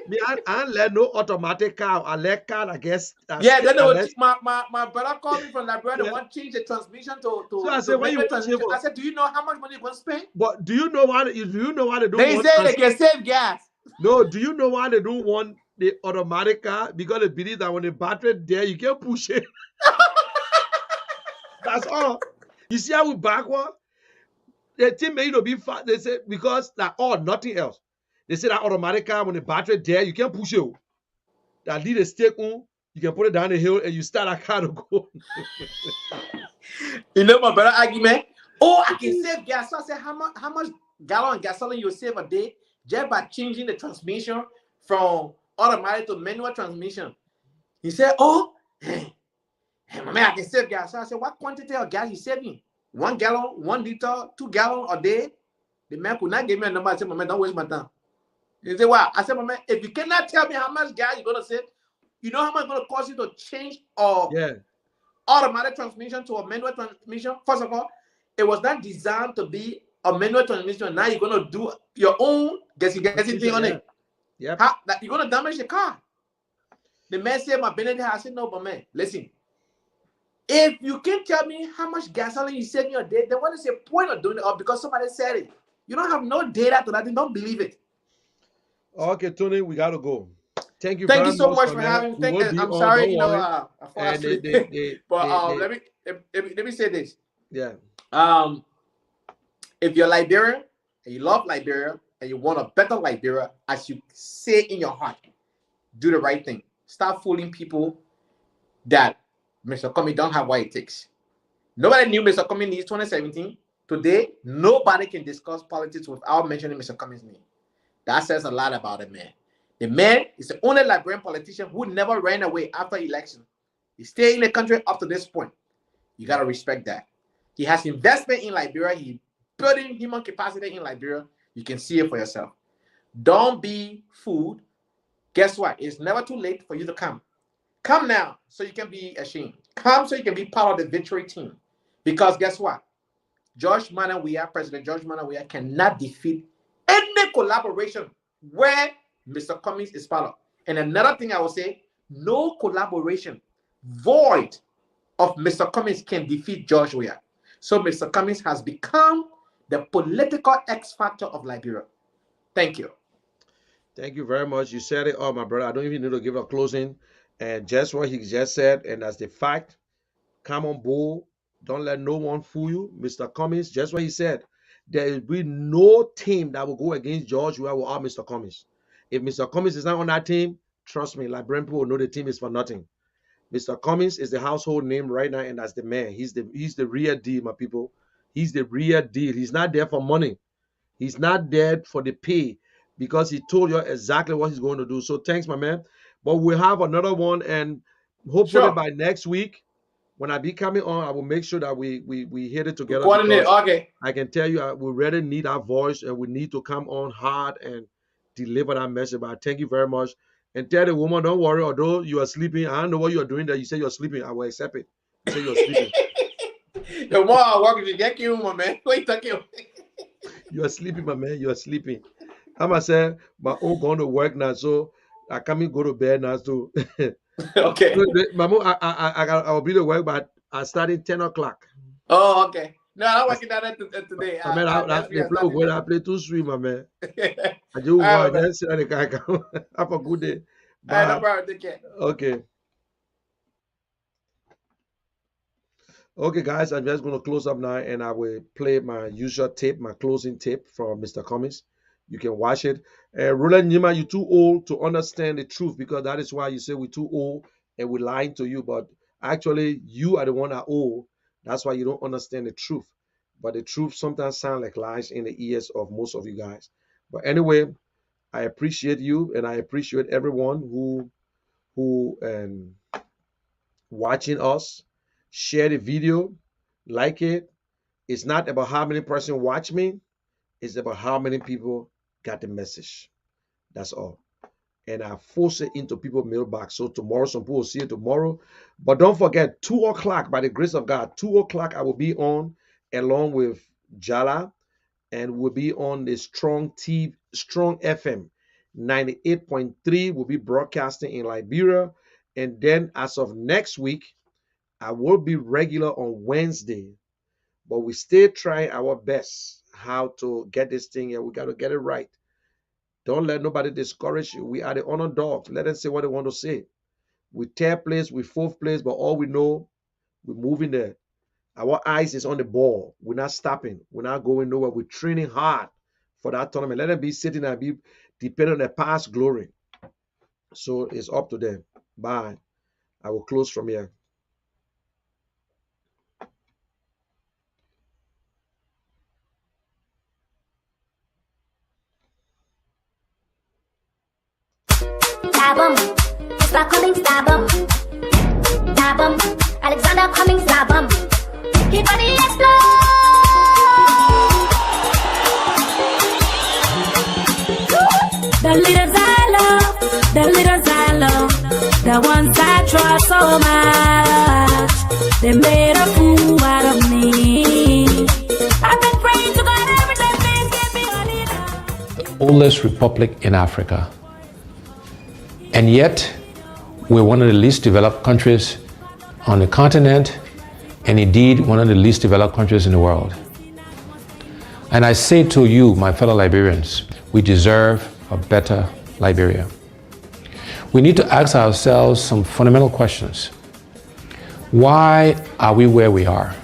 me, I let no automatic car. I let car, I guess. Yeah, then my brother called me from Liberia. They want to change the transmission to so I said, when you transmission. I said, do you know how much money you're going to spend? But do you know why they don't they want? They say they can save gas. No, do you know why they don't want the automatic car? Because they believe that when the battery there, you can't push it. That's all. You see how we backward? The thing made to be fast. They say because that nothing else. They say that automatic car when the battery there, you can't push it. That lead a stake on, you can put it down the hill and you start that car to go. You know my brother argument? Oh, I can save gas. So I said, how much gallon of gasoline you save a day just by changing the transmission from automatic to manual transmission? He said, oh, hey, my man, I can save gas. So I said, what quantity of gas you saving? 1 gallon, 1 liter, 2 gallons a day? The man could not give me a number. I said, my man, don't waste my time. He said, wow. I said, my man, if you cannot tell me how much gas you're going to save, you know how much it's going to cost you to change automatic transmission to a manual transmission? First of all, it was not designed to be a manual transmission. Now you're going to do your own guessing thing on it. Yep. You're going to damage the car. The man said, my Benedict, I said, no, but man, listen. If you can tell me how much gasoline you save in your day, then what is the point of doing it? Or because somebody said it. You don't have no data to that. You don't believe it. Okay, Tony, we got to go. Thank you so much for having me. I'm sorry, you know, I fall asleep. But let me say this. Yeah. If you're Liberian and you love Liberia and you want a better Liberia, as you say in your heart, do the right thing. Stop fooling people that Mr. Comey don't have what it takes. Nobody knew Mr. Comey needs 2017. Today, nobody can discuss politics without mentioning Mr. Comey's name. That says a lot about the man. The man is the only Liberian politician who never ran away after election. He stayed in the country up to this point. You got to respect that. He has investment in Liberia. He's building human capacity in Liberia. You can see it for yourself. Don't be fooled. Guess what? It's never too late for you to come. Come now so you can be ashamed. Come so you can be part of the victory team. Because guess what? President George Manawia cannot defeat any collaboration where Mr. Cummings is part of. And another thing I will say, no collaboration void of Mr. Cummings can defeat George Weah. So Mr. Cummings has become the political X factor of Liberia. Thank you. Thank you very much. You said it all, my brother. I don't even need to give a closing. And just what he just said, and that's the fact. Come on board. Don't let no one fool you. Mr. Cummings, just what he said. There will be no team that will go against George Weah without Mr. Cummings. If Mr. Cummings is not on that team, trust me, Liberian people will know the team is for nothing. Mr. Cummings is the household name right now, and that's the man. He's the real deal, my people. He's the real deal. He's not there for money. He's not there for the pay, because he told you exactly what he's going to do. So thanks, my man. But we'll have another one, and hopefully by next week, when I be coming on, I will make sure that we hit it together. Okay. I can tell you, we really need our voice, and we need to come on hard and deliver that message. But I thank you very much. And tell the woman, don't worry, although you are sleeping, I don't know what you are doing there. You say you're sleeping, I will accept it. You say you're sleeping. The more I work, you get you, my man. What you talking about? You are sleeping, my man. You are sleeping. I'm going to say, my own going to work now, so I can't go to bed now, so. Okay. So, Mamo, I will be to work, but I started 10 o'clock. Oh, okay. No, I'm working on it today. I mean, they play when I play too sweet, my man. I do All right, want man. to say that I can have a good day. All right, no Bye. problem. Take care. Okay. Okay, guys, I'm just going to close up now and I will play my usual tape, my closing tape from Mr. Cummings. You can watch it. Roland Nima, you're too old to understand the truth because that is why you say we're too old and we're lying to you. But actually, you are the one that are old. That's why you don't understand the truth. But the truth sometimes sounds like lies in the ears of most of you guys. But anyway, I appreciate you and I appreciate everyone who watching us. Share the video, like it. It's not about how many person watch me. It's about how many people got the message. That's all. And I force it into people's mailbox. So tomorrow, some people will see it tomorrow. But don't forget, 2 o'clock, by the grace of God, 2 o'clock I will be on along with Jala, and we'll be on the Strong FM 98.3. Will be broadcasting in Liberia. And then as of next week, I will be regular on Wednesday, but we still try our best how to get this thing, and we got to get it right. Don't let nobody discourage you. We are the underdogs. Let them say what they want to say. We third place, we fourth place, but all we know, we're moving there. Our eyes is on the ball. We're not stopping. We're not going nowhere. We're training hard for that tournament. Let them be sitting and be depending on their past glory. So it's up to them. Bye. I will close from here. Stab 'em, Mr. Cummings, stab 'em. Stab 'em, Alexander Cummings, stab 'em. Keep on the explode. The leaders I love, the leaders I love, the ones I trust so much, they made a fool out of me. I've been praying to God every day, please give me a leader. The oldest republic in Africa. And yet, we're one of the least developed countries on the continent, and indeed one of the least developed countries in the world. And I say to you, my fellow Liberians, we deserve a better Liberia. We need to ask ourselves some fundamental questions. Why are we where we are?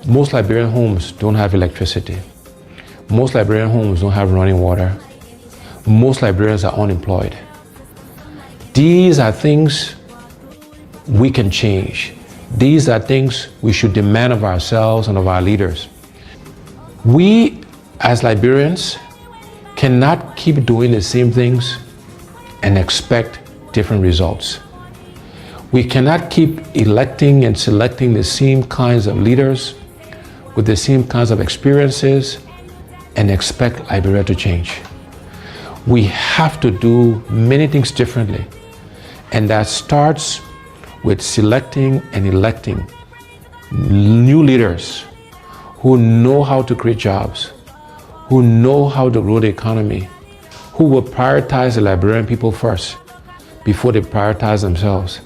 Most Liberian homes don't have electricity. Most Liberian homes don't have running water. Most Liberians are unemployed. These are things we can change. These are things we should demand of ourselves and of our leaders. We, as Liberians, cannot keep doing the same things and expect different results. We cannot keep electing and selecting the same kinds of leaders with the same kinds of experiences and expect Liberia to change. We have to do many things differently. And that starts with selecting and electing new leaders who know how to create jobs, who know how to grow the economy, who will prioritize the Liberian people first before they prioritize themselves.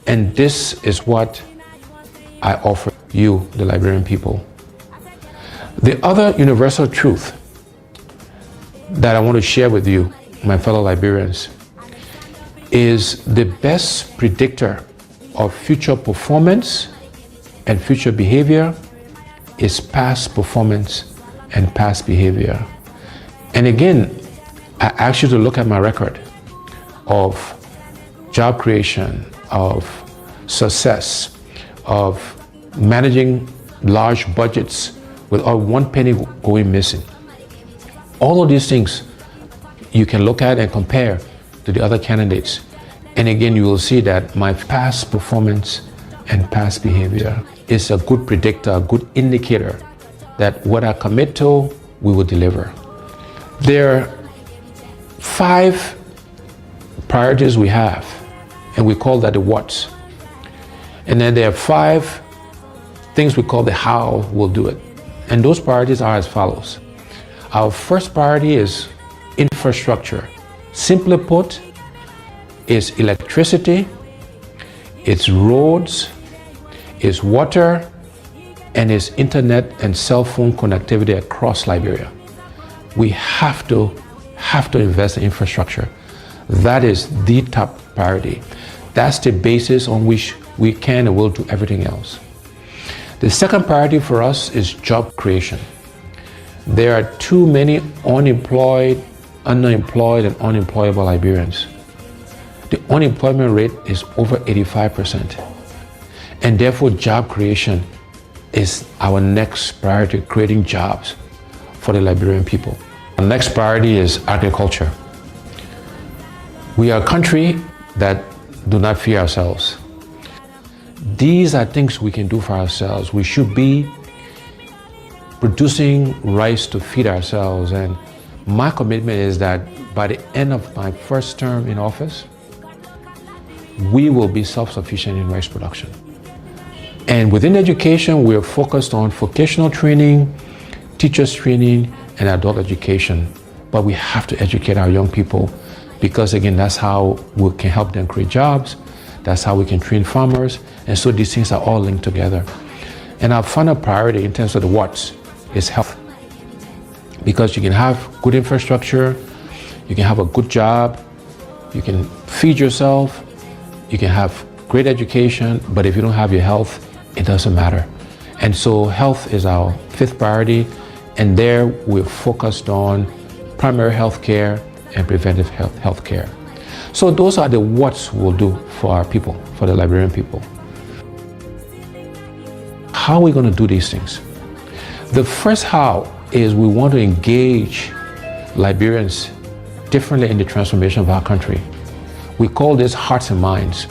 And this is what I offer you, the Liberian people. The other universal truth that I want to share with you, my fellow Liberians, is the best predictor of future performance and future behavior is past performance and past behavior. And again, I ask you to look at my record of job creation, of success, of managing large budgets without one penny going missing. All of these things you can look at and compare to the other candidates. And again, you will see that my past performance and past behavior is a good predictor, a good indicator that what I commit to, we will deliver. There are 5 priorities we have, and we call that the what's. And then there are 5 things we call the how we'll do it. And those priorities are as follows. Our first priority is infrastructure. Simply put, it's electricity, it's roads, it's water, and is internet and cell phone connectivity across Liberia. We have to invest in infrastructure. That is the top priority. That's the basis on which we can and will do everything else. The second priority for us is job creation. There are too many unemployed, underemployed, and unemployable Liberians. The unemployment rate is over 85%. And therefore, job creation is our next priority, creating jobs for the Liberian people. The next priority is agriculture. We are a country that do not fear ourselves. These are things we can do for ourselves. We should be producing rice to feed ourselves. And my commitment is that by the end of my first term in office, we will be self-sufficient in rice production. And within education, we are focused on vocational training, teachers training, and adult education. But we have to educate our young people because, again, that's how we can help them create jobs. That's how we can train farmers. And so these things are all linked together. And our final priority in terms of the what's is health. Because you can have good infrastructure, you can have a good job, you can feed yourself, you can have great education, but if you don't have your health, it doesn't matter. And so health is our fifth priority, and there we're focused on primary health care and preventive health care. So those are the what's we'll do for our people, for the Liberian people. How are we going to do these things? The first how is we want to engage Liberians differently in the transformation of our country. We call this hearts and minds.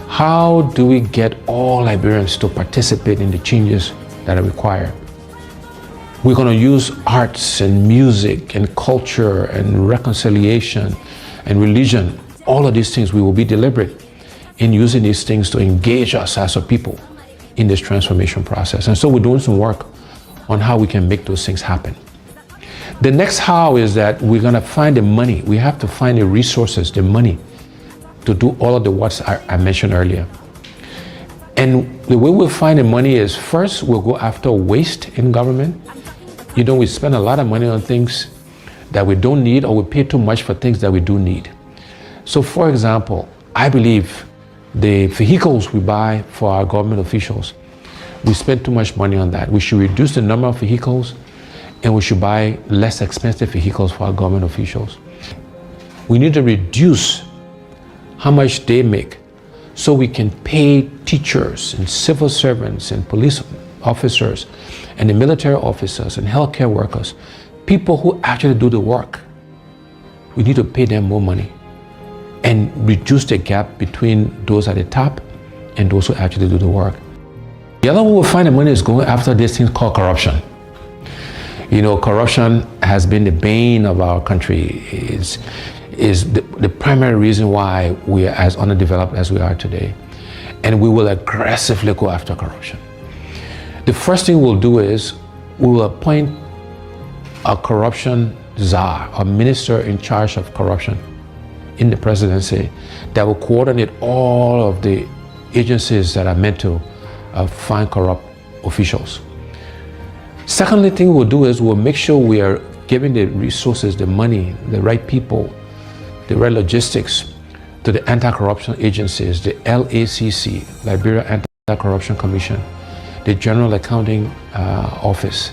How do we get all Liberians to participate in the changes that are required? We're going to use arts and music and culture and reconciliation and religion. All of these things, we will be deliberate in using these things to engage us as a people in this transformation process. And so we're doing some work on how we can make those things happen. The next how is that we're going to find the money. We have to find the resources, the money, to do all of the what's I mentioned earlier. And the way we'll find the money is first, we'll go after waste in government. You know, we spend a lot of money on things that we don't need, or we pay too much for things that we do need. So for example, I believe the vehicles we buy for our government officials, we spend too much money on that. We should reduce the number of vehicles, and we should buy less expensive vehicles for our government officials. We need to reduce how much they make so we can pay teachers and civil servants and police officers and the military officers and healthcare workers, people who actually do the work. We need to pay them more money and reduce the gap between those at the top and those who actually do the work. The other way we'll find the money is going after this thing called corruption. You know, corruption has been the bane of our country, is the primary reason why we are as underdeveloped as we are today. And we will aggressively go after corruption. The first thing we'll do is we will appoint a corruption czar, a minister in charge of corruption in the presidency that will coordinate all of the agencies that are meant to find corrupt officials. Secondly thing we'll do is we'll make sure we are giving the resources, the money, the right people, the right logistics to the anti-corruption agencies, the LACC, Liberia Anti-Corruption Commission, the General Accounting Office,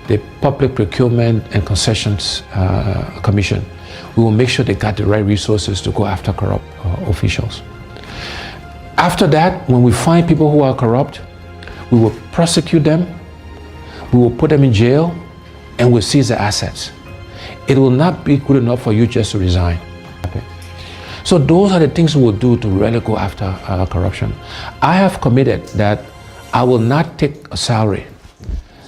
the Public Procurement and Concessions Commission. We will make sure they got the right resources to go after corrupt officials. After that, when we find people who are corrupt, we will prosecute them, we will put them in jail, and we'll seize their assets. It will not be good enough for you just to resign. So those are the things we will do to really go after corruption. I have committed that I will not take a salary.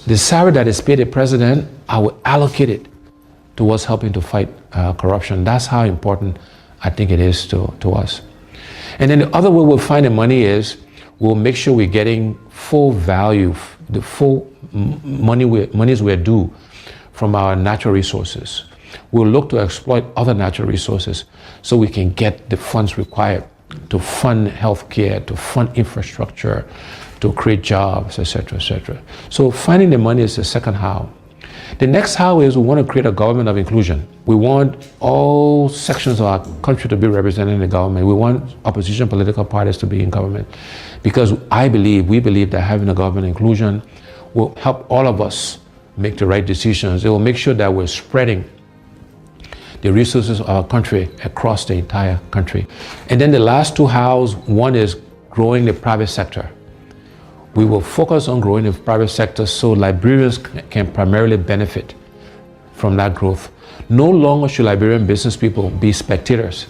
The salary that is paid the president, I will allocate it towards helping to fight corruption. That's how important I think it is to us. And then the other way we'll find the money is we'll make sure we're getting full value, the full monies we're due from our natural resources. We'll look to exploit other natural resources so we can get the funds required to fund healthcare, to fund infrastructure, to create jobs, etc., etc. So finding the money is the second how. The next how is we want to create a government of inclusion. We want all sections of our country to be represented in the government. We want opposition political parties to be in government, because we believe that having a government inclusion will help all of us make the right decisions. It will make sure that we're spreading the resources of our country across the entire country. And then the last two hows, one is growing the private sector. We will focus on growing the private sector so Liberians can primarily benefit from that growth. No longer should Liberian business people be spectators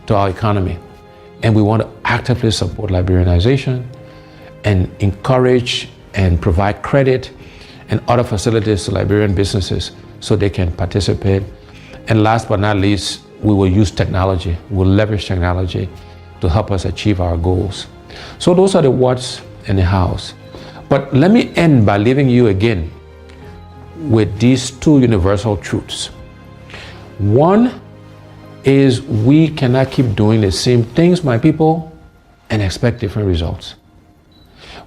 to our economy. And we want to actively support Liberianization and encourage and provide credit and other facilities to Liberian businesses so they can participate. And last but not least, we will use technology. We'll leverage technology to help us achieve our goals. So those are the what's and the hows. But let me end by leaving you again with these two universal truths. One is we cannot keep doing the same things, my people, and expect different results.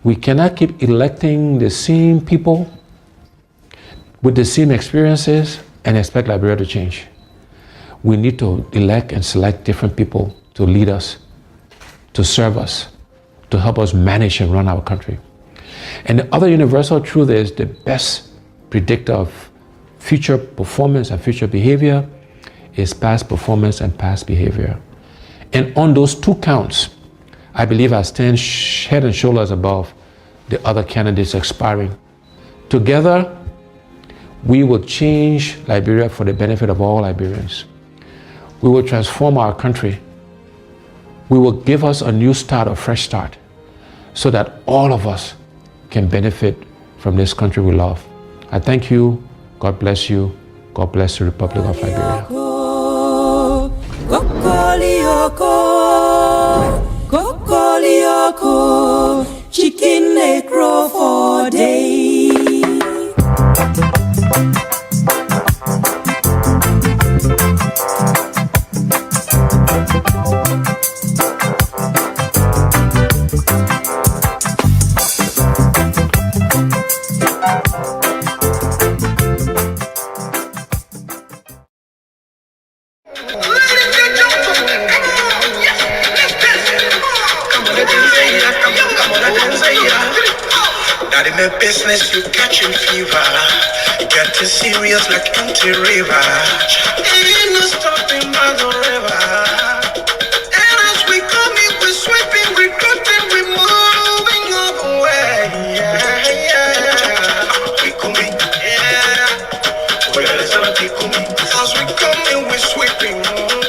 We cannot keep electing the same people with the same experiences and expect Liberia to change. We need to elect and select different people to lead us, to serve us, to help us manage and run our country. And the other universal truth is the best predictor of future performance and future behavior is past performance and past behavior. And on those two counts, I believe I stand head and shoulders above the other candidates expiring. Together, we will change Liberia for the benefit of all Liberians. We will transform our country. We will give us a new start, a fresh start, so that all of us can benefit from this country we love. I thank you. God bless you. God bless the Republic of Liberia. Chicken they grow for days. Not in the business, you catching fever. Getting serious like anti-river. Ain't no stopping by the river. And as we coming, we're sweeping, we're cutting, we're moving all the way. Yeah, yeah. We coming, yeah. Well, it's gonna be coming. As we coming, we're sweeping,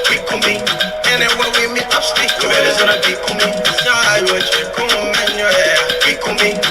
we coming. Anywhere we meet up, speak. Well, it's gonna be coming. Yeah, you're coming, yeah. We coming.